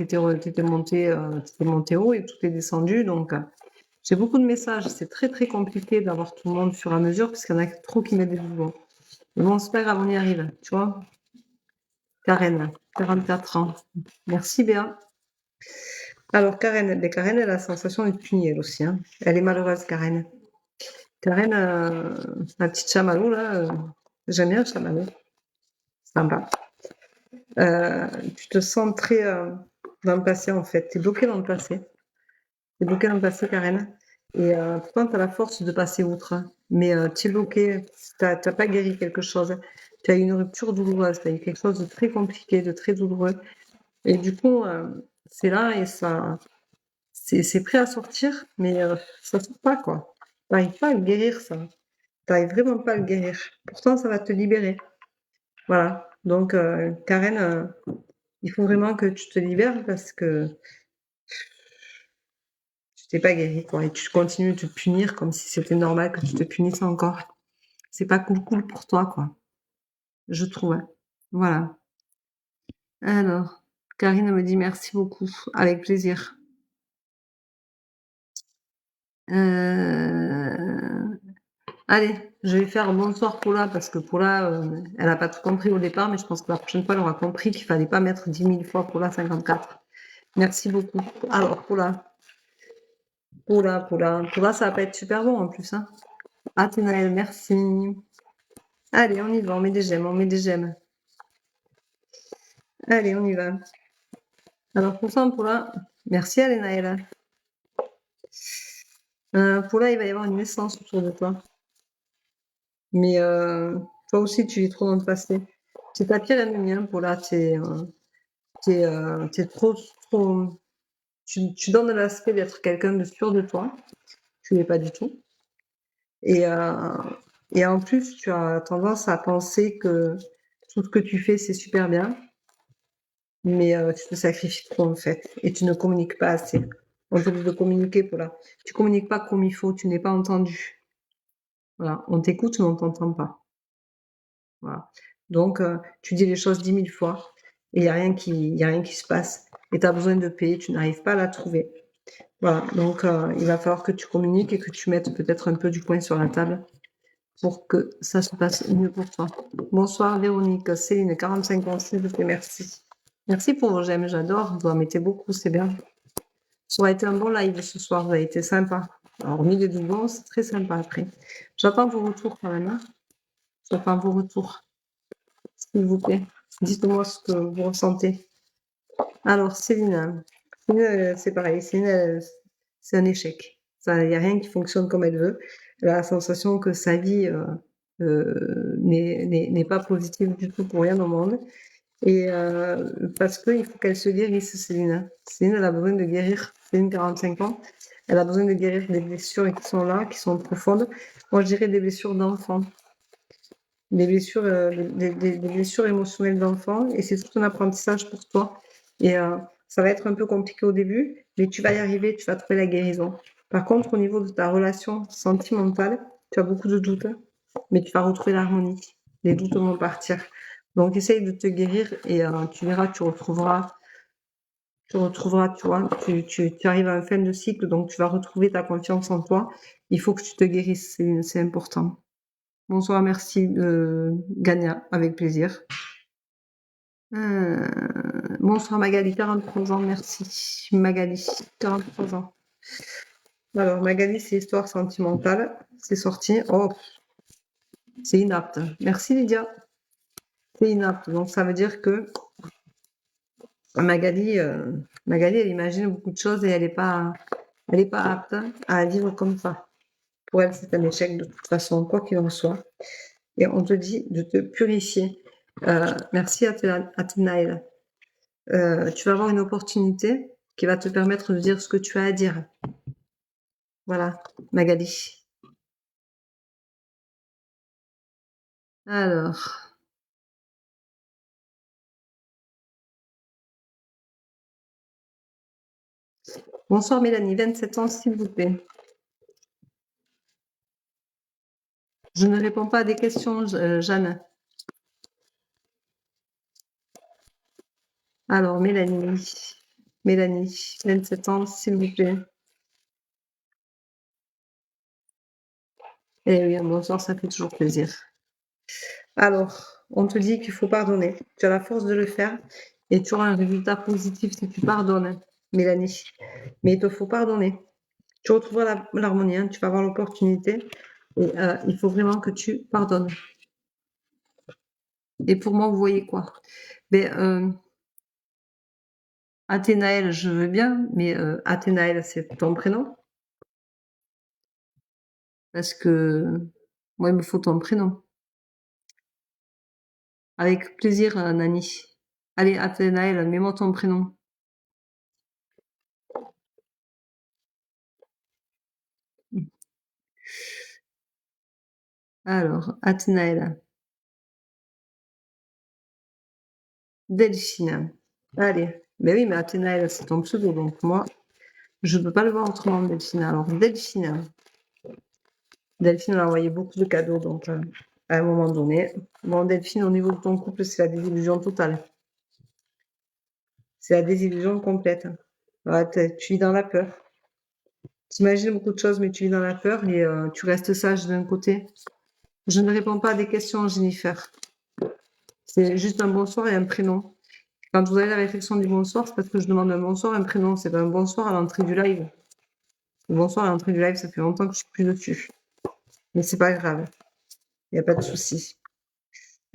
monté haut et tout est descendu. Donc j'ai beaucoup de messages. C'est très très compliqué d'avoir tout le monde sur à mesure parce qu'il y en a trop qui mettent des doublons. Mais bon, c'est pas grave, on y arrive. Tu vois. Karen, 44 ans. Merci Béa. Alors Karen, ben, Karen, elle a la sensation d'être punie elle aussi. Hein. Elle est malheureuse, Karen. Karen, la petite chamallow là, j'aime bien le chamallow. Sympa. Tu te sens très dans le passé en fait. Tu es bloqué dans le passé. Tu es bloqué dans le passé, Karen. Et pourtant, tu as la force de passer outre. Mais tu es bloqué. Tu n'as pas guéri quelque chose. Tu as eu une rupture douloureuse. Tu as eu quelque chose de très compliqué, de très douloureux. Et du coup, c'est là et ça, c'est prêt à sortir, mais ça ne sort pas, quoi. Tu n'arrives pas à le guérir, ça. Tu n'arrives vraiment pas à le guérir. Pourtant, ça va te libérer. Voilà. Donc, Karen, il faut vraiment que tu te libères parce que t'es pas guéri, quoi. Et tu continues de te punir comme si c'était normal que tu te punisses encore. C'est pas cool pour toi, quoi. Je trouve. Voilà. Alors, Karine me dit merci beaucoup. Avec plaisir. Allez, je vais faire bonsoir Paula parce que Paula, elle a pas tout compris au départ, mais je pense que la prochaine fois, elle aura compris qu'il fallait pas mettre 10 000 fois Paula 54. Merci beaucoup. Alors, Paula, ça va pas être super bon en plus, hein. Athénaël, merci. Allez, on y va, on met des j'aime. Allez, on y va. Alors, pour ça, Paula, merci Alénaël. Paula, il va y avoir une naissance autour de toi. Mais toi aussi, tu vis trop dans le passé. C'est ta pire ennemie, hein, Paula. T'es trop. Tu donnes l'aspect d'être quelqu'un de sûr de toi. Tu l'es pas du tout. Et en plus, tu as tendance à penser que tout ce que tu fais, c'est super bien. Mais tu te sacrifies trop, en fait. Et tu ne communiques pas assez. On te dit de communiquer, Paula. Tu communiques pas comme il faut. Tu n'es pas entendu. Voilà. On t'écoute, mais on t'entend pas. Voilà. Donc, tu dis les choses 10 000 fois et il n'y a rien qui se passe. Et tu as besoin de paix, tu n'arrives pas à la trouver. Voilà. Donc, il va falloir que tu communiques et que tu mettes peut-être un peu du poing sur la table pour que ça se passe mieux pour toi. Bonsoir Véronique, Céline, 45 ans, s'il vous plaît, merci. Merci pour vos j'aime, j'adore. Vous en mettez beaucoup, c'est bien. Ça aurait été un bon live ce soir, ça a été sympa. Alors, au milieu du bon, c'est très sympa après. J'attends vos retours quand même. Hein. J'attends vos retours. S'il vous plaît, dites-moi ce que vous ressentez. Alors, Céline, c'est pareil. Céline, c'est un échec. Il n'y a rien qui fonctionne comme elle veut. Elle a la sensation que sa vie n'est pas positive du tout pour rien au monde. Et parce qu'il faut qu'elle se guérisse, Céline. Céline, elle a besoin de guérir. Céline, 45 ans. Elle a besoin de guérir des blessures qui sont là, qui sont profondes. Moi, je dirais des blessures d'enfant. Des blessures, des blessures émotionnelles d'enfant, et c'est tout un apprentissage pour toi. Et ça va être un peu compliqué au début, mais tu vas y arriver, tu vas trouver la guérison. Par contre, au niveau de ta relation sentimentale, tu as beaucoup de doutes, hein, mais tu vas retrouver l'harmonie. Les doutes vont partir. Donc, essaye de te guérir et tu verras, tu retrouveras, tu vois, tu arrives à un fin de cycle, donc tu vas retrouver ta confiance en toi. Il faut que tu te guérisses, c'est important. Bonsoir, merci, Gania, avec plaisir. Bonsoir Magali, 43 ans, merci. Magali, 43 ans. Alors, Magali, c'est histoire sentimentale. C'est sorti. Oh, c'est inapte. Merci Lydia. C'est inapte. Donc, ça veut dire que Magali, elle imagine beaucoup de choses et elle n'est pas apte à vivre comme ça. Pour elle, c'est un échec de toute façon, quoi qu'il en soit. Et on te dit de te purifier. Merci à Athénaël. Tu vas avoir une opportunité qui va te permettre de dire ce que tu as à dire. Voilà, Magali. Alors. Bonsoir Mélanie, 27 ans, s'il vous plaît. Je ne réponds pas à des questions, Jeanne. Alors, Mélanie, 27 ans, s'il vous plaît. Eh oui, bonsoir, ça fait toujours plaisir. Alors, on te dit qu'il faut pardonner. Tu as la force de le faire et tu auras un résultat positif si tu pardonnes, Mélanie. Mais il te faut pardonner. Tu retrouveras l'harmonie, hein, tu vas avoir l'opportunité. Et il faut vraiment que tu pardonnes. Et pour moi, vous voyez quoi? Athénaël, je veux bien, mais Athénaël, c'est ton prénom? Parce que moi, il me faut ton prénom. Avec plaisir, Nani. Allez, Athénaël, mets-moi ton prénom. Alors, Athénaël. Delphine. Allez. Ben oui, mais Athénaël, c'est ton pseudo, donc moi, Je ne peux pas le voir autrement, Delphine. Alors, Delphine, on a envoyé beaucoup de cadeaux, donc à un moment donné. Bon, Delphine, au niveau de ton couple, c'est la désillusion totale. C'est la désillusion complète. Ouais, tu vis dans la peur. Tu imagines beaucoup de choses, mais tu vis dans la peur et tu restes sage d'un côté. Je ne réponds pas à des questions, Jennifer. C'est juste un bonsoir et un prénom. Quand vous avez la réflexion du bonsoir, c'est parce que je demande un bonsoir et un prénom. C'est pas un bonsoir à l'entrée du live. Le bonsoir à l'entrée du live, ça fait longtemps que je suis plus dessus. Mais c'est pas grave. Il n'y a pas de souci.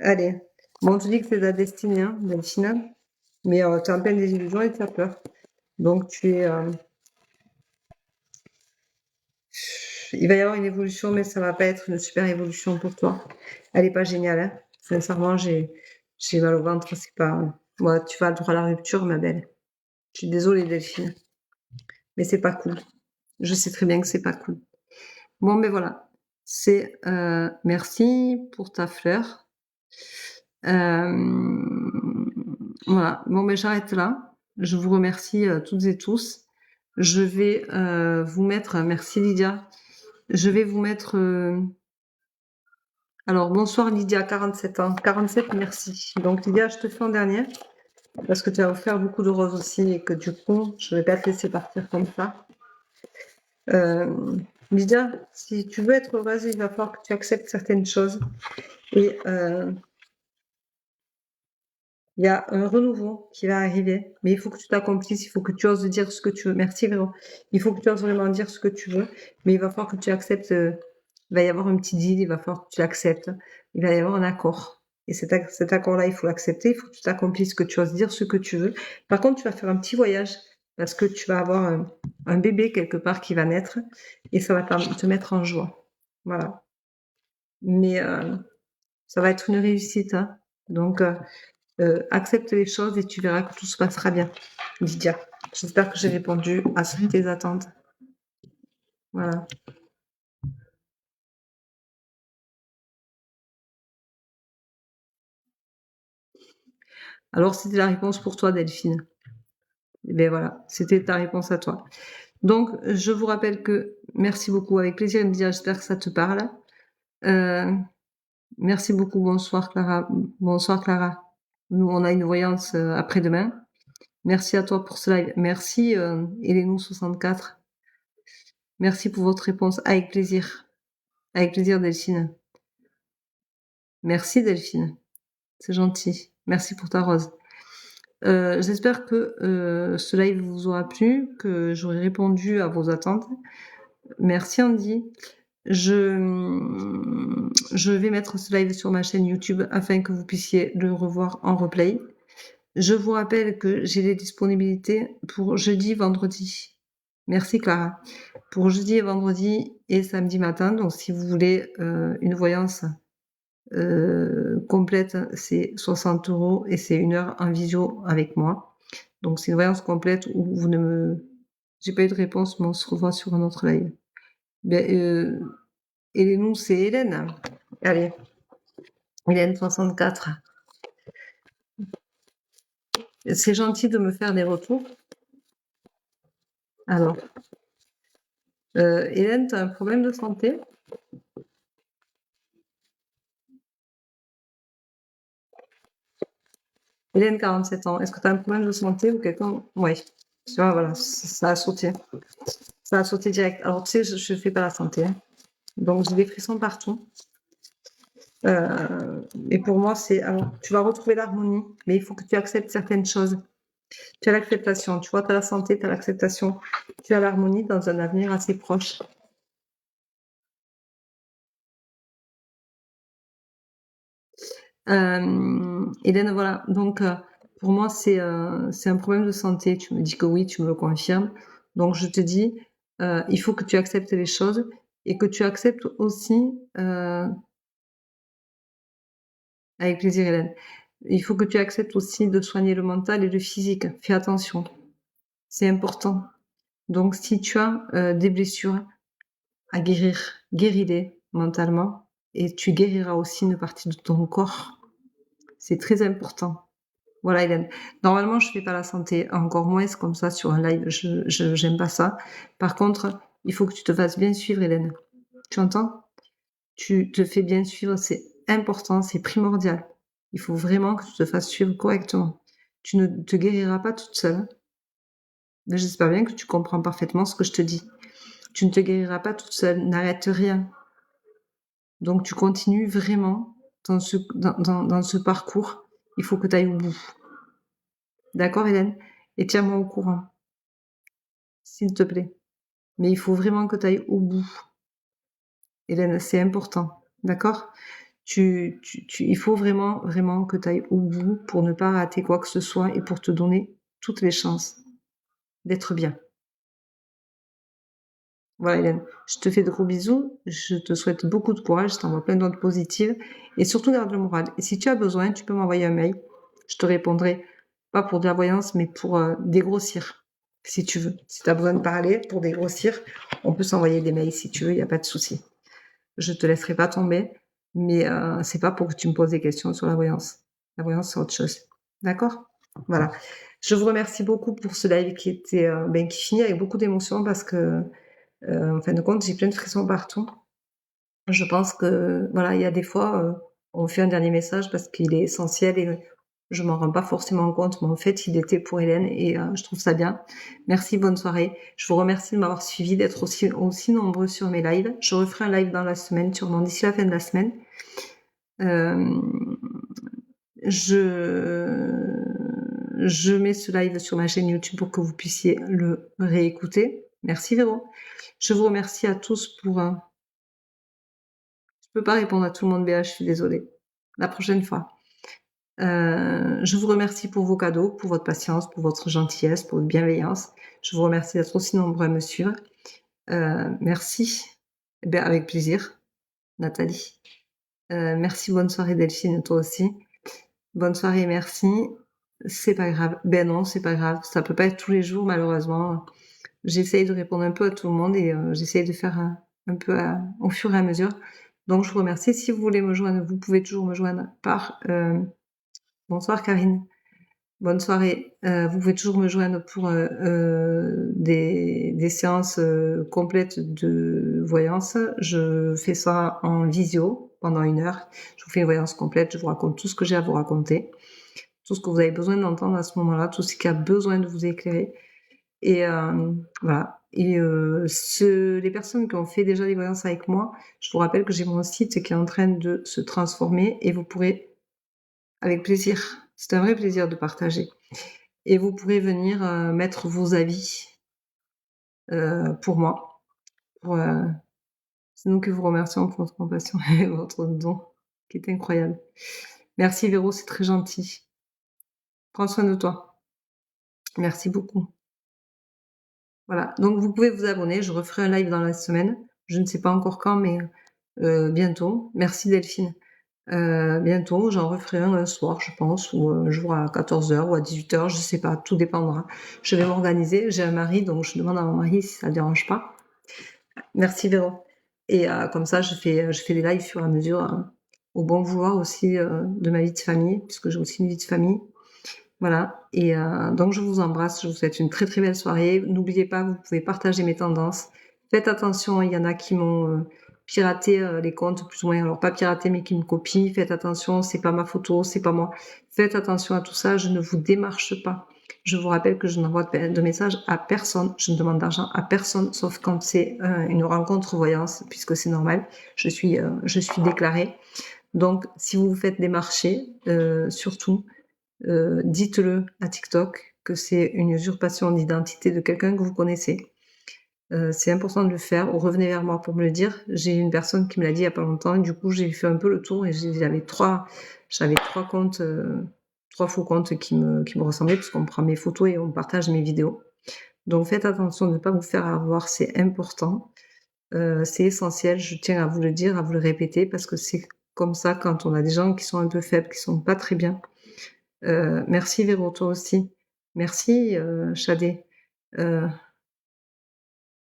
Allez. Bon, on te dit que c'est ta destinée, hein, Delphine. Mais tu es en pleine désillusion et tu as peur. Donc, il va y avoir une évolution, mais ça va pas être une super évolution pour toi. Elle est pas géniale, hein. Sincèrement, j'ai mal au ventre. C'est pas. Ouais, tu vas droit à la rupture, ma belle. Je suis désolée, Delphine. Mais c'est pas cool. Je sais très bien que c'est pas cool. Bon, mais voilà. C'est merci pour ta fleur. Voilà. Bon, mais j'arrête là. Je vous remercie toutes et tous. Je vais vous mettre. Merci Lydia. Je vais vous mettre. Alors, bonsoir Lydia, 47 ans. 47, merci. Donc Lydia, je te fais en dernier parce que tu as offert beaucoup de roses aussi et que du coup, je ne vais pas te laisser partir comme ça. Lydia, si tu veux être heureuse, il va falloir que tu acceptes certaines choses. Et il y a un renouveau qui va arriver, mais il faut que tu t'accomplisses, il faut que tu oses dire ce que tu veux. Merci Véro. Il faut que tu oses vraiment dire ce que tu veux, mais il va falloir que tu acceptes. Il va y avoir un petit deal, il va falloir que tu l'acceptes. Il va y avoir un accord. Et cet accord-là, il faut l'accepter, il faut que tu t'accomplisses, que tu oses dire ce que tu veux. Par contre, tu vas faire un petit voyage parce que tu vas avoir un bébé quelque part qui va naître et ça va te mettre en joie. Voilà. Mais ça va être une réussite. Hein. Donc, accepte les choses et tu verras que tout se passera bien. Lydia, j'espère que j'ai répondu à tes attentes. Voilà. Alors, c'était la réponse pour toi, Delphine. Et bien voilà, c'était ta réponse à toi. Donc, je vous rappelle que merci beaucoup, avec plaisir, Lydia, j'espère que ça te parle. Merci beaucoup, bonsoir Clara. Bonsoir Clara. Nous, on a une voyance après-demain. Merci à toi pour ce live. Merci Elenou64. Merci pour votre réponse. Avec plaisir. Avec plaisir, Delphine. Merci, Delphine. C'est gentil. Merci pour ta rose. J'espère que ce live vous aura plu, que j'aurai répondu à vos attentes. Merci, Andy. Je vais mettre ce live sur ma chaîne YouTube afin que vous puissiez le revoir en replay. Je vous rappelle que j'ai des disponibilités pour jeudi, vendredi. Merci Clara. Pour jeudi et vendredi et samedi matin. Donc si vous voulez une voyance complète, c'est 60 € et c'est 1 heure en visio avec moi. Donc c'est une voyance complète où vous ne me... J'ai pas eu de réponse, mais on se revoit sur un autre live. Et nous, c'est Hélène. Allez, Hélène 64. C'est gentil de me faire des retours. Alors, Hélène, tu as un problème de santé? Hélène, 47 ans. Est-ce que tu as un problème de santé ou quelqu'un? Oui. Tu vois, voilà, ça a sauté. Ça a sauté direct. Alors, tu sais, je ne fais pas la santé. Hein. Donc, j'ai des frissons partout. Et pour moi, c'est... Alors, tu vas retrouver l'harmonie, mais il faut que tu acceptes certaines choses. Tu as l'acceptation. Tu vois, tu as la santé, tu as l'acceptation. Tu as l'harmonie dans un avenir assez proche. Hélène, voilà. Donc, pour moi, c'est un problème de santé. Tu me dis que oui, tu me le confirmes. Donc, je te dis, il faut que tu acceptes les choses et que tu acceptes aussi, avec plaisir, Hélène. Il faut que tu acceptes aussi de soigner le mental et le physique. Fais attention. C'est important. Donc, si tu as des blessures à guérir, guéris-les mentalement et tu guériras aussi une partie de ton corps. C'est très important. Voilà, Hélène. Normalement, je fais pas la santé, encore moins comme ça sur un live. J'aime pas ça. Par contre, il faut que tu te fasses bien suivre, Hélène. Tu entends? Tu te fais bien suivre, c'est important, c'est primordial. Il faut vraiment que tu te fasses suivre correctement. Tu ne te guériras pas toute seule. Mais j'espère bien que tu comprends parfaitement ce que je te dis. Tu ne te guériras pas toute seule, n'arrête rien. Donc tu continues vraiment dans ce parcours. Il faut que tu ailles au bout. D'accord, Hélène? Et tiens-moi au courant, s'il te plaît. Mais il faut vraiment que tu ailles au bout. Hélène, c'est important. D'accord? Il faut vraiment, vraiment que tu ailles au bout pour ne pas rater quoi que ce soit et pour te donner toutes les chances d'être bien. Voilà, Hélène, je te fais de gros bisous. Je te souhaite beaucoup de courage. Je t'envoie plein de notes positives. Et surtout, garde le moral. Et si tu as besoin, tu peux m'envoyer un mail. Je te répondrai, pas pour de la voyance, mais pour dégrossir, si tu veux. Si tu as besoin de parler pour dégrossir, on peut s'envoyer des mails si tu veux, il n'y a pas de souci. Je te laisserai pas tomber, mais c'est pas pour que tu me poses des questions sur la voyance. La voyance, c'est autre chose. D'accord? Voilà. Je vous remercie beaucoup pour ce live qui était, qui finit avec beaucoup d'émotions parce que en fin de compte, j'ai plein de frissons partout. Je pense que, voilà, il y a des fois, on fait un dernier message parce qu'il est essentiel et je m'en rends pas forcément compte, mais en fait, il était pour Hélène et je trouve ça bien. Merci, bonne soirée. Je vous remercie de m'avoir suivi, d'être aussi nombreux sur mes lives. Je referai un live dans la semaine, sûrement d'ici la fin de la semaine. Je mets ce live sur ma chaîne YouTube pour que vous puissiez le réécouter. Merci Véro. Je vous remercie à tous pour... Je peux pas répondre à tout le monde, Béa, je suis désolée. La prochaine fois. Je vous remercie pour vos cadeaux, pour votre patience, pour votre gentillesse, pour votre bienveillance. Je vous remercie d'être aussi nombreux à me suivre. Merci. Eh bien, avec plaisir, Nathalie. Merci, bonne soirée Delphine, toi aussi. Bonne soirée, merci. C'est pas grave. Ben non, c'est pas grave. Ça peut pas être tous les jours, malheureusement. J'essaye de répondre un peu à tout le monde et j'essaye de faire un peu au fur et à mesure. Donc, je vous remercie. Si vous voulez me joindre, vous pouvez toujours me joindre par... bonsoir Karine. Bonne soirée. Vous pouvez toujours me joindre pour des séances complètes de voyance. Je fais ça en visio pendant 1 heure. Je vous fais une voyance complète. Je vous raconte tout ce que j'ai à vous raconter, tout ce que vous avez besoin d'entendre à ce moment-là, tout ce qui a besoin de vous éclairer. Et voilà. Et les personnes qui ont fait déjà des voyances avec moi, je vous rappelle que j'ai mon site qui est en train de se transformer et vous pourrez, avec plaisir, c'est un vrai plaisir de partager. Et vous pourrez venir mettre vos avis pour moi. C'est nous qui vous remercions pour votre compassion et votre don, qui est incroyable. Merci Véro, c'est très gentil. Prends soin de toi. Merci beaucoup. Voilà, donc vous pouvez vous abonner, je referai un live dans la semaine. Je ne sais pas encore quand, mais bientôt. Merci Delphine. Bientôt, j'en referai un soir, je pense, ou un jour à 14h ou à 18h, je sais pas, tout dépendra. Je vais m'organiser, j'ai un mari, donc je demande à mon mari si ça ne dérange pas. Merci Véro. Et comme ça, je fais des lives sur à mesure, au bon vouloir aussi de ma vie de famille, puisque j'ai aussi une vie de famille. Voilà, et donc je vous embrasse, je vous souhaite une très très belle soirée. N'oubliez pas, vous pouvez partager mes tendances. Faites attention, il y en a qui m'ont piraté les comptes, plus ou moins, alors pas piraté, mais qui me copient. Faites attention, c'est pas ma photo, c'est pas moi. Faites attention à tout ça, je ne vous démarche pas. Je vous rappelle que je n'envoie de messages à personne, je ne demande d'argent à personne, sauf quand c'est une rencontre voyance, puisque c'est normal, je suis déclarée. Donc, si vous vous faites démarcher, surtout, dites-le à TikTok que c'est une usurpation d'identité de quelqu'un que vous connaissez. C'est important de le faire, ou revenez vers moi pour me le dire. J'ai une personne qui me l'a dit il y a pas longtemps, et du coup j'ai fait un peu le tour et j'avais trois comptes, 3 faux comptes qui me ressemblaient, puisqu'on prend mes photos et on partage mes vidéos. Donc faites attention de ne pas vous faire avoir, c'est important. C'est essentiel, je tiens à vous le dire, à vous le répéter, parce que c'est comme ça quand on a des gens qui sont un peu faibles, qui sont pas très bien. Merci Véro, toi aussi. Merci Chadé.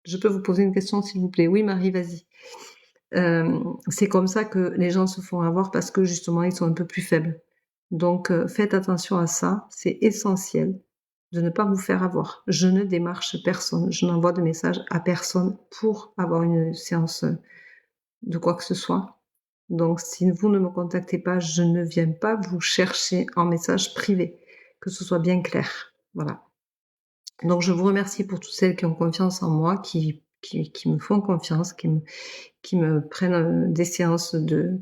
Je peux vous poser une question s'il vous plaît? Oui Marie, vas-y. C'est comme ça que les gens se font avoir parce que justement ils sont un peu plus faibles. Donc, faites attention à ça, c'est essentiel de ne pas vous faire avoir. Je ne démarche personne, je n'envoie de messages à personne pour avoir une séance, de quoi que ce soit. Donc si vous ne me contactez pas, je ne viens pas vous chercher en message privé, que ce soit bien clair. Voilà. Donc je vous remercie pour toutes celles qui ont confiance en moi, qui me font confiance, qui me prennent, des séances de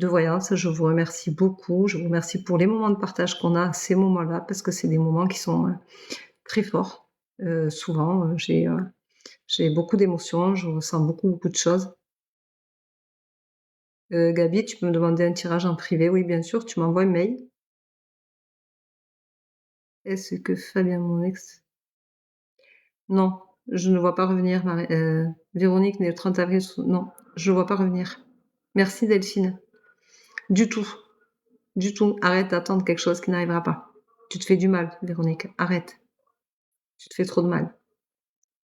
voyance. Je vous remercie beaucoup. Je vous remercie pour les moments de partage qu'on a à ces moments-là, parce que c'est des moments qui sont, très forts. Souvent, j'ai beaucoup d'émotions, je ressens beaucoup, beaucoup de choses. Gaby, tu peux me demander un tirage en privé? Oui, bien sûr, tu m'envoies un mail. Est-ce que Fabien, mon ex non, je ne vois pas revenir Marie Véronique, née le 30 avril non, je ne vois pas revenir. Merci Delphine. Du tout, du tout. Arrête d'attendre quelque chose qui n'arrivera pas. Tu te fais du mal, Véronique, arrête. Tu te fais trop de mal.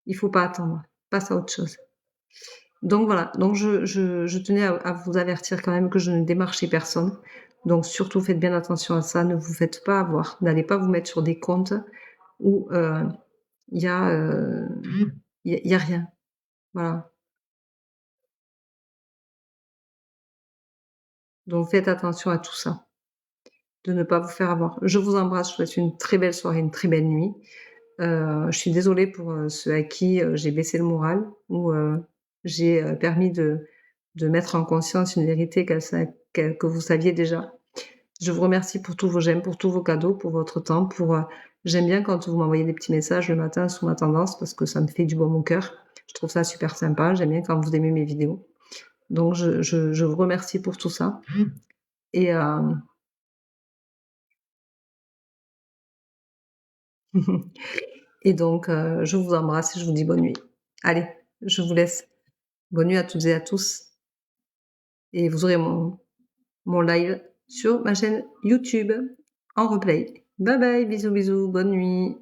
Il faut pas attendre. Passe à autre chose. Donc voilà, donc je tenais à vous avertir quand même que je ne démarchais personne. Donc surtout faites bien attention à ça, ne vous faites pas avoir. N'allez pas vous mettre sur des comptes où, il y a, il y a rien. Voilà. Donc faites attention à tout ça, de ne pas vous faire avoir. Je vous embrasse, je vous souhaite une très belle soirée, une très belle nuit. Je suis désolée pour, ceux à qui, j'ai baissé le moral ou, j'ai, permis de mettre en conscience une vérité que vous saviez déjà. Je vous remercie pour tous vos j'aime, pour tous vos cadeaux, pour votre temps, pour, j'aime bien quand vous m'envoyez des petits messages le matin sous ma tendance parce que ça me fait du baume au cœur. Je trouve ça super sympa. J'aime bien quand vous aimez mes vidéos. Donc je vous remercie pour tout ça et et donc je vous embrasse et je vous dis bonne nuit. Allez, je vous laisse. Bonne nuit à toutes et à tous et vous aurez mon live sur ma chaîne YouTube en replay. Bye bye, bisous, bisous, bonne nuit.